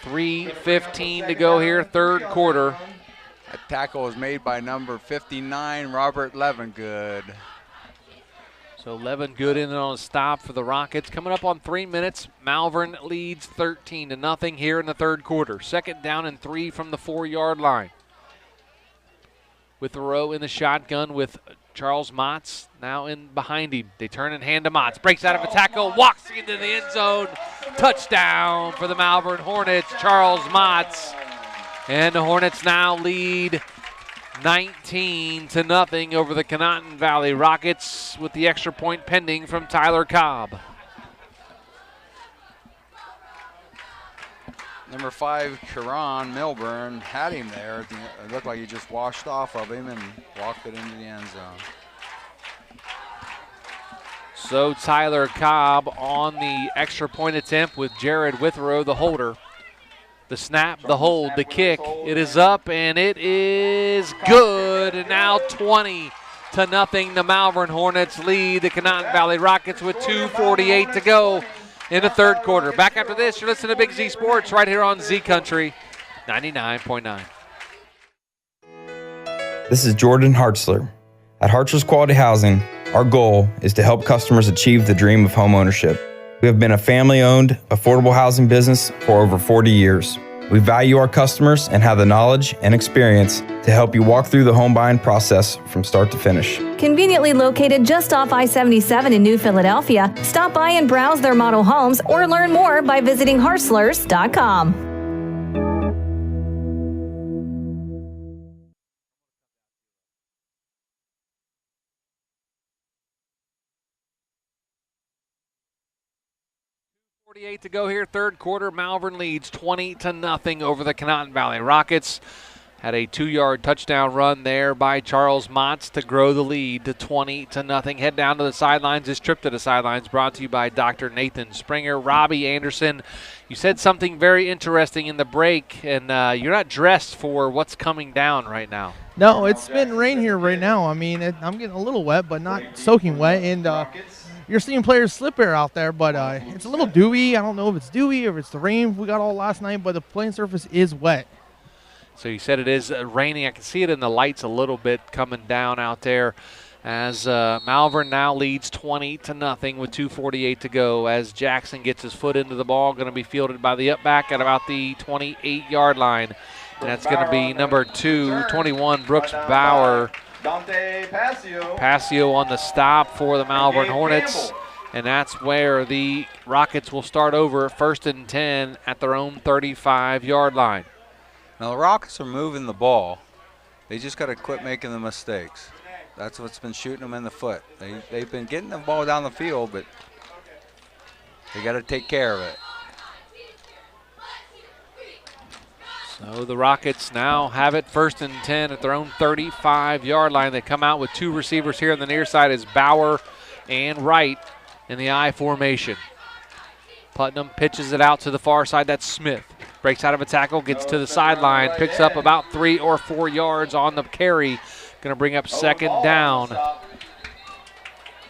3:15 to go here, third quarter. That tackle was made by number 59, Robert Levengood. So Levengood in on a stop for the Rockets. Coming up on 3 minutes, Malvern leads 13-0 here in the third quarter. Second down and 3 from the 4-yard line. With Thoreau in the shotgun with Charles Motts now in behind him. They turn and hand to Motts. Breaks out of a tackle, walks into the end zone. Touchdown for the Malvern Hornets, Charles Motts. And the Hornets now lead 19-0 over the Conotton Valley Rockets with the extra point pending from Tyler Cobb. Number 5, Karan Milburn, had him there. It looked like he just washed off of him and walked it into the end zone. So Tyler Cobb on the extra point attempt with Jared Withrow, the holder. The snap, the hold, the kick. It is up and it is good. And now 20-0. The Malvern Hornets lead the Conotton Valley Rockets with 2:48 to go in the third quarter. Back after this, you're listening to Big Z Sports right here on Z Country 99.9. This is Jordan Hartzler. At Hartzler's Quality Housing, our goal is to help customers achieve the dream of home ownership. We have been a family-owned, affordable housing business for over 40 years. We value our customers and have the knowledge and experience to help you walk through the home buying process from start to finish. Conveniently located just off I-77 in New Philadelphia, stop by and browse their model homes or learn more by visiting Hartzlers.com. To go here, third quarter. Malvern leads 20-0 over the Conotton Valley Rockets. Had a 2-yard touchdown run there by Charles Motts to grow the lead to 20-0. Head down to the sidelines. This trip to the sidelines brought to you by Dr. Nathan Springer. Robbie Anderson, you said something very interesting in the break, and you're not dressed for what's coming down right now. No, it's been rain here right now. I mean, I'm getting a little wet, but not soaking wet, and you're seeing players slip air out there, but it's a little dewy. I don't know if it's dewy or if it's the rain we got all last night, but the playing surface is wet. So you said it is raining. I can see it in the lights a little bit coming down out there as Malvern now leads 20-0 with 2:48 to go as Jackson gets his foot into the ball. Going to be fielded by the upback at about the 28-yard line. And that's going to be number 21, Brooks Bauer. Dante Passio. Passio on the stop for the Malvern Hornets. And that's where the Rockets will start over 1st and 10 at their own 35-yard line. Now the Rockets are moving the ball. They just got to quit making the mistakes. That's what's been shooting them in the foot. They've been getting the ball down the field, but they got to take care of it. So the Rockets now have it 1st and 10 at their own 35-yard line. They come out with 2 receivers here on the near side is Bauer and Wright in the I formation. Putnam pitches it out to the far side. That's Smith. Breaks out of a tackle, gets to the sideline, picks up about 3 or 4 yards on the carry. Going to bring up second down.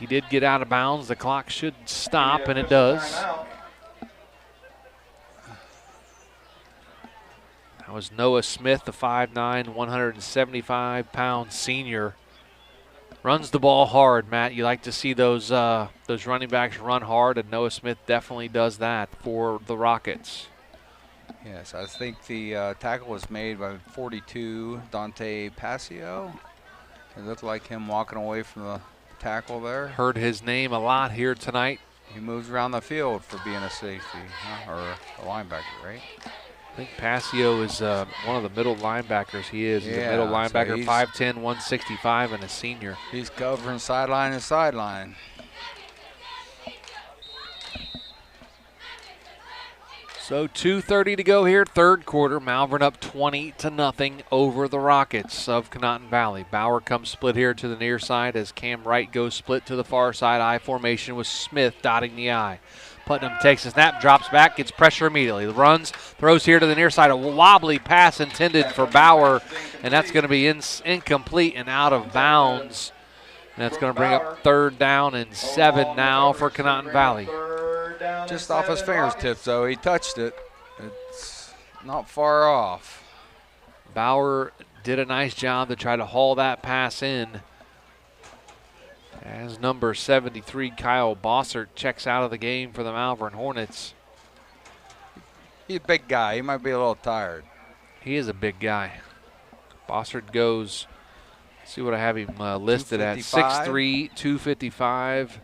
He did get out of bounds. The clock should stop, and it does. That was Noah Smith, the 5'9", 175-pound senior. Runs the ball hard, Matt. You like to see those running backs run hard, and Noah Smith definitely does that for the Rockets. Yes, I think the tackle was made by 42, Dante Passio. It looked like him walking away from the tackle there. Heard his name a lot here tonight. He moves around the field for being a safety, or a linebacker, right? I think Passio is one of the middle linebackers. He's a middle linebacker, so 5'10", 165, and a senior. He's covering sideline to sideline. So 2:30 to go here, third quarter. Malvern up 20-0 over the Rockets of Conotton Valley. Bauer comes split here to the near side as Cam Wright goes split to the far side. I formation with Smith dotting the I. Putnam takes a snap, drops back, gets pressure immediately. Runs, throws here to the near side. A wobbly pass intended for Bauer, and that's going to be incomplete and out of bounds. And that's going to bring up 3rd down and 7 now for Conotton Valley. Just off his fingertips, though. He touched it. It's not far off. Bauer did a nice job to try to haul that pass in. As number 73, Kyle Bossert, checks out of the game for the Malvern Hornets. He's a big guy. He might be a little tired. He is a big guy. Bossert goes, let's see what I have him listed at, 6'3", 255,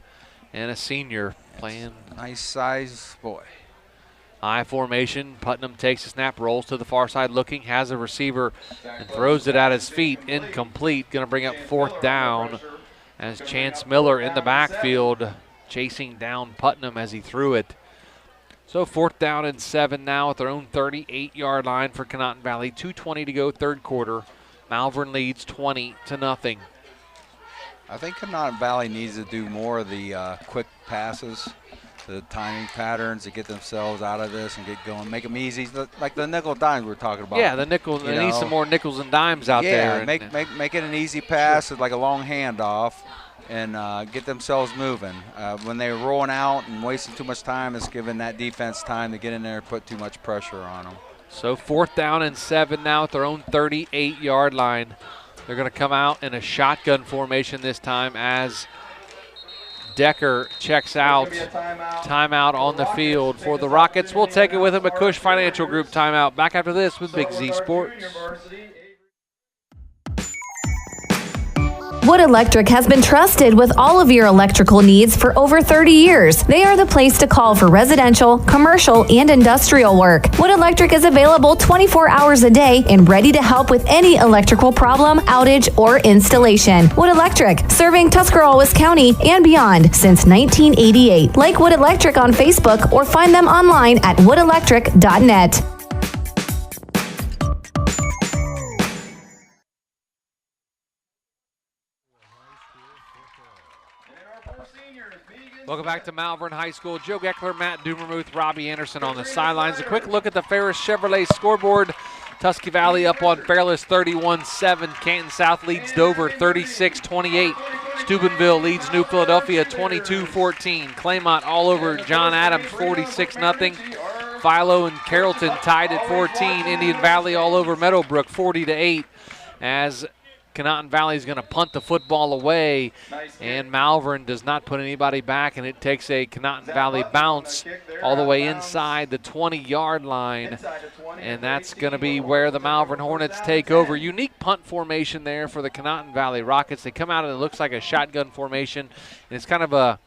and a senior playing. Nice size boy. I formation. Putnam takes a snap, rolls to the far side looking, has a receiver, and throws it at his feet. Incomplete. Going to bring up 4th down as Chance Miller in the backfield chasing down Putnam as he threw it. So 4th down and 7 now at their own 38-yard line for Conotton Valley. 2:20 to go, third quarter. Malvern leads 20-0. I think Conotton Valley needs to do more of the quick passes, the timing patterns to get themselves out of this and get going, make them easy, like the nickel dimes we're talking about. Yeah, the nickel. They need some more nickels and dimes out there. Yeah, make it an easy pass, like a long handoff, and get themselves moving. When they're rolling out and wasting too much time, it's giving that defense time to get in there and put too much pressure on them. So 4th down and 7 now at their own 38-yard line. They're going to come out in a shotgun formation this time as Decker checks out. Timeout on the field for the Rockets. We'll take it with him. A Cush Financial Group timeout. Back after this with Big Z Sports. Wood Electric has been trusted with all of your electrical needs for over 30 years. They are the place to call for residential, commercial, and industrial work. Wood Electric is available 24 hours a day and ready to help with any electrical problem, outage, or installation. Wood Electric, serving Tuscarawas County and beyond since 1988. Like Wood Electric on Facebook or find them online at woodelectric.net. Welcome back to Malvern High School. Joe Geckler, Matt Dumermuth, Robbie Anderson on the sidelines. A quick look at the Ferris Chevrolet scoreboard. Tusky Valley up on Fairless 31-7. Canton South leads Dover 36-28. Steubenville leads New Philadelphia 22-14. Claymont all over John Adams 46-0. Philo and Carrollton tied at 14. Indian Valley all over Meadowbrook 40-8. As Conotton Valley is going to punt the football away, and Malvern does not put anybody back, and it takes a Conotton Valley bounce all the way inside the 20-yard line, and that's going to be where the Malvern Hornets take over. Unique punt formation there for the Conotton Valley Rockets. They come out and it looks like a shotgun formation, and it's kind of a,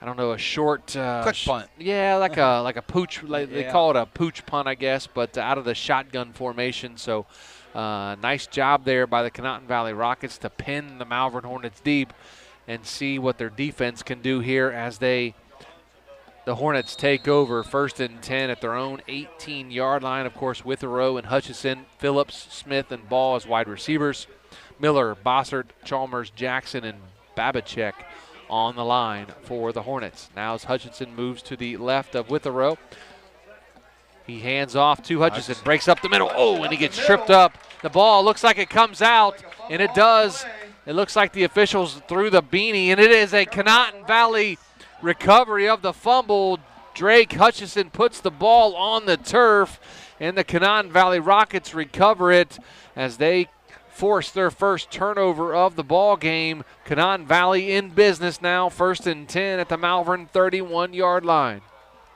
I don't know, a short quick punt. Yeah, like a pooch. They call it a pooch punt, I guess, but out of the shotgun formation. So nice job there by the Conotton Valley Rockets to pin the Malvern Hornets deep and see what their defense can do here as the Hornets take over 1st and 10 at their own 18-yard line. Of course, Withrow and Hutchison, Phillips, Smith, and Ball as wide receivers. Miller, Bossert, Chalmers, Jackson, and Babachek on the line for the Hornets. Now as Hutchinson moves to the left of Withrow, he hands off to Hutchison, breaks up the middle. Oh, and he gets tripped up. The ball looks like it comes out, and it does. It looks like the officials threw the beanie, and it is a Conotton Valley recovery of the fumble. Drake Hutchison puts the ball on the turf, and the Conotton Valley Rockets recover it as they force their first turnover of the ball game. Conotton Valley in business now, 1st and 10 at the Malvern 31-yard line.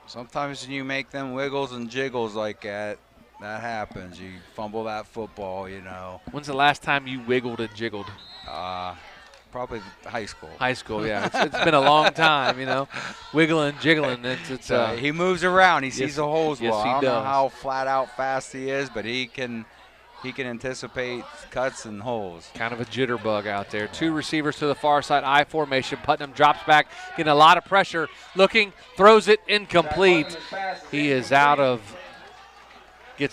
Sometimes when you make them wiggles and jiggles like that, that happens. You fumble that football, you know. When's the last time you wiggled and jiggled? Probably high school. High school, yeah. It's been a long time, you know. Wiggling, jiggling. He moves around. He sees the holes well. Yes, he I don't does. know how flat out fast he is, but he can anticipate cuts and holes. Kind of a jitterbug out there. 2 receivers to the far side, I formation. Putnam drops back, getting a lot of pressure. Looking, throws it incomplete. He is gets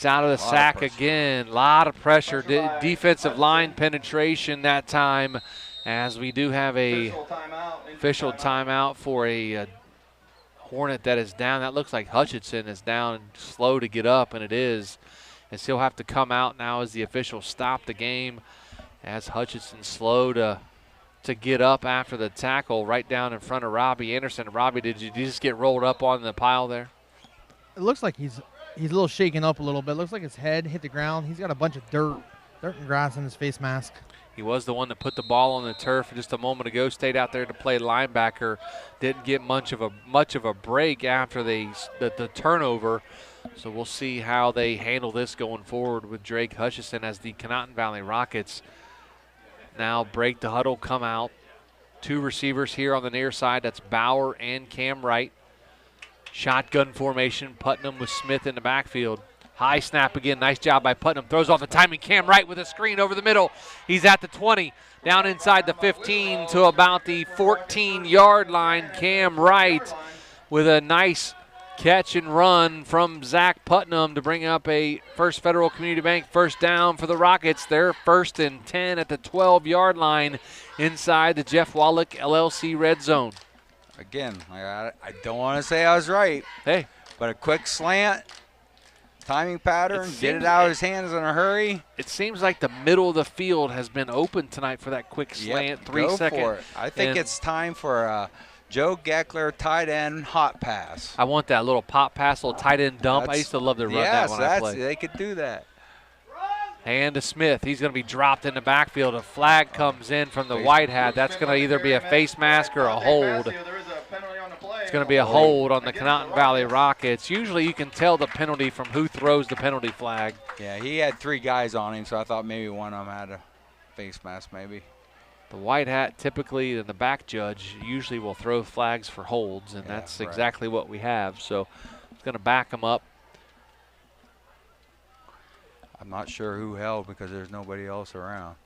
out of the sack again. A lot of pressure. Defensive line penetration that time, as we do have a official timeout for a Hornet that is down. That looks like Hutchinson is down and slow to get up, and it is. As he'll have to come out now as the officials stop the game, as Hutchinson slow to get up after the tackle right down in front of Robbie Anderson. Robbie, did you just get rolled up on the pile there? It looks like he's a little shaken up a little bit. It looks like his head hit the ground. He's got a bunch of dirt and grass in his face mask. He was the one that put the ball on the turf just a moment ago, stayed out there to play linebacker. Didn't get much of a break after the turnover. So we'll see how they handle this going forward with Drake Hutchison as the Conotton Valley Rockets now break the huddle, come out. 2 receivers here on the near side. That's Bauer and Cam Wright. Shotgun formation. Putnam with Smith in the backfield. High snap again. Nice job by Putnam. Throws off the timing. Cam Wright with a screen over the middle. He's at the 20. Down inside the 15 to about the 14-yard line. Cam Wright with a nice catch and run from Zach Putnam to bring up a First Federal Community Bank first down for the Rockets. They're 1st and 10 at the 12-yard line inside the Jeff Wallach LLC red zone. Again, I don't want to say I was right. Hey. But a quick slant, timing pattern, get it out of his hands in a hurry. It seems like the middle of the field has been open tonight for that quick slant, 3 second. For it. I think it's time for Joe Geckler tight end hot pass. I want that little pop pass, little tight end dump. I used to love to run that when I played. They could do that. Hand to Smith. He's going to be dropped in the backfield. A flag comes in from the white hat. That's going to either be a face mask or a hold. It's going to be a hold on the Conotton Valley Rockets. Usually you can tell the penalty from who throws the penalty flag. Yeah, he had 3 guys on him, so I thought maybe one of them had a face mask maybe. The white hat typically, and the back judge usually will throw flags for holds, and that's exactly what we have. So it's going to back them up. I'm not sure who held because there's nobody else around.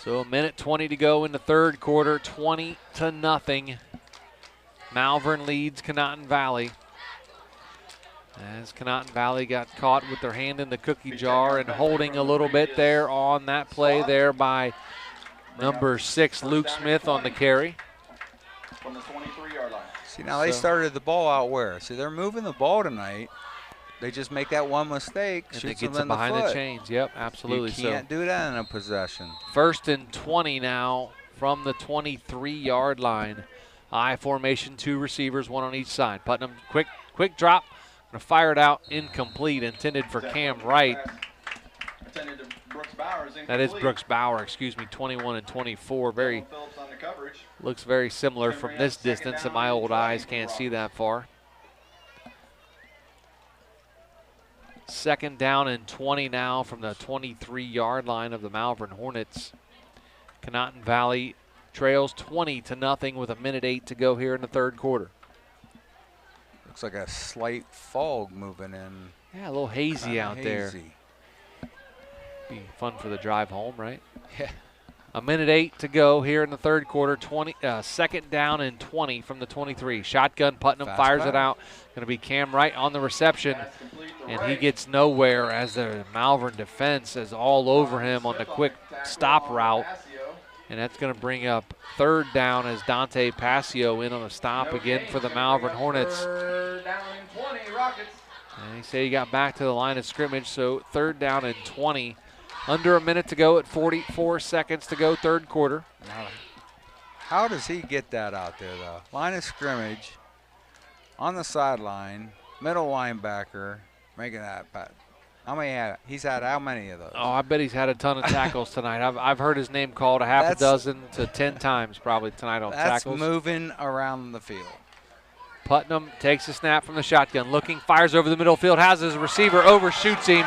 So 1:20 to go in the third quarter, 20-0. Malvern leads Conotton Valley. As Conotton Valley got caught with their hand in the cookie jar and holding a little bit there on that play there by number 6, Luke Smith on the carry. From the 23-yard line. See, now they started the ball out where? See, they're moving the ball tonight. They just make that one mistake, and shoots it gets them in behind the foot. the chains. Yep, absolutely. You can't do that in a possession. 1st and 20 now from the 23-yard line. I formation, 2 receivers, 1 on each side. Putnam, quick drop. Going to fire it out, incomplete, intended for Cam Wright. That is Brooks Bauer, 21 and 24. Looks very similar from this distance, and my old eyes can't see that far. 2nd down and 20 now from the 23-yard line of the Malvern Hornets. Conotton Valley trails 20-0 with 1:08 to go here in the third quarter. Looks like a slight fog moving in. Yeah, a little hazy out there. Be fun for the drive home, right? Yeah. 1:08 to go here in the third quarter. 2nd down and 20 from the 23. Shotgun, Putnam fires it out. Going to be Cam Wright on the reception, and he gets nowhere as the Malvern defense is all over him on the quick stop route. And that's going to bring up 3rd down as Dante Passio in on a stop again for the Malvern Hornets. 3rd down and 20, Rockets. And he said he got back to the line of scrimmage, so 3rd down and 20. Under a minute to go at 44 seconds to go, third quarter. How does he get that out there, though? Line of scrimmage, on the sideline, middle linebacker, making that pass. He's had how many of those? Oh, I bet he's had a ton of tackles tonight. I've heard his name called a dozen to 10 times probably tonight on tackles. That's moving around the field. Putnam takes a snap from the shotgun, looking, fires over the middle field, has his receiver, overshoots him,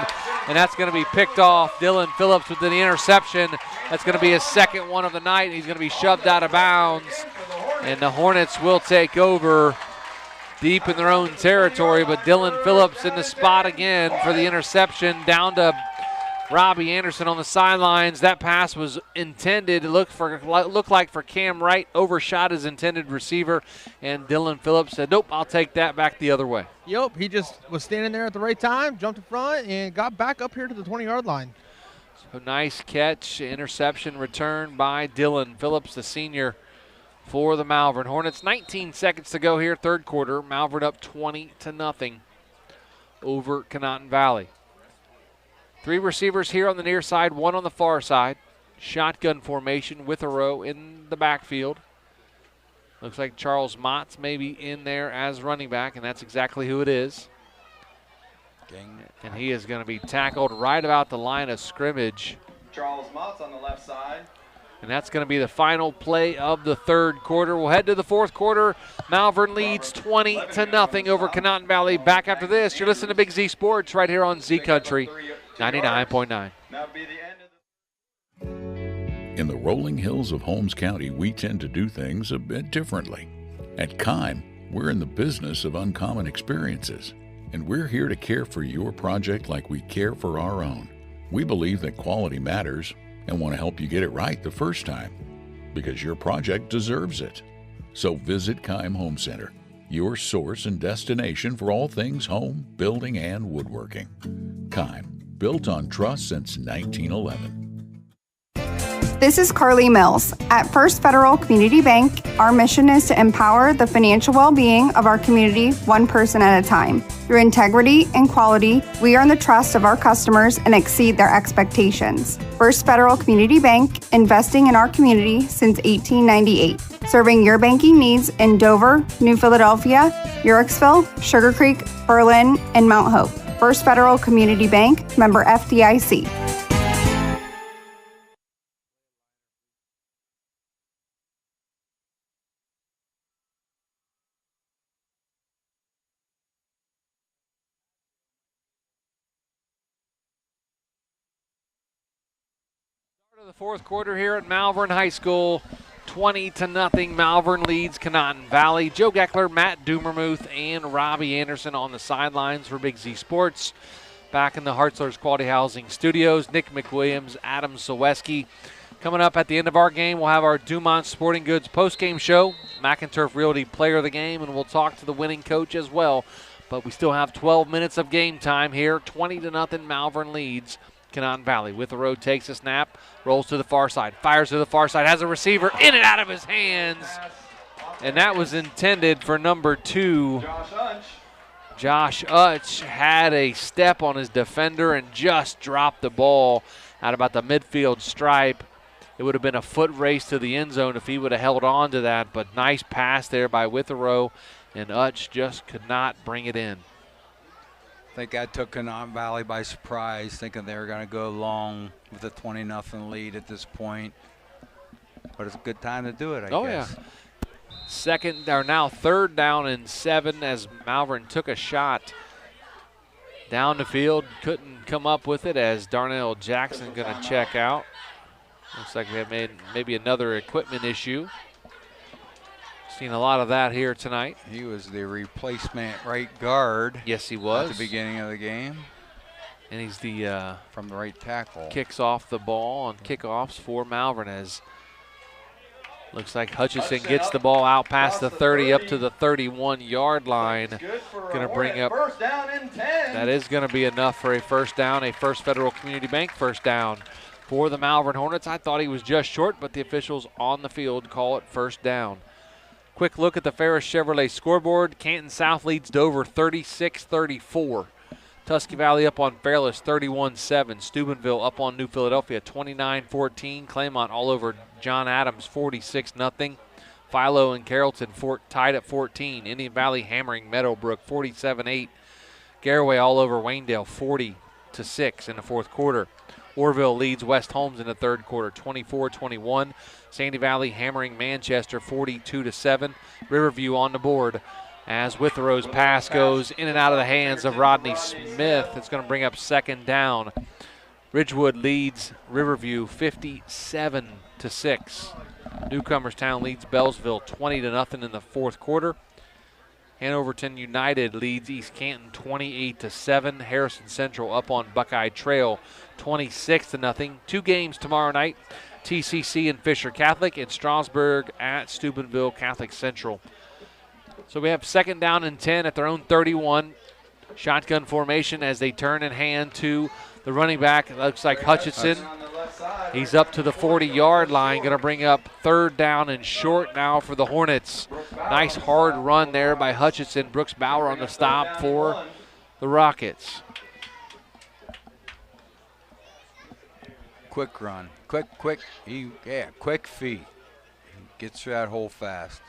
and that's going to be picked off. Dylan Phillips with the interception. That's going to be his second one of the night. He's going to be shoved out of bounds, and the Hornets will take over deep in their own territory, but Dylan Phillips in the spot again for the interception, down to Robbie Anderson on the sidelines. That pass was intended, looked like for Cam Wright, overshot his intended receiver, and Dylan Phillips said, nope, I'll take that back the other way. Yep, he just was standing there at the right time, jumped in front, and got back up here to the 20-yard line. So nice catch, interception return by Dylan Phillips, the senior, for the Malvern Hornets. 19 seconds to go here, third quarter. Malvern up 20-0 over Conotton Valley. 3 receivers here on the near side, 1 on the far side. Shotgun formation with a row in the backfield. Looks like Charles Mott's maybe in there as running back, and that's exactly who it is. And he is going to be tackled right about the line of scrimmage. Charles Mott's on the left side. And that's going to be the final play of the third quarter. We'll head to the fourth quarter. Malvern leads 20-0 over Conotton Valley. Back after this, you're listening to Big Z Sports right here on Z Country 99.9. In the rolling hills of Holmes County, we tend to do things a bit differently. At Kime, we're in the business of uncommon experiences, and we're here to care for your project like we care for our own. We believe that quality matters and want to help you get it right the first time, because your project deserves it. So visit Kime Home Center, your source and destination for all things home, building, and woodworking. Kime, built on trust since 1911. This is Carly Mills. At First Federal Community Bank, our mission is to empower the financial well-being of our community one person at a time. Through integrity and quality, we earn the trust of our customers and exceed their expectations. First Federal Community Bank, investing in our community since 1898. Serving your banking needs in Dover, New Philadelphia, Yorksville, Sugar Creek, Berlin, and Mount Hope. First Federal Community Bank, member FDIC. The fourth quarter here at Malvern High School, 20-0. Malvern leads Conotton Valley. Joe Geckler, Matt Dumermuth, and Robbie Anderson on the sidelines for Big Z Sports. Back in the Hartzler's Quality Housing Studios, Nick McWilliams, Adam Soweski. Coming up at the end of our game, we'll have our Dumont Sporting Goods post-game show, McInturf Realty Player of the Game, and we'll talk to the winning coach as well. But we still have 12 minutes of game time here. 20-0 Malvern leads Conotton Valley. With the road, takes a snap, rolls to the far side, fires to the far side, has a receiver in and out of his hands. And that was intended for number 2. Josh Utch had a step on his defender and just dropped the ball at about the midfield stripe. It would have been a foot race to the end zone if he would have held on to that, but nice pass there by Withrow, and Utch just could not bring it in. I think that took Conotton Valley by surprise, thinking they were going to go long with a 20-0 lead at this point. But it's a good time to do it, I guess. Yeah. Third down and 7 as Malvern took a shot down the field. Couldn't come up with it as Darnell Jackson going to check out. Looks like we have made maybe another equipment issue. Seen a lot of that here tonight. He was the replacement right guard. Yes, he was. At the beginning of the game. And he's the from the right tackle. Kicks off the ball on kickoffs for Malvern as looks like Hutchison gets the ball out past the 30 up to the 31-yard line. Going to bring up. First down and 10. That is going to be enough for a first down, a First Federal Community Bank first down for the Malvern Hornets. I thought he was just short, but the officials on the field call it first down. Quick look at the Ferris Chevrolet scoreboard. Canton South leads Dover 36-34. Tusky Valley up on Fairless 31-7. Steubenville up on New Philadelphia 29-14. Claymont all over John Adams 46-0. Philo and Carrollton tied at 14. Indian Valley hammering Meadowbrook 47-8. Garraway all over Waynedale 40-6 in the fourth quarter. Orville leads West Holmes in the third quarter 24-21. Sandy Valley hammering Manchester 42-7. Riverview on the board as Withero's pass goes in and out of the hands of Rodney Smith. It's going to bring up second down. Ridgewood leads Riverview 57-6. Newcomerstown leads Bellsville 20-0 in the fourth quarter. Hanoverton United leads East Canton 28-7. Harrison Central up on Buckeye Trail 26-0. 2 games tomorrow night. TCC and Fisher Catholic, and Strasburg at Steubenville Catholic Central. So we have second down and 10 at their own 31. Shotgun formation as they turn and hand to the running back. It looks like Hutchinson. He's up to the 40-yard line. Going to bring up third down and short now for the Hornets. Nice hard run there by Hutchinson. Brooks Bauer on the stop for the Rockets. Quick run. Quick feet. He gets through that hole fast.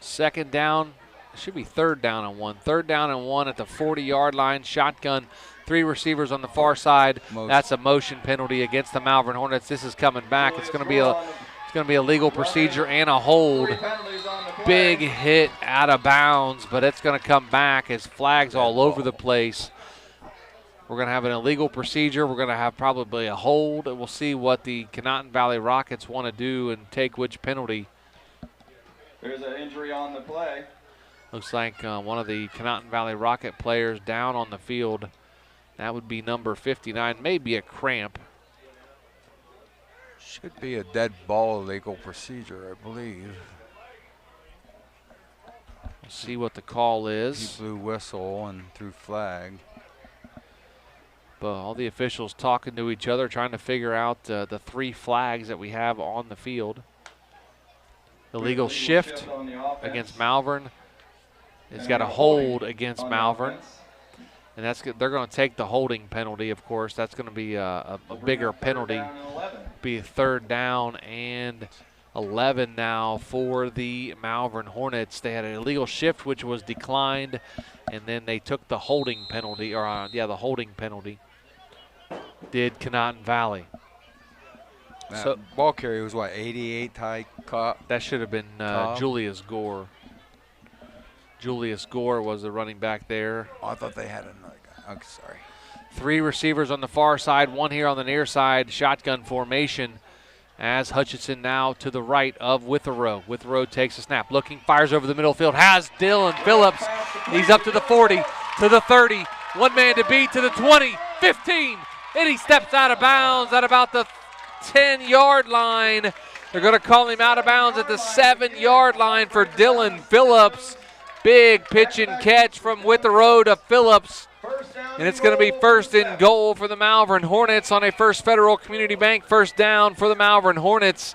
Second down. It should be third down and 1. Third down and 1 at the 40-yard line. Shotgun. 3 receivers on the far side. That's a motion penalty against the Malvern Hornets. This is coming back. It's going to be a legal procedure and a hold. Big hit out of bounds, but it's going to come back as flags all over the place. We're going to have an illegal procedure. We're going to have probably a hold. We'll see what the Conotton Valley Rockets want to do and take which penalty. There's an injury on the play. Looks like one of the Conotton Valley Rocket players down on the field. That would be number 59, maybe a cramp. Should be a dead ball legal procedure, I believe. We'll see what the call is. He blew whistle and threw flag. But all the officials talking to each other, trying to figure out the 3 flags that we have on the field. Illegal shift against Malvern. It's got a hold against Malvern. And they're going to take the holding penalty, of course. That's going to be a bigger penalty. Be third down and 11 now for the Malvern Hornets. They had an illegal shift, which was declined, and then they took the holding penalty, the holding penalty. Did Conotton Valley. So ball carrier was 88 high caught. That should have been Julius Gore. Julius Gore was the running back there. Oh, I thought they had another guy. Okay, sorry. 3 receivers on the far side, 1 here on the near side. Shotgun formation as Hutchinson now to the right of Witherow. Witherow takes a snap, looking, fires over the middle field, has Dylan Phillips. He's up to the 40, to the 30. 1 man to beat, to the 20, 15. And he steps out of bounds at about the 10-yard line. They're going to call him out of bounds at the 7-yard line for Dylan Phillips. Big pitch and catch from Witherow to Phillips. And it's going to be first and goal for the Malvern Hornets on a First Federal Community Bank first down for the Malvern Hornets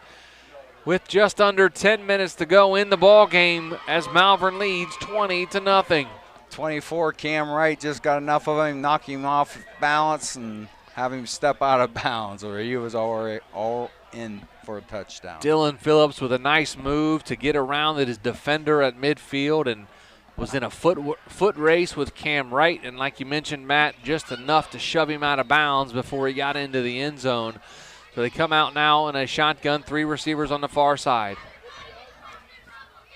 with just under 10 minutes to go in the ball game as Malvern leads 20-0. 24, Cam Wright just got enough of him, knock him off balance and have him step out of bounds, or he was already all in for a touchdown. Dylan Phillips with a nice move to get around his defender at midfield and was in a foot race with Cam Wright, and like you mentioned, Matt, just enough to shove him out of bounds before he got into the end zone. So they come out now in a shotgun, 3 receivers on the far side.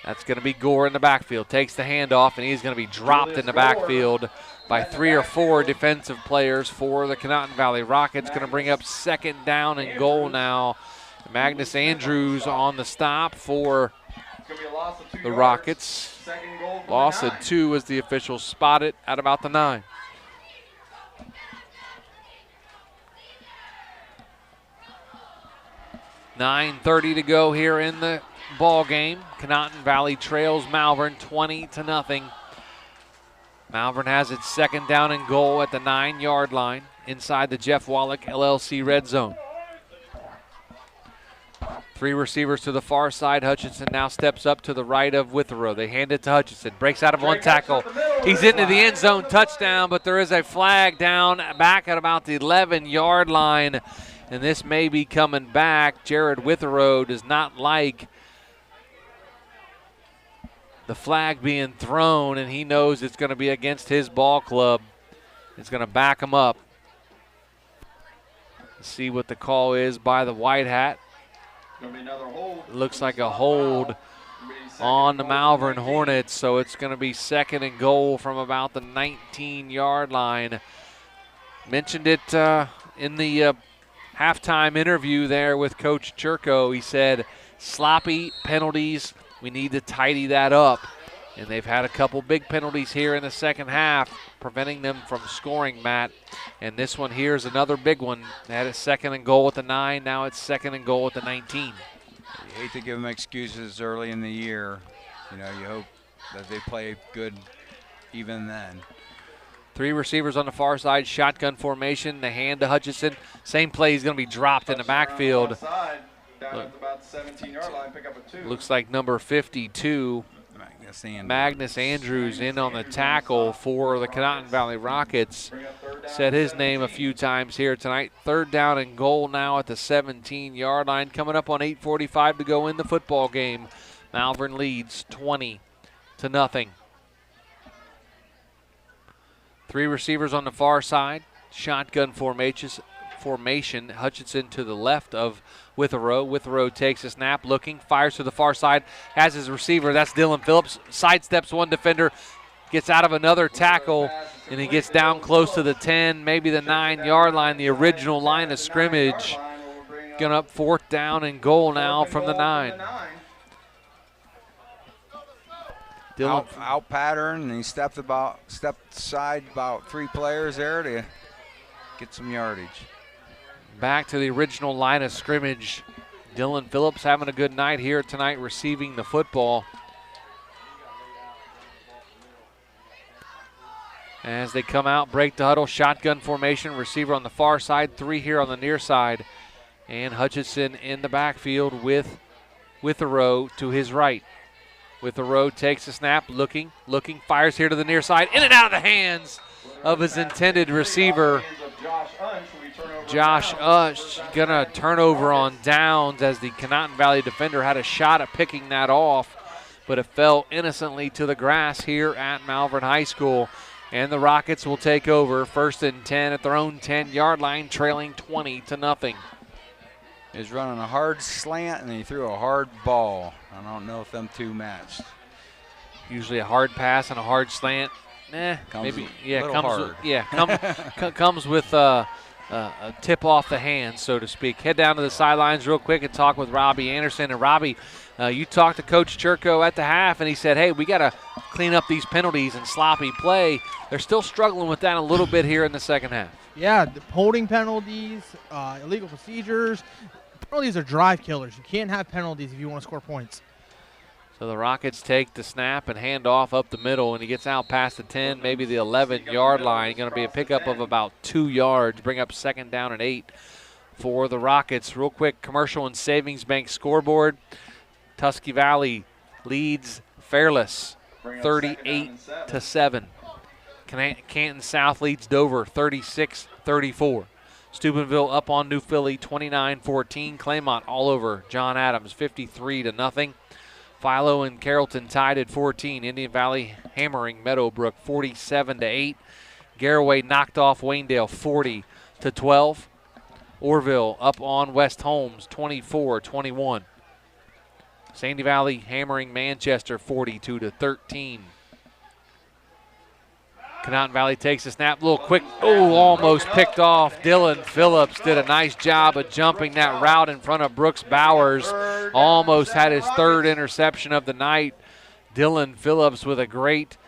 That's going to be Gore in the backfield. Takes the handoff, and he's going to be dropped in the backfield by 3 or 4 defensive players for the Conotton Valley Rockets. Going to bring up second down and goal now. Magnus Andrews on the stop for the Rockets. Loss of 2 as the officials spot it at about the 9. $9:30 to go here in the ball game. Conotton Valley trails Malvern 20-0. Malvern has its second down and goal at the 9-yard line inside the Jeff Wallach LLC red zone. 3 receivers to the far side. Hutchinson now steps up to the right of Witherow. They hand it to Hutchinson. Breaks out of 1 tackle. He's into the end zone, touchdown, but there is a flag down back at about the 11-yard line, and this may be coming back. Jared Witherow does not like the flag being thrown, and he knows it's going to be against his ball club. It's going to back him up. Let's see what the call is by the white hat. Looks like a hold on the Malvern Hornets, so it's going to be 2nd and goal from about the 19-yard line. Mentioned it in the halftime interview there with Coach Churko. He said, sloppy penalties, we need to tidy that up. And they've had a couple big penalties here in the second half, preventing them from scoring, Matt. And this one here is another big one. They had a 2nd and goal at the 9. Now it's 2nd and goal at the 19. You hate to give them excuses early in the year. You know, you hope that they play good even then. 3 receivers on the far side, shotgun formation. The hand to Hutchinson. Same play, he's going to be dropped in the backfield. Looks like number 52. Magnus Andrews in on the tackle for the Conotton Valley Rockets. Said his name a few times here tonight. 3rd down and goal now at the 17-yard line. Coming up on 8:45 to go in the football game. Malvern leads 20-0. 3 receivers on the far side. Shotgun formation. Hutchinson to the left of Withrow. Withrow takes a snap, looking, fires to the far side, has his receiver. That's Dylan Phillips. Sidesteps one defender, gets out of another tackle, and he gets down close to the 10, maybe the 9-yard line, the original line of scrimmage. Going up 4th down and goal now from the 9. Out pattern, and he stepped aside about 3 players there to get some yardage. Back to the original line of scrimmage. Dylan Phillips having a good night here tonight, receiving the football. As they come out, break the huddle, shotgun formation, receiver on the far side, 3 here on the near side. And Hutchinson in the backfield with Withrow to his right. Withrow takes a snap, looking, fires here to the near side, in and out of the hands of his intended receiver. Josh Ush gonna turn over on downs as the Conotton Valley defender had a shot at picking that off, but it fell innocently to the grass here at Malvern High School. And the Rockets will take over 1st and 10 at their own 10-yard line, trailing 20-0. He's running a hard slant and he threw a hard ball. I don't know if them two matched. Usually a hard pass and a hard slant. Comes with a tip off the hand, so to speak. Head down to the sidelines real quick and talk with Robbie Anderson. And Robbie, you talked to Coach Churko at the half, and he said, hey, we got to clean up these penalties and sloppy play. They're still struggling with that a little bit here in the second half. Yeah, the holding penalties, illegal procedures. Penalties are drive killers. You can't have penalties if you want to score points. So the Rockets take the snap and hand off up the middle, and he gets out past the 10, maybe the 11-yard line. Going to be a pickup of about 2 yards, bring up 2nd down and 8 for the Rockets. Real quick, Commercial and Savings Bank scoreboard. Tusky Valley leads Fairless 38-7. Canton South leads Dover 36-34. Steubenville up on New Philly 29-14. Claymont all over John Adams 53-0. Philo and Carrollton tied at 14. Indian Valley hammering Meadowbrook 47-8. Garraway knocked off Waynedale 40-12. Orville up on West Holmes 24-21. Sandy Valley hammering Manchester 42-13. Conotton Valley takes a snap, a little quick, almost picked off. Dylan Phillips did a nice job of jumping that route in front of Brooks Bowers. Almost had his 3rd interception of the night. Dylan Phillips with a great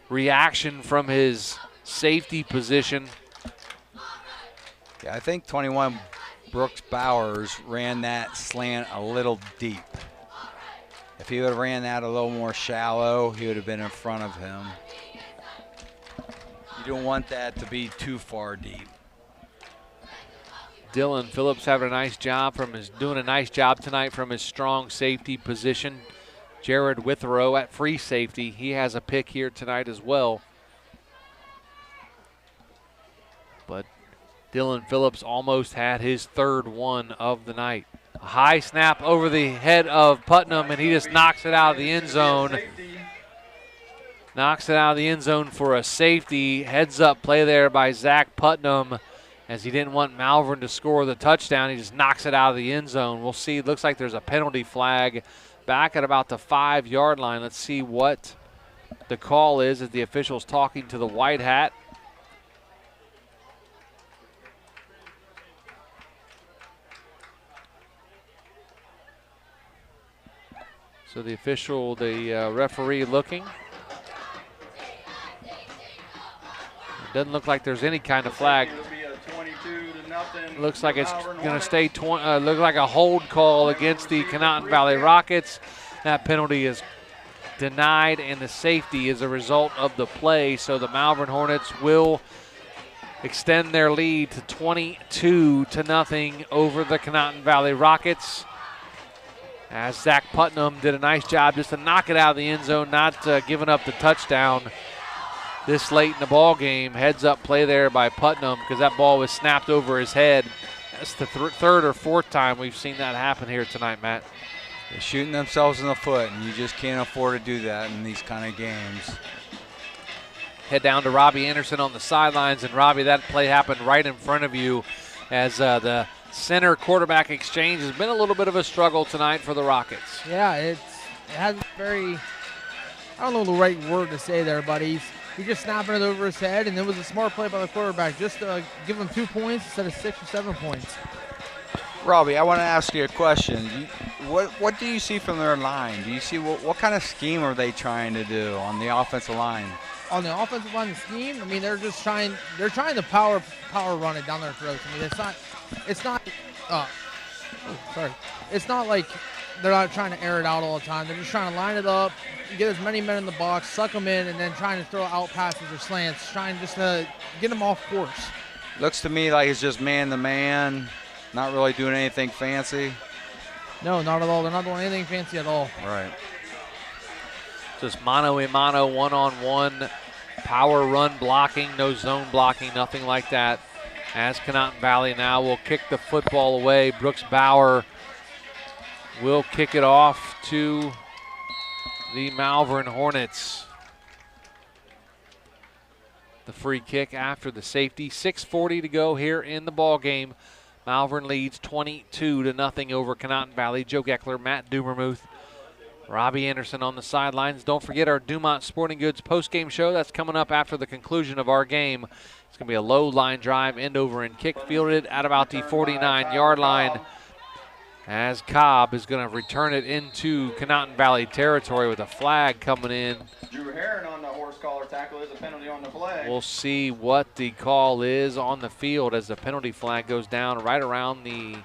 reaction from his safety position. Yeah, I think 21 Brooks Bowers ran that slant a little deep. If he would have ran that a little more shallow, he would have been in front of him. You don't want that to be too far deep. Dylan Phillips having a nice job doing a nice job tonight from his strong safety position. Jared Withrow at free safety. He has a pick here tonight as well. But Dylan Phillips almost had his 3rd one of the night. A high snap over the head of Putnam, and he just knocks it out of the end zone. Knocks it out of the end zone for a safety. Heads up play there by Zach Putnam, as he didn't want Malvern to score the touchdown. He just knocks it out of the end zone. We'll see. It looks like there's a penalty flag back at about the 5-yard line. Let's see what the call is as the official's talking to the white hat. So the official, the referee looking. It doesn't look like there's any kind of flag. Looks like it's going to stay, look like a hold call against the Conotton Valley Rockets. That penalty is denied, and the safety is a result of the play. So the Malvern Hornets will extend their lead to 22-0 over the Conotton Valley Rockets, as Zach Putnam did a nice job just to knock it out of the end zone, not giving up the touchdown this late in the ball game. Heads up play there by Putnam, because that ball was snapped over his head. That's the third or fourth time we've seen that happen here tonight, Matt. They're shooting themselves in the foot, and you just can't afford to do that in these kind of games. Head down to Robbie Anderson on the sidelines, and Robbie, that play happened right in front of you, as the center quarterback exchange has been a little bit of a struggle tonight for the Rockets. Yeah, it has very, I don't know the right word to say there, but he's just snapping it over his head, and it was a smart play by the quarterback just to give him 2 points instead of 6 or 7 points. Robbie, I want to ask you a question. What do you see from their line? Do you see what kind of scheme are they trying to do on the offensive line? On the offensive line, the scheme, I mean, they're trying to power run it down their throats. I mean, it's not like they're not trying to air it out all the time. They're just trying to line it up, get as many men in the box, suck them in, and then trying to throw out passes or slants, trying just to get them off course. Looks to me like it's just man-to-man, not really doing anything fancy. No, not at all. They're not doing anything fancy at all. Right. Just mano-a-mano, one-on-one, power run blocking, no zone blocking, nothing like that. As Conotton Valley now will kick the football away. Brooks Bauer will kick it off to the Malvern Hornets. The free kick after the safety. 6:40 to go here in the ball game. Malvern leads 22-0 over Conotton Valley. Joe Geckler, Matt Dumermuth, Robbie Anderson on the sidelines. Don't forget our Dumont Sporting Goods postgame show. That's coming up after the conclusion of our game. It's going to be a low line drive, end over and kick, fielded at about the 49-yard line, as Cobb is going to return it into Conotton Valley territory with a flag coming in. Drew Heron on the horse collar tackle is a penalty on the play. We'll see what the call is on the field as the penalty flag goes down right around the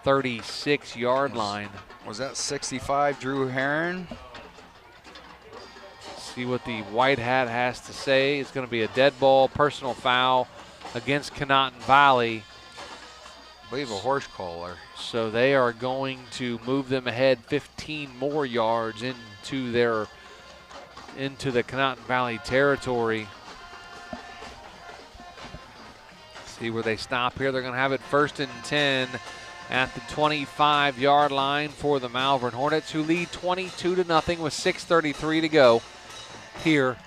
36-yard line. Was that 65, Drew Heron? See what the white hat has to say. It's going to be a dead ball, personal foul against Conotton Valley. I believe a horse collar. So they are going to move them ahead 15 more yards into the Conotton Valley territory. See where they stop here. They're going to have it 1st and 10 at the 25-yard line for the Malvern Hornets, who lead 22-0 with 6:33 to go here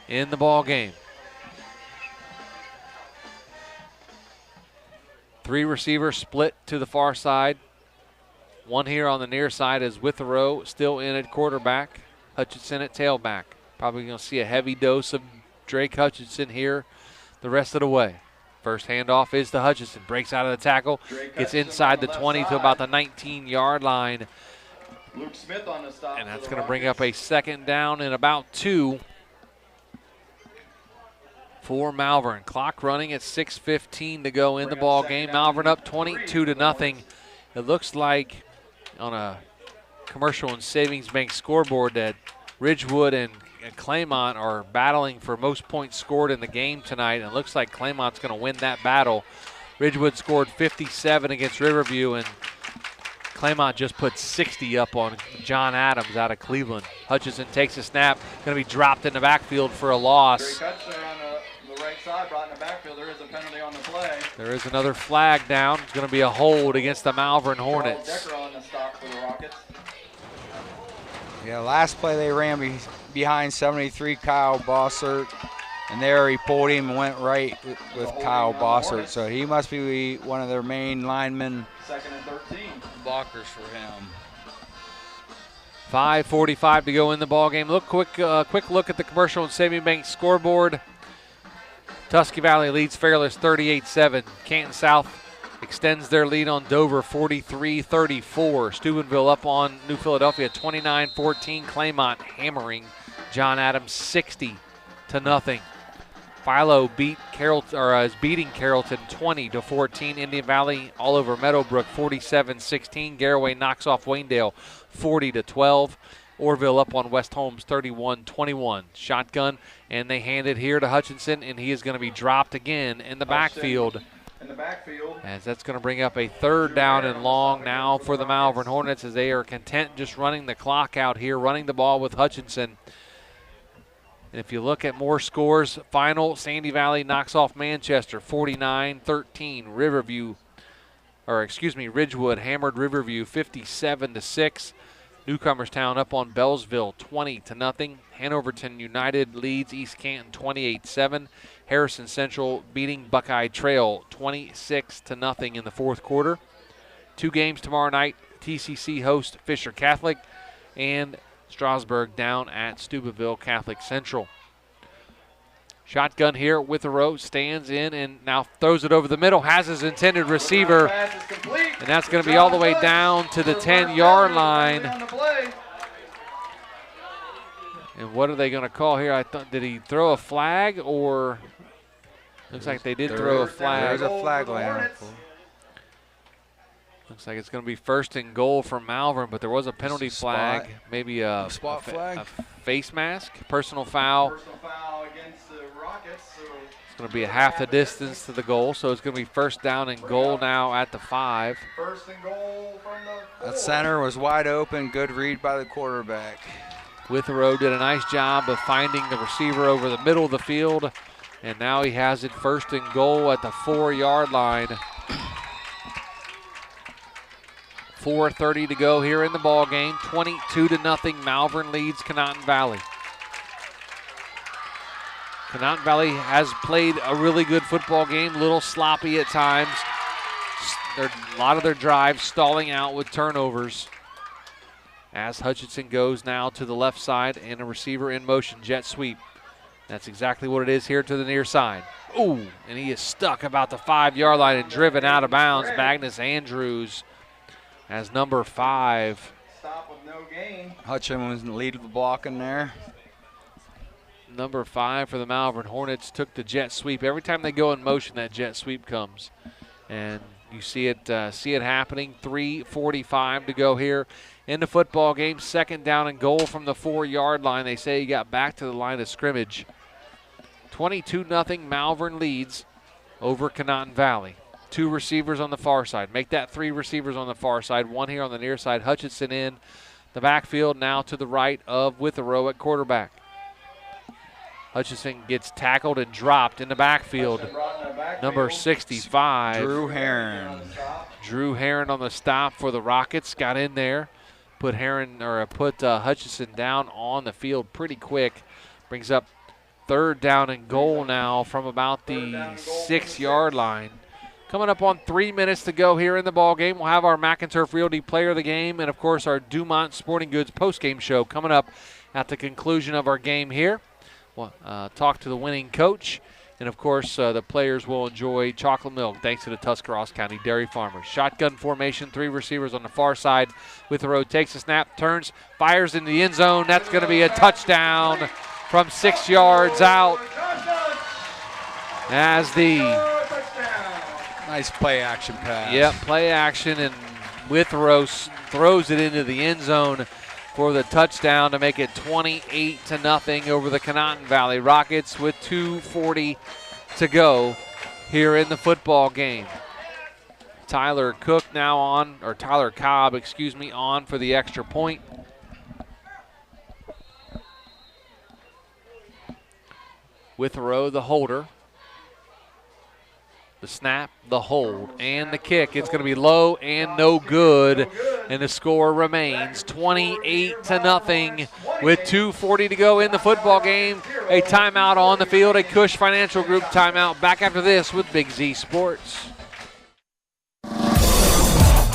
in the ball game. 3 receivers split to the far side. One here on the near side is Withrow still in at quarterback. Hutchinson at tailback. Probably going to see a heavy dose of Drake Hutchinson here the rest of the way. First handoff is to Hutchinson. Breaks out of the tackle. Gets inside the 20 to about the 19-yard line. Luke Smith on the stop. And that's going to bring up a 2nd down and about 2 for Malvern. Clock running at 6:15 to go in the ball game. Malvern up 22-0. It looks like on a Commercial and Savings Bank scoreboard that Ridgewood and Claymont are battling for most points scored in the game tonight. And it looks like Claymont's going to win that battle. Ridgewood scored 57 against Riverview, and Claymont just put 60 up on John Adams out of Cleveland. Hutchinson takes a snap, going to be dropped in the backfield for a loss. Drake Hutchinson on the right side, brought in the backfield. There is a penalty on the play. There is another flag down. It's going to be a hold against the Malvern Hornets. Geckler on the stop for the Rockets. Yeah, last play they ran behind 73 Kyle Bossert, and there he pulled him and went right with Kyle Bossert. So he must be one of their main linemen. 2nd and 13. Blockers for him. 5:45 to go in the ball game. Quick look at the Commercial and Savings Bank scoreboard. Tusky Valley leads Fairless 38-7. Canton South extends their lead on Dover 43-34. Steubenville up on New Philadelphia 29-14. Claymont hammering John Adams 60-0. Philo is beating Carrollton 20-14. Indian Valley all over Meadowbrook 47-16. Garraway knocks off Waynedale 40-12. Orville up on West Holmes 31-21. Shotgun, and they hand it here to Hutchinson, and he is going to be dropped again in the backfield. As that's going to bring up a 3rd down and long now for the Malvern Hornets, as they are content just running the clock out here, running the ball with Hutchinson. And if you look at more scores, final, Sandy Valley knocks off Manchester 49-13. Ridgewood hammered Riverview 57-6. Newcomerstown up on Bellsville 20-0. Hanoverton United leads East Canton 28-7. Harrison Central beating Buckeye Trail 26-0 in the 4th quarter. 2 games tomorrow night. TCC hosts Fisher Catholic, and Strasburg down at Steubenville Catholic Central. Shotgun here with the row, stands in and now throws it over the middle, has his intended receiver, and that's going to be all the way down to the 10-yard line. And what are they going to call here? I thought, did he throw a flag, or looks like they did throw a flag. There's a flag laying. Looks like it's going to be 1st and goal for Malvern, but there was a penalty flag, maybe a spot flag, a face mask, personal foul. Personal foul against the Rockets. So it's going to be a half the distance to the goal, so it's going to be 1st down and goal now at the 5. 1st and goal from the 4. That center was wide open. Good read by the quarterback. Withrow did a nice job of finding the receiver over the middle of the field, and now he has it 1st and goal at the 4-yard line. 4:30 to go here in the ball game. 22-0. Malvern leads Conotton Valley. Conotton Valley has played a really good football game, a little sloppy at times. A lot of their drives stalling out with turnovers. As Hutchinson goes now to the left side and a receiver in motion, jet sweep. That's exactly what it is here to the near side. Ooh, and he is stuck about the 5-yard line and driven out of bounds. Magnus Andrews as number 5. Stop with no gain. Hutchinson was in the lead of the block in there. Number 5 for the Malvern Hornets took the jet sweep. Every time they go in motion, that jet sweep comes. And you see it happening. 3:45 to go here in the football game. 2nd down and goal from the 4-yard line. They say he got back to the line of scrimmage. 22-0 Malvern leads over Conotton Valley. 2 receivers on the far side. Make that 3 receivers on the far side. 1 here on the near side. Hutchinson in the backfield now to the right of Withrow at quarterback. Hutchinson gets tackled and dropped in the backfield. Number 65. Drew Heron. Drew Heron on the stop for the Rockets. Got in there. Put Hutchinson down on the field pretty quick. Brings up 3rd down and goal now from about the 6-yard line. Coming up on 3 minutes to go here in the ball game. We'll have our McInturf Realty Player of the Game and, of course, our Dumont Sporting Goods postgame show coming up at the conclusion of our game here. We'll talk to the winning coach. And, of course, the players will enjoy chocolate milk thanks to the Tuscarawas County Dairy Farmers. Shotgun formation, 3 receivers on the far side. Withrow takes a snap, turns, fires into the end zone. That's going to be a touchdown from 6 yards out. As the nice play action pass. Yep, play action, and Withrow throws it into the end zone for the touchdown to make it 28-0 over the Conotton Valley Rockets with 2:40 to go here in the football game. Tyler Cobb, on for the extra point. Withrow, the holder. The snap, the hold, and the kick. It's going to be low and no good, and the score remains 28-0 with 2:40 to go in the football game. A timeout on the field, a Cush Financial Group timeout. Back after this with Big Z Sports.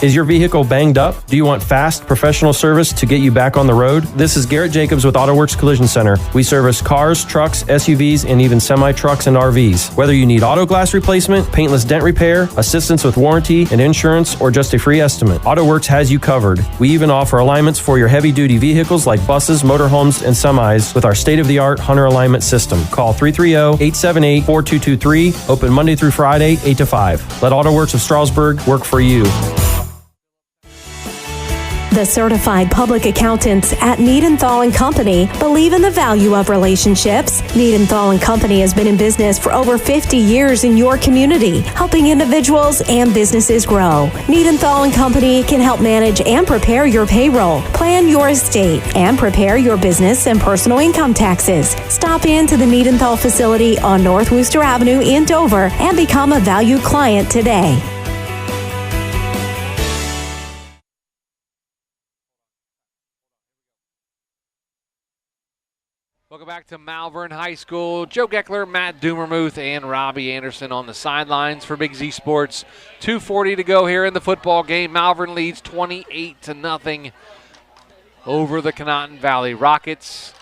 Is your vehicle banged up? Do you want fast, professional service to get you back on the road? This is Garrett Jacobs with AutoWorks Collision Center. We service cars, trucks, SUVs, and even semi-trucks and RVs. Whether you need auto glass replacement, paintless dent repair, assistance with warranty and insurance, or just a free estimate, AutoWorks has you covered. We even offer alignments for your heavy-duty vehicles like buses, motorhomes, and semis with our state-of-the-art Hunter alignment system. Call 330-878-4223. Open Monday through Friday, 8 to 5. Let AutoWorks of Strasburg work for you. The certified public accountants at Niedenthal & Company believe in the value of relationships. Niedenthal & Company has been in business for over 50 years in your community, helping individuals and businesses grow. Niedenthal & Company can help manage and prepare your payroll, plan your estate, and prepare your business and personal income taxes. Stop in to the Niedenthal facility on North Worcester Avenue in Dover and become a valued client today. Welcome back to Malvern High School. Joe Geckler, Matt Dumermuth, and Robbie Anderson on the sidelines for Big Z Sports. 2:40 to go here in the football game. Malvern leads 28-0 over the Conotton Valley Rockets.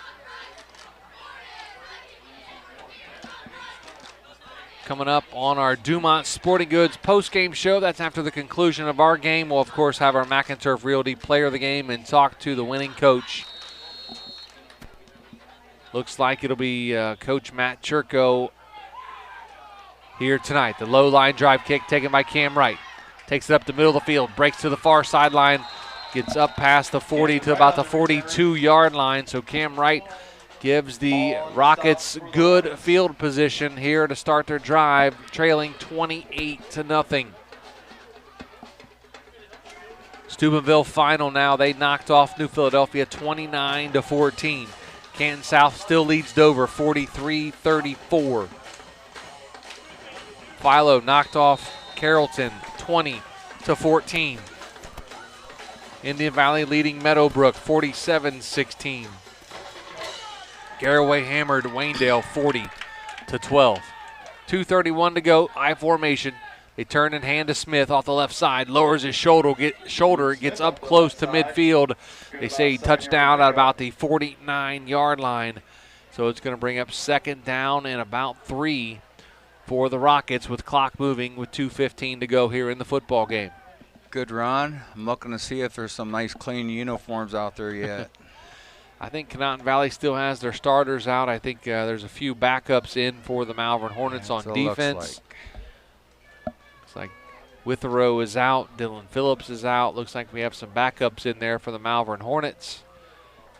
Coming up on our Dumont Sporting Goods post-game show. That's after the conclusion of our game. We'll, of course, have our McInturf Realty player of the game and talk to the winning coach. Looks like it'll be Coach Matt Churko here tonight. The low line drive kick taken by Cam Wright. Takes it up the middle of the field, breaks to the far sideline, gets up past the 40 to about the 42-yard line. So Cam Wright gives the Rockets good field position here to start their drive, trailing 28-0. Steubenville final now. They knocked off New Philadelphia 29-14. Canton South still leads Dover 43-34. Philo knocked off Carrollton 20-14. Indian Valley leading Meadowbrook 47-16. Garraway hammered Waynedale 40-12. 2:31 to go, I formation. They turn and hand to Smith off the left side, lowers his shoulder, gets up close to midfield. They say touchdown at about the 49-yard line. So it's going to bring up second down and about 3 for the Rockets with clock moving with 2:15 to go here in the football game. Good run. I'm looking to see if there's some nice clean uniforms out there yet. I think Conotton Valley still has their starters out. I think there's a few backups in for the Malvern Hornets on defense. Looks like Witherow is out. Dylan Phillips is out. Looks like we have some backups in there for the Malvern Hornets.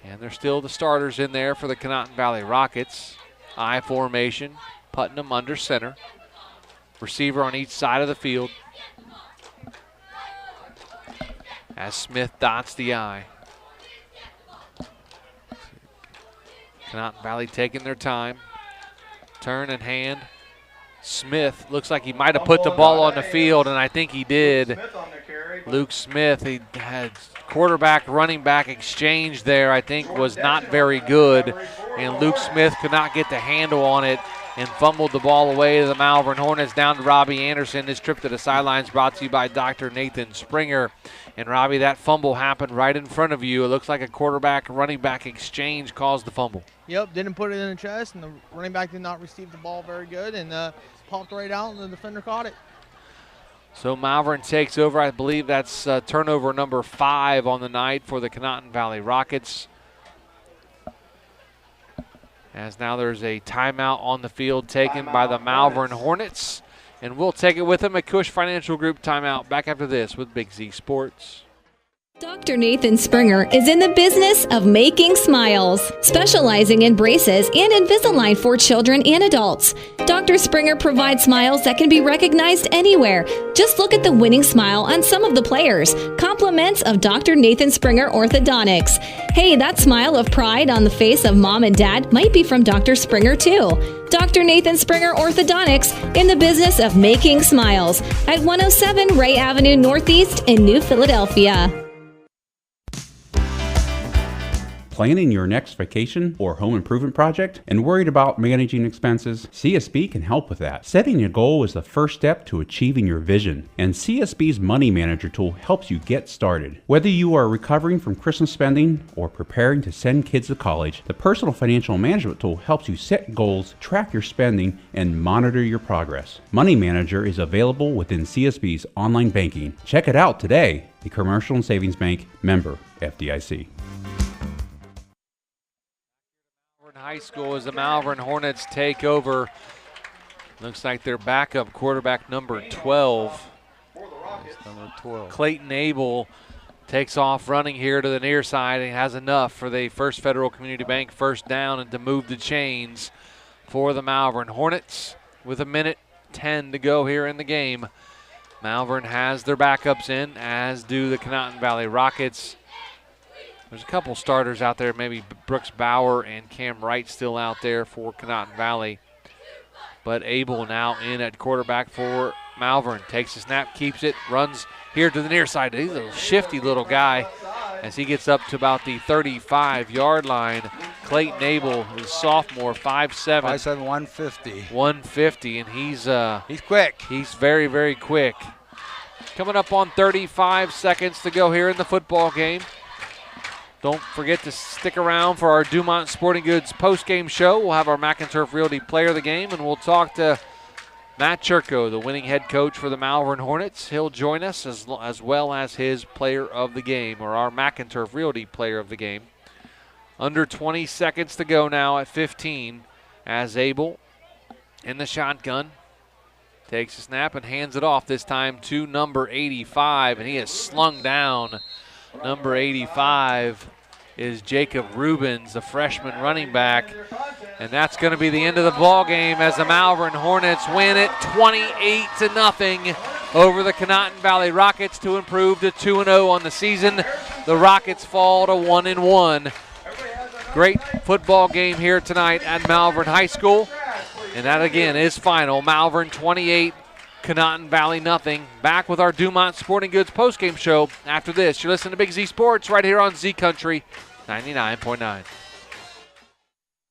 And there's still the starters in there for the Conotton Valley Rockets. I formation. Putnam under center. Receiver on each side of the field. As Smith dots the I. Conotton Valley taking their time. Turn and hand. Smith looks like he might have put the ball on the field, and I think he did. Luke Smith, he had quarterback, running back exchange there, I think was not very good, and Luke Smith could not get the handle on it and fumbled the ball away to the Malvern Hornets. Down to Robbie Anderson. This trip to the sidelines brought to you by Dr. Nathan Springer. And Robbie, that fumble happened right in front of you. It looks like a quarterback running back exchange caused the fumble. Yep, didn't put it in the chest, and the running back did not receive the ball very good, and popped right out, and the defender caught it. So Malvern takes over. I believe that's turnover number 5 on the night for the Conotton Valley Rockets. As now there's a timeout on the field taken by the Malvern Hornets. And we'll take it with them. A Cush Financial Group timeout. Back after this with Big Z Sports. Dr. Nathan Springer is in the business of making smiles, specializing in braces and Invisalign for children and adults. Dr. Springer provides smiles that can be recognized anywhere. Just look at the winning smile on some of the players. Compliments of Dr. Nathan Springer Orthodontics. Hey, that smile of pride on the face of mom and dad might be from Dr. Springer too. Dr. Nathan Springer Orthodontics in the business of making smiles at 107 Ray Avenue Northeast in New Philadelphia. Planning your next vacation or home improvement project and worried about managing expenses? CSB can help with that. Setting a goal is the first step to achieving your vision, and CSB's Money Manager tool helps you get started. Whether you are recovering from Christmas spending or preparing to send kids to college, the Personal Financial Management tool helps you set goals, track your spending, and monitor your progress. Money Manager is available within CSB's online banking. Check it out today. The Commercial and Savings Bank, member FDIC. High school as the Malvern Hornets take over. Looks like their backup quarterback, number 12. Clayton Abel takes off running here to the near side and has enough for the First Federal Community Bank first down and to move the chains for the Malvern Hornets with 1:10 to go here in the game. Malvern has their backups in, as do the Conotton Valley Rockets. There's a couple starters out there, maybe Brooks Bauer and Cam Wright still out there for Conotton Valley. But Abel now in at quarterback for Malvern. Takes the snap, keeps it, runs here to the near side. He's a shifty little guy as he gets up to about the 35-yard line. Clayton Abel, who's sophomore, 5'7". 5'7", 150. 150, and he's quick. He's very, very quick. Coming up on 35 seconds to go here in the football game. Don't forget to stick around for our Dumont Sporting Goods post-game show. We'll have our McInturf Realty player of the game, and we'll talk to Matt Churko, the winning head coach for the Malvern Hornets. He'll join us as well as his player of the game, or our McInturf Realty player of the game. Under 20 seconds to go now at 15 as Abel in the shotgun takes a snap and hands it off, this time to number 85, and he is slung down. Number 85 is Jacob Rubens, the freshman running back. And that's going to be the end of the ball game as the Malvern Hornets win it 28-0 over the Conotton Valley Rockets to improve to 2-0 on the season. The Rockets fall to 1-1. Great football game here tonight at Malvern High School. And that again is final. Malvern 28, Conotton Valley nothing. Back with our Dumont Sporting Goods postgame show after this. You're listening to Big Z Sports right here on Z Country 99.9.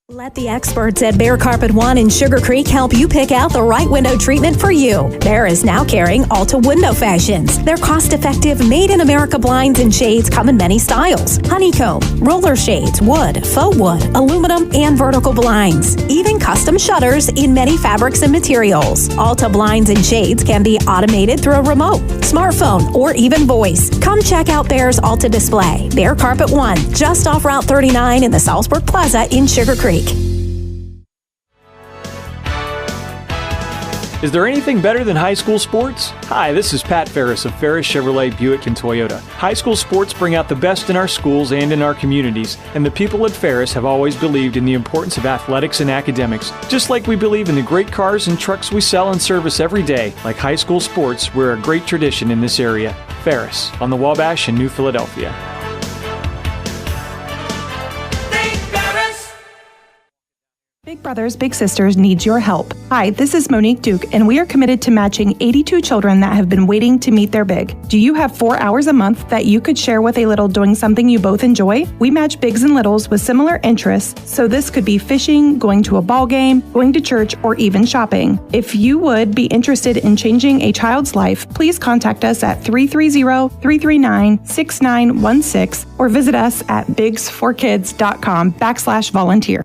Let the experts at Bear Carpet One in Sugar Creek help you pick out the right window treatment for you. Bear is now carrying Alta Window Fashions. Their cost-effective, made-in-America blinds and shades come in many styles. Honeycomb, roller shades, wood, faux wood, aluminum, and vertical blinds. Even custom shutters in many fabrics and materials. Alta blinds and shades can be automated through a remote, smartphone, or even voice. Come check out Bear's Alta display. Bear Carpet One, just off Route 39 in the Salzburg Plaza in Sugar Creek. Is there anything better than high school sports? Hi, this is Pat Ferris of Ferris Chevrolet Buick and Toyota. High school sports bring out the best in our schools and in our communities, and the people at Ferris have always believed in the importance of athletics and academics. Just like we believe in the great cars and trucks we sell and service every day, like high school sports, we're a great tradition in this area. Ferris, on the Wabash in New Philadelphia. Big Brothers Big Sisters needs your help. Hi, this is Monique Duke, and we are committed to matching 82 children that have been waiting to meet their big. Do you have 4 hours a month that you could share with a little doing something you both enjoy? We match bigs and littles with similar interests, so this could be fishing, going to a ball game, going to church, or even shopping. If you would be interested in changing a child's life, please contact us at 330-339-6916 or visit us at bigsforkids.com/volunteer.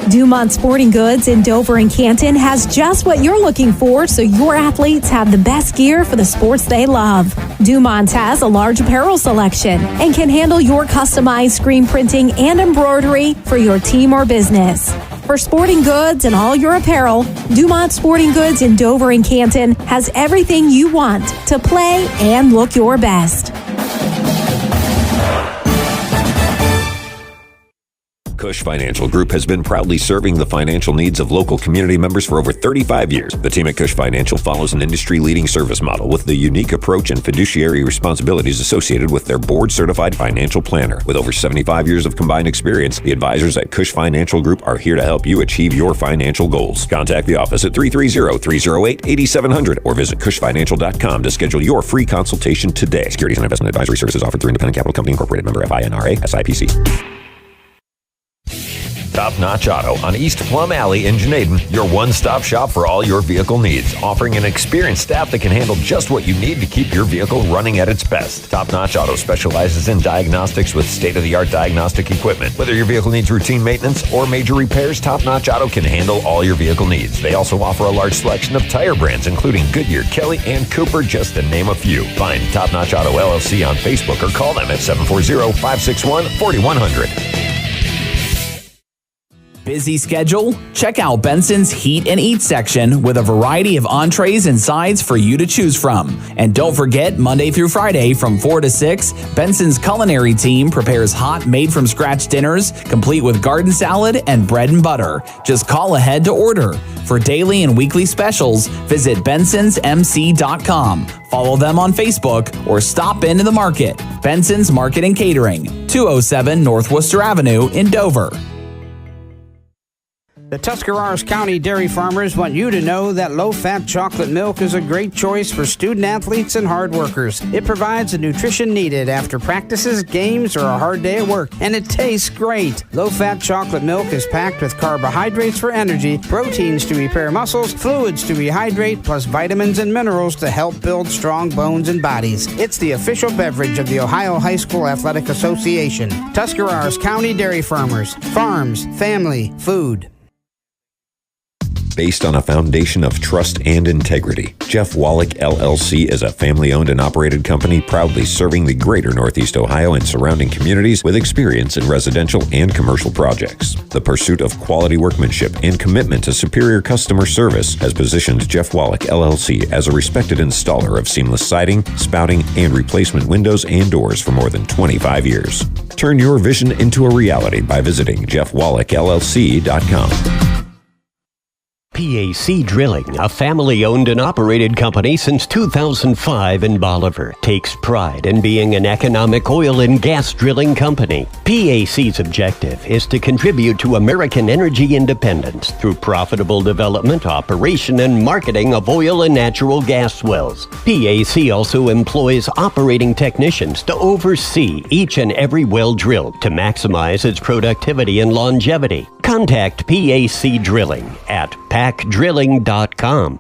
Dumont Sporting Goods in Dover and Canton has just what you're looking for, so your athletes have the best gear for the sports they love. Dumont has a large apparel selection and can handle your customized screen printing and embroidery for your team or business. For sporting goods and all your apparel, Dumont Sporting Goods in Dover and Canton has everything you want to play and look your best. Cush Financial Group has been proudly serving the financial needs of local community members for over 35 years. The team at Cush Financial follows an industry-leading service model with the unique approach and fiduciary responsibilities associated with their board-certified financial planner. With over 75 years of combined experience, the advisors at Cush Financial Group are here to help you achieve your financial goals. Contact the office at 330-308-8700 or visit cushfinancial.com to schedule your free consultation today. Securities and investment advisory services offered through Independent Capital Company Incorporated, member FINRA, SIPC. Top Notch Auto on East Plum Alley in Genaden, your one-stop shop for all your vehicle needs, offering an experienced staff that can handle just what you need to keep your vehicle running at its best. Top Notch Auto specializes in diagnostics with state-of-the-art diagnostic equipment. Whether your vehicle needs routine maintenance or major repairs, Top Notch Auto can handle all your vehicle needs. They also offer a large selection of tire brands, including Goodyear, Kelly, and Cooper, just to name a few. Find Top Notch Auto LLC on Facebook or call them at 740-561-4100. Busy schedule? Check out Benson's Heat and Eat section with a variety of entrees and sides for you to choose from. And don't forget, Monday through Friday from 4 to 6, Benson's culinary team prepares hot, made-from-scratch dinners, complete with garden salad and bread and butter. Just call ahead to order. For daily and weekly specials, visit bensonsmc.com. Follow them on Facebook or stop into the market. Benson's Market and Catering, 207 North Worcester Avenue in Dover. The Tuscarawas County dairy farmers want you to know that low-fat chocolate milk is a great choice for student athletes and hard workers. It provides the nutrition needed after practices, games, or a hard day at work, and it tastes great. Low-fat chocolate milk is packed with carbohydrates for energy, proteins to repair muscles, fluids to rehydrate, plus vitamins and minerals to help build strong bones and bodies. It's the official beverage of the Ohio High School Athletic Association. Tuscarawas County dairy farmers. Farms, family, food. Based on a foundation of trust and integrity, Jeff Wallach LLC is a family-owned and operated company proudly serving the greater Northeast Ohio and surrounding communities with experience in residential and commercial projects. The pursuit of quality workmanship and commitment to superior customer service has positioned Jeff Wallach LLC as a respected installer of seamless siding, spouting, and replacement windows and doors for more than 25 years. Turn your vision into a reality by visiting jeffwallachllc.com. PAC Drilling, a family-owned and operated company since 2005 in Bolivar, takes pride in being an economic oil and gas drilling company. PAC's objective is to contribute to American energy independence through profitable development, operation, and marketing of oil and natural gas wells. PAC also employs operating technicians to oversee each and every well drilled to maximize its productivity and longevity. Contact PAC Drilling at pacdrilling.com.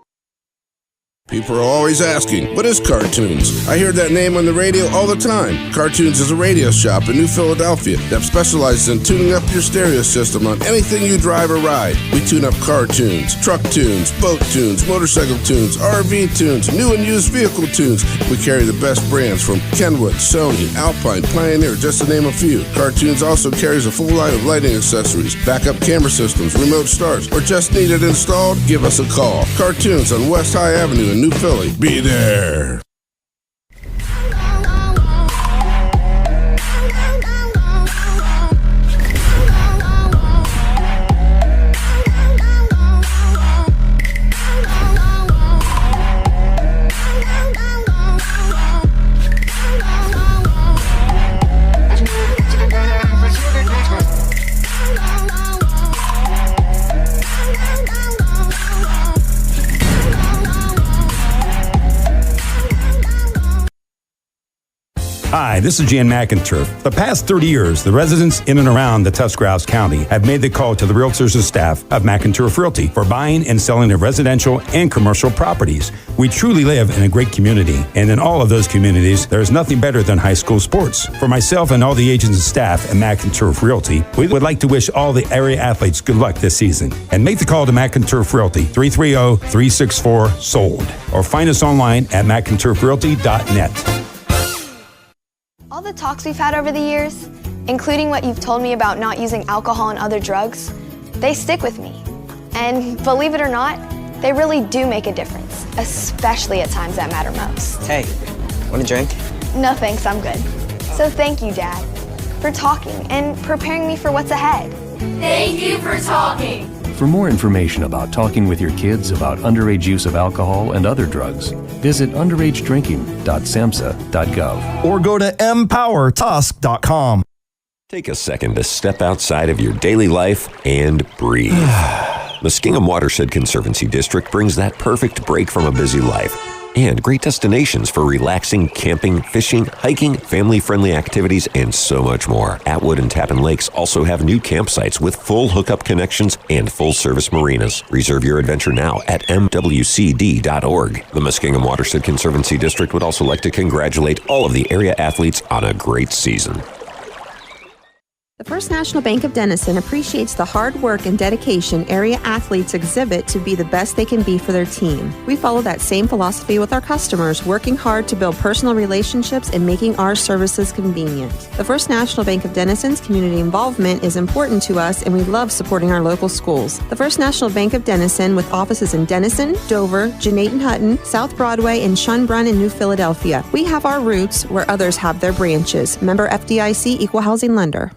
People are always asking, what is Cartoons? I hear that name on the radio all the time. Cartoons is a radio shop in New Philadelphia that specializes in tuning up your stereo system on anything you drive or ride. We tune up car tunes, truck tunes, boat tunes, motorcycle tunes, RV tunes, new and used vehicle tunes. We carry the best brands from Kenwood, Sony, Alpine, Pioneer, just to name a few. Cartoons also carries a full line of lighting accessories, backup camera systems, remote starts, or just need it installed? Give us a call. Cartoons on West High Avenue in New Philly. Be there. Hi, this is Jan McInturf. The past 30 years, the residents in and around the Tuscarawas County have made the call to the realtors and staff of McInturf Realty for buying and selling of residential and commercial properties. We truly live in a great community, and in all of those communities, there is nothing better than high school sports. For myself and all the agents and staff at McInturf Realty, we would like to wish all the area athletes good luck this season. And make the call to McInturf Realty, 330-364-SOLD, or find us online at McInturfRealty.net. All the talks we've had over the years, including what you've told me about not using alcohol and other drugs, They stick with me. And believe it or not, they really do make a difference, especially at times that matter most. Hey, want a drink? No thanks, I'm good. So thank you, Dad, for talking and preparing me for what's ahead. Thank you for talking. For more information about talking with your kids about underage use of alcohol and other drugs, visit underagedrinking.samhsa.gov or go to empowertusk.com. Take a second to step outside of your daily life and breathe. Muskingum Watershed Conservancy District brings that perfect break from a busy life and great destinations for relaxing, camping, fishing, hiking, family-friendly activities, and so much more. Atwood and Tappan Lakes also have new campsites with full hookup connections and full-service marinas. Reserve your adventure now at mwcd.org. The Muskingum Watershed Conservancy District would also like to congratulate all of the area athletes on a great season. The First National Bank of Denison appreciates the hard work and dedication area athletes exhibit to be the best they can be for their team. We follow that same philosophy with our customers, working hard to build personal relationships and making our services convenient. The First National Bank of Denison's community involvement is important to us, and we love supporting our local schools. The First National Bank of Denison, with offices in Denison, Dover, Jeanette Hutton, South Broadway, and Schunbrunn in New Philadelphia. We have our roots where others have their branches. Member FDIC, Equal Housing Lender.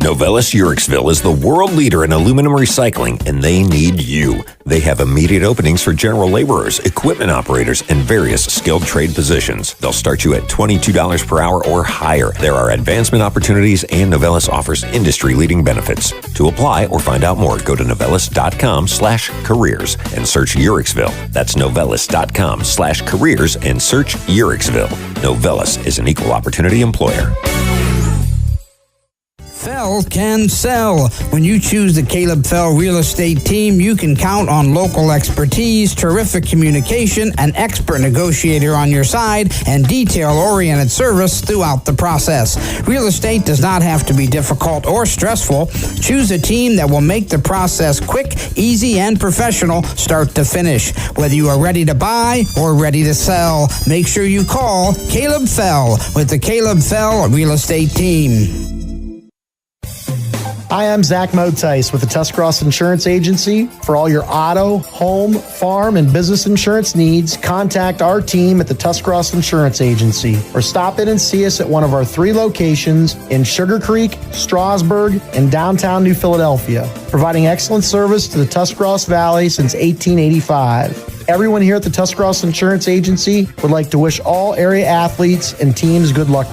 Novelis Uriksville is the world leader in aluminum recycling, and they need you. They have immediate openings for general laborers, equipment operators, and various skilled trade positions. They'll start you at $22 per hour or higher. There are advancement opportunities, and Novelis offers industry-leading benefits. To apply or find out more, go to novelis.com/careers and search Uriksville. That's novelis.com/careers and search Uriksville. Novelis is an equal opportunity employer. Fell can sell. When you choose the Caleb Fell Real Estate Team, you can count on local expertise, terrific communication, an expert negotiator on your side, and detail-oriented service throughout the process. Real estate does not have to be difficult or stressful. Choose a team that will make the process quick, easy, and professional start to finish. Whether you are ready to buy or ready to sell, make sure you call Caleb Fell with the Caleb Fell Real Estate Team. Hi, I'm Zach Motice with the Tuscarawas Insurance Agency. For all your auto, home, farm, and business insurance needs, contact our team at the Tuscarawas Insurance Agency or stop in and see us at one of our 3 locations in Sugar Creek, Strasburg, and downtown New Philadelphia, providing excellent service to the Tuscarawas Valley since 1885. Everyone here at the Tuscarawas Insurance Agency would like to wish all area athletes and teams good luck.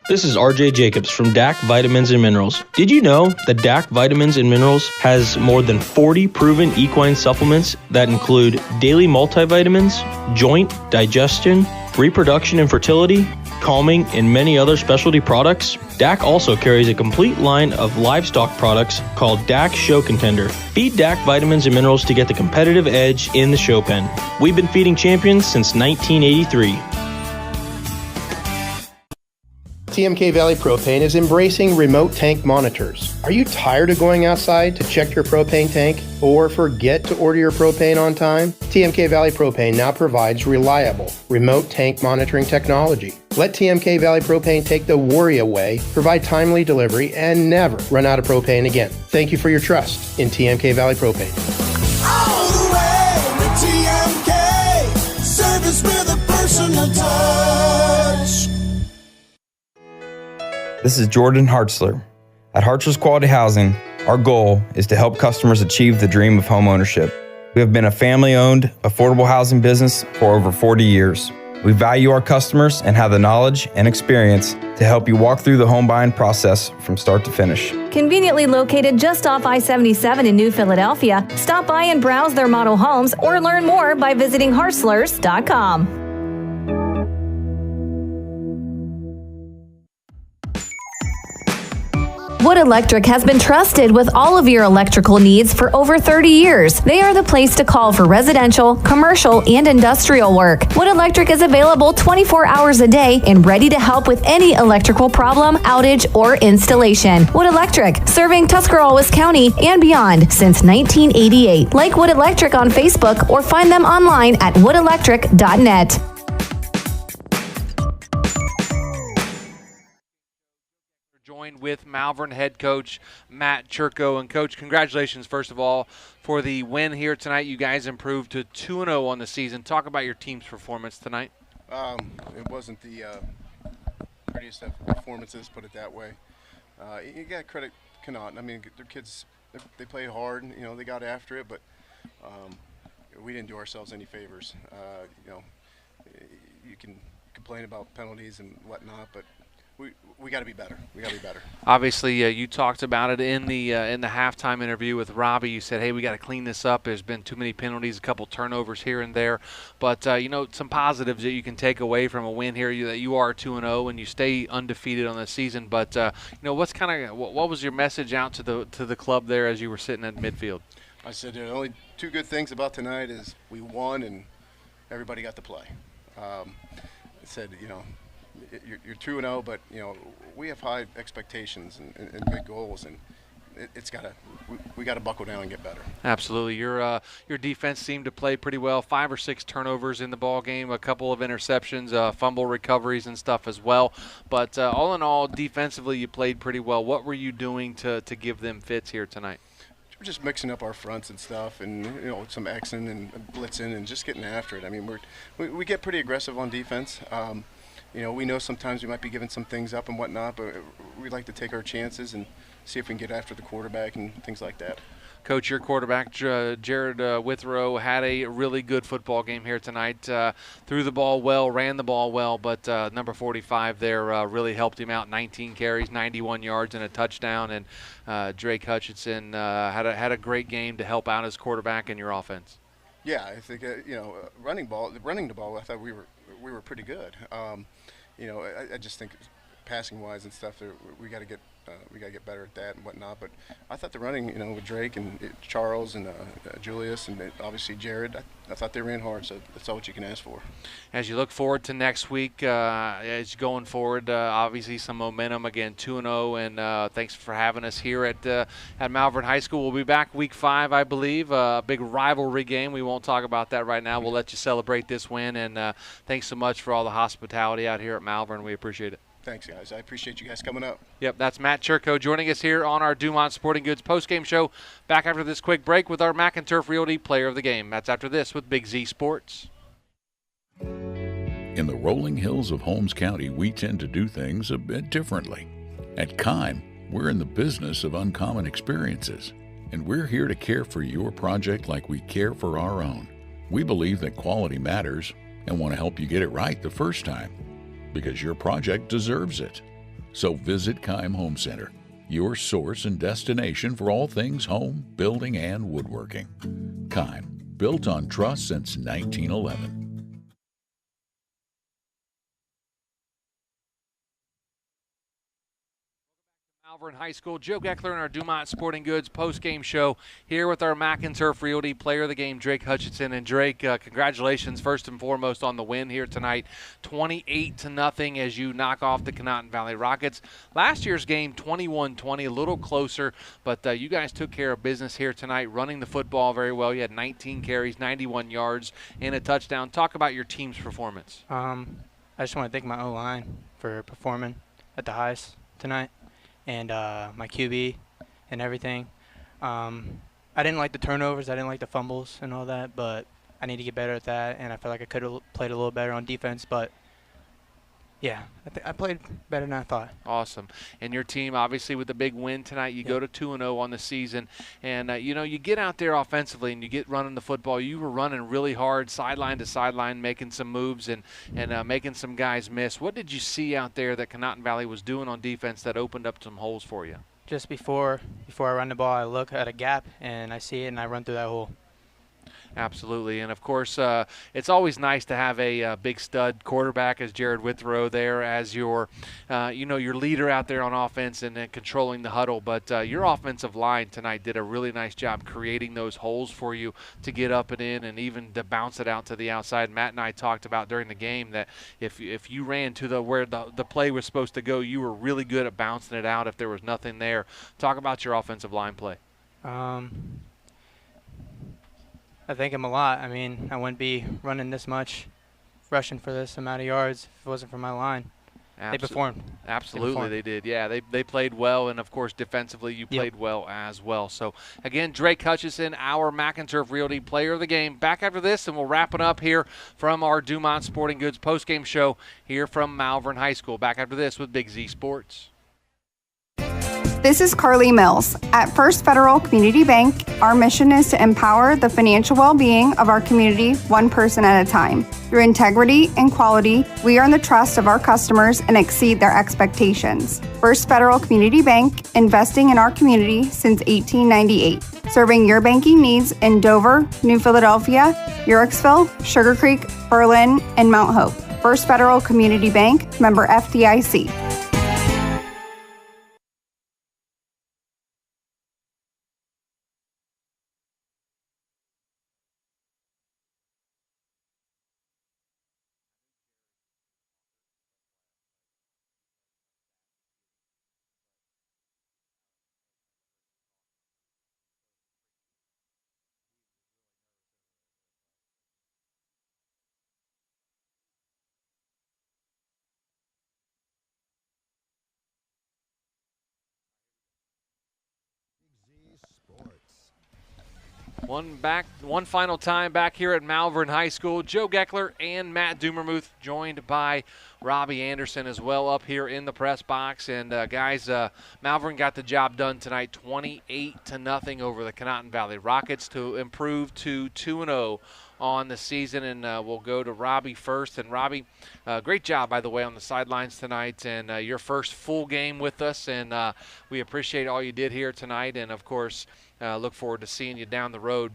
This is RJ Jacobs from DAC Vitamins and Minerals. Did you know that DAC Vitamins and Minerals has more than 40 proven equine supplements that include daily multivitamins, joint, digestion, reproduction and fertility, calming, and many other specialty products? DAC also carries a complete line of livestock products called DAC Show Contender. Feed DAC Vitamins and Minerals to get the competitive edge in the show pen. We've been feeding champions since 1983. TMK Valley Propane is embracing remote tank monitors. Are you tired of going outside to check your propane tank or forget to order your propane on time? TMK Valley Propane now provides reliable remote tank monitoring technology. Let TMK Valley Propane take the worry away, provide timely delivery, and never run out of propane again. Thank you for your trust in TMK Valley Propane. All the way with TMK, service with a personal touch. This is Jordan Hartzler. At Hartzler's Quality Housing, our goal is to help customers achieve the dream of home ownership. We have been a family-owned, affordable housing business for over 40 years. We value our customers and have the knowledge and experience to help you walk through the home buying process from start to finish. Conveniently located just off I-77 in New Philadelphia, stop by and browse their model homes or learn more by visiting hartzlers.com. Wood Electric has been trusted with all of your electrical needs for over 30 years. They are the place to call for residential, commercial, and industrial work. Wood Electric is available 24 hours a day and ready to help with any electrical problem, outage, or installation. Wood Electric, serving Tuscarawas County and beyond since 1988. Like Wood Electric on Facebook or find them online at woodelectric.net. Conotton with Malvern head coach Matt Churko. And, Coach, congratulations, first of all, for the win here tonight. You guys improved to 2-0 on the season. Talk about your team's performance tonight. It wasn't the prettiest of performances, put it that way. You got to credit Conotton. I mean, their kids, they played hard, and, they got after it, but we didn't do ourselves any favors. You can complain about penalties and whatnot, but we got to be better. We got to be better. Obviously, you talked about it in the halftime interview with Robbie. You said, "Hey, we got to clean this up. There's been too many penalties, a couple turnovers here and there." But some positives that you can take away from a win here. That you are 2-0 and you stay undefeated on the season. But what was your message out to the club there as you were sitting at midfield? I said the only two good things about tonight is we won and everybody got to play. I said, you're 2-0, but we have high expectations and big goals, and we got to buckle down and get better. Absolutely, your defense seemed to play pretty well. 5 or 6 turnovers in the ball game, a couple of interceptions, fumble recoveries and stuff as well. But all in all, defensively, you played pretty well. What were you doing to give them fits here tonight? We're just mixing up our fronts and stuff, and some Xing and blitzing and just getting after it. I mean, we get pretty aggressive on defense. We know sometimes we might be giving some things up and whatnot, but we like to take our chances and see if we can get after the quarterback and things like that. Coach, your quarterback, Jared Withrow, had a really good football game here tonight. Threw the ball well, ran the ball well, but number 45 there really helped him out. 19 carries, 91 yards, and a touchdown. And Drake Hutchinson had a great game to help out his quarterback and your offense. Yeah, I think running the ball. I thought we were pretty good. I just think passing wise and stuff, we got to get better at that and whatnot. But I thought the running, with Drake and Charles and Julius and obviously Jared, I thought they ran hard. So that's all what you can ask for. As you look forward to next week, as going forward, obviously some momentum again, 2-0, and thanks for having us here at Malvern High School. We'll be back week 5, I believe. A big rivalry game. We won't talk about that right now. We'll let you celebrate this win, and thanks so much for all the hospitality out here at Malvern. We appreciate it. Thanks, guys. I appreciate you guys coming up. Yep, that's Matt Churko joining us here on our Dumont Sporting Goods postgame show. Back after this quick break with our McInturf Realty Player of the Game. That's after this with Big Z Sports. In the rolling hills of Holmes County, we tend to do things a bit differently. At Kime, we're in the business of uncommon experiences, and we're here to care for your project like we care for our own. We believe that quality matters and want to help you get it right the first time, because your project deserves it. So visit Kime Home Center, your source and destination for all things home, building, and woodworking. Kime, built on trust since 1911. Malvern High School, Joe Geckler and our Dumont Sporting Goods post-game show here with our McInturf Realty Player of the Game, Drake Hutchinson. And Drake, congratulations first and foremost on the win here tonight, 28-0 as you knock off the Conotton Valley Rockets. Last year's game, 21-20, a little closer, but you guys took care of business here tonight, running the football very well. You had 19 carries, 91 yards, and a touchdown. Talk about your team's performance. I just want to thank my O-line for performing at the highest tonight. And my QB and everything. I didn't like the turnovers. I didn't like the fumbles and all that, but I need to get better at that, and I feel like I could have played a little better on defense, but yeah, I played better than I thought. Awesome. And your team, obviously, with the big win tonight, you go to 2-0 on the season. And, you get out there offensively and you get running the football. You were running really hard, sideline to sideline, making some moves and making some guys miss. What did you see out there that Conotton Valley was doing on defense that opened up some holes for you? Just before I run the ball, I look at a gap, and I see it, and I run through that hole. Absolutely. And, of course, it's always nice to have a big stud quarterback as Jared Withrow there as your leader out there on offense and controlling the huddle. But your offensive line tonight did a really nice job creating those holes for you to get up and in and even to bounce it out to the outside. Matt and I talked about during the game that if you ran to where the play was supposed to go, you were really good at bouncing it out if there was nothing there. Talk about your offensive line play. I thank him a lot. I mean, I wouldn't be running this much, rushing for this amount of yards if it wasn't for my line. They performed. Absolutely, they did. Yeah, they played well, and of course defensively you played well as well. So again, Drake Hutchison, our McInturf Realty Player of the Game. Back after this, and we'll wrap it up here from our Dumont Sporting Goods postgame show here from Malvern High School. Back after this with Big Z Sports. This is Carly Mills. At First Federal Community Bank, our mission is to empower the financial well-being of our community one person at a time. Through integrity and quality, we earn the trust of our customers and exceed their expectations. First Federal Community Bank, investing in our community since 1898. Serving your banking needs in Dover, New Philadelphia, Yorksville, Sugar Creek, Berlin, and Mount Hope. First Federal Community Bank, member FDIC. One final time back here at Malvern High School. Joe Geckler and Matt Dumermuth, joined by Robbie Anderson as well up here in the press box. And guys, Malvern got the job done tonight, 28-0 over the Conotton Valley Rockets to improve to 2-0 on the season. And we'll go to Robbie first. And Robbie, great job, by the way, on the sidelines tonight, and your first full game with us. And we appreciate all you did here tonight. And of course, look forward to seeing you down the road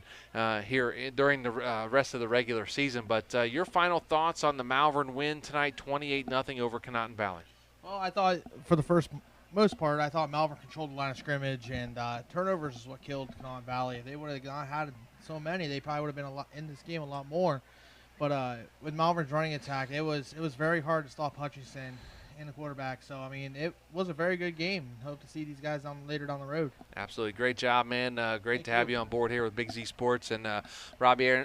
here during the rest of the regular season. But your final thoughts on the Malvern win tonight, 28-0 over Conotton Valley. Well, I thought for the most part, I thought Malvern controlled the line of scrimmage, and turnovers is what killed Conotton Valley. If they would have not had so many, they probably would have been in this game a lot more. But with Malvern's running attack, it was very hard to stop Hutchison and the quarterback. So, I mean, it was a very good game. Hope to see these guys later down the road. Absolutely. Great job, man. Great to have you on board here with Big Z Sports. And Robbie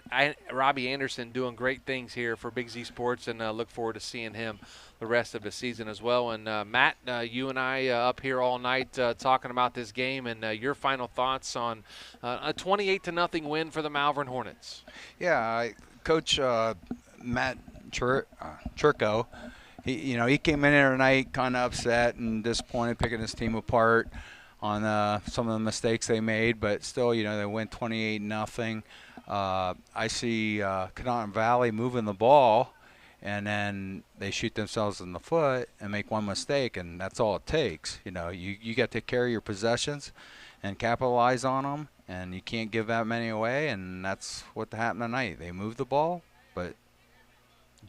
Anderson doing great things here for Big Z Sports, and look forward to seeing him the rest of the season as well. And Matt, you and I up here all night talking about this game, and your final thoughts on a 28-0 win for the Malvern Hornets. Yeah, Coach Matt Churko, he came in here tonight kind of upset and disappointed, picking his team apart on some of the mistakes they made, but still, they went 28-0. I see Conotton Valley moving the ball, and then they shoot themselves in the foot and make one mistake, and that's all it takes. You got to take care of your possessions and capitalize on them, and you can't give that many away, and that's what happened tonight. They moved the ball, but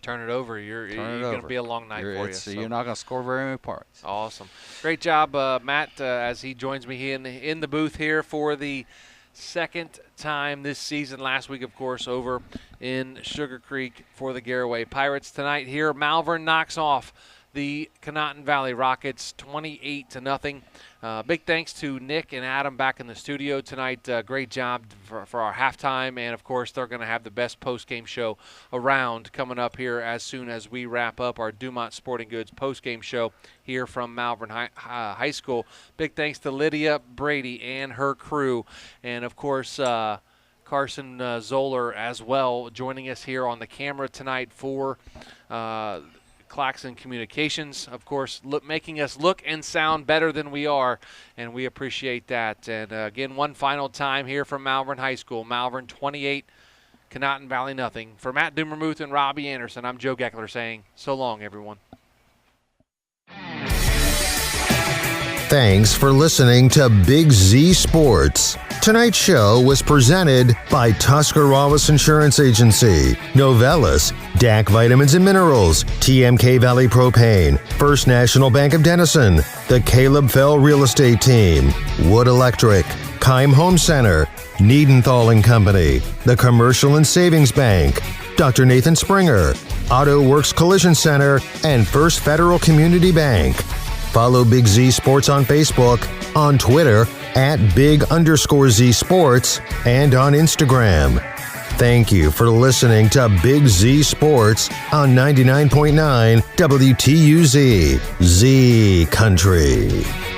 turn it over. You're going to be a long night for you. So you're not going to score very many points. Awesome. Great job, Matt, as he joins me in the booth here for the second time this season. Last week, of course, over in Sugar Creek for the Garraway Pirates. Tonight here, Malvern knocks off the Conotton Valley Rockets 28-0. Big thanks to Nick and Adam back in the studio tonight. Great job for our halftime, and of course they're going to have the best post-game show around coming up here as soon as we wrap up our Dumont Sporting Goods post-game show here from Malvern High School. Big thanks to Lydia, Brady, and her crew, and of course Carson Zoller as well, joining us here on the camera tonight for Claxon Communications, of course, making us look and sound better than we are, and we appreciate that. And again, one final time here from Malvern High School. Malvern 28, Conotton Valley nothing. For Matt Dumermuth and Robbie Anderson, I'm Joe Geckler saying so long, everyone. Thanks for listening to Big Z Sports. Tonight's show was presented by Tuscarawas Insurance Agency, Novellus, DAC Vitamins and Minerals, TMK Valley Propane, First National Bank of Denison, the Caleb Fell Real Estate Team, Wood Electric, Keim Home Center, Niedenthal and Company, the Commercial and Savings Bank, Dr. Nathan Springer, Auto Works Collision Center, and First Federal Community Bank. Follow Big Z Sports on Facebook, on Twitter @Big_Z Sports, and on Instagram. Thank you for listening to Big Z Sports on 99.9 WTUZ, Z Country.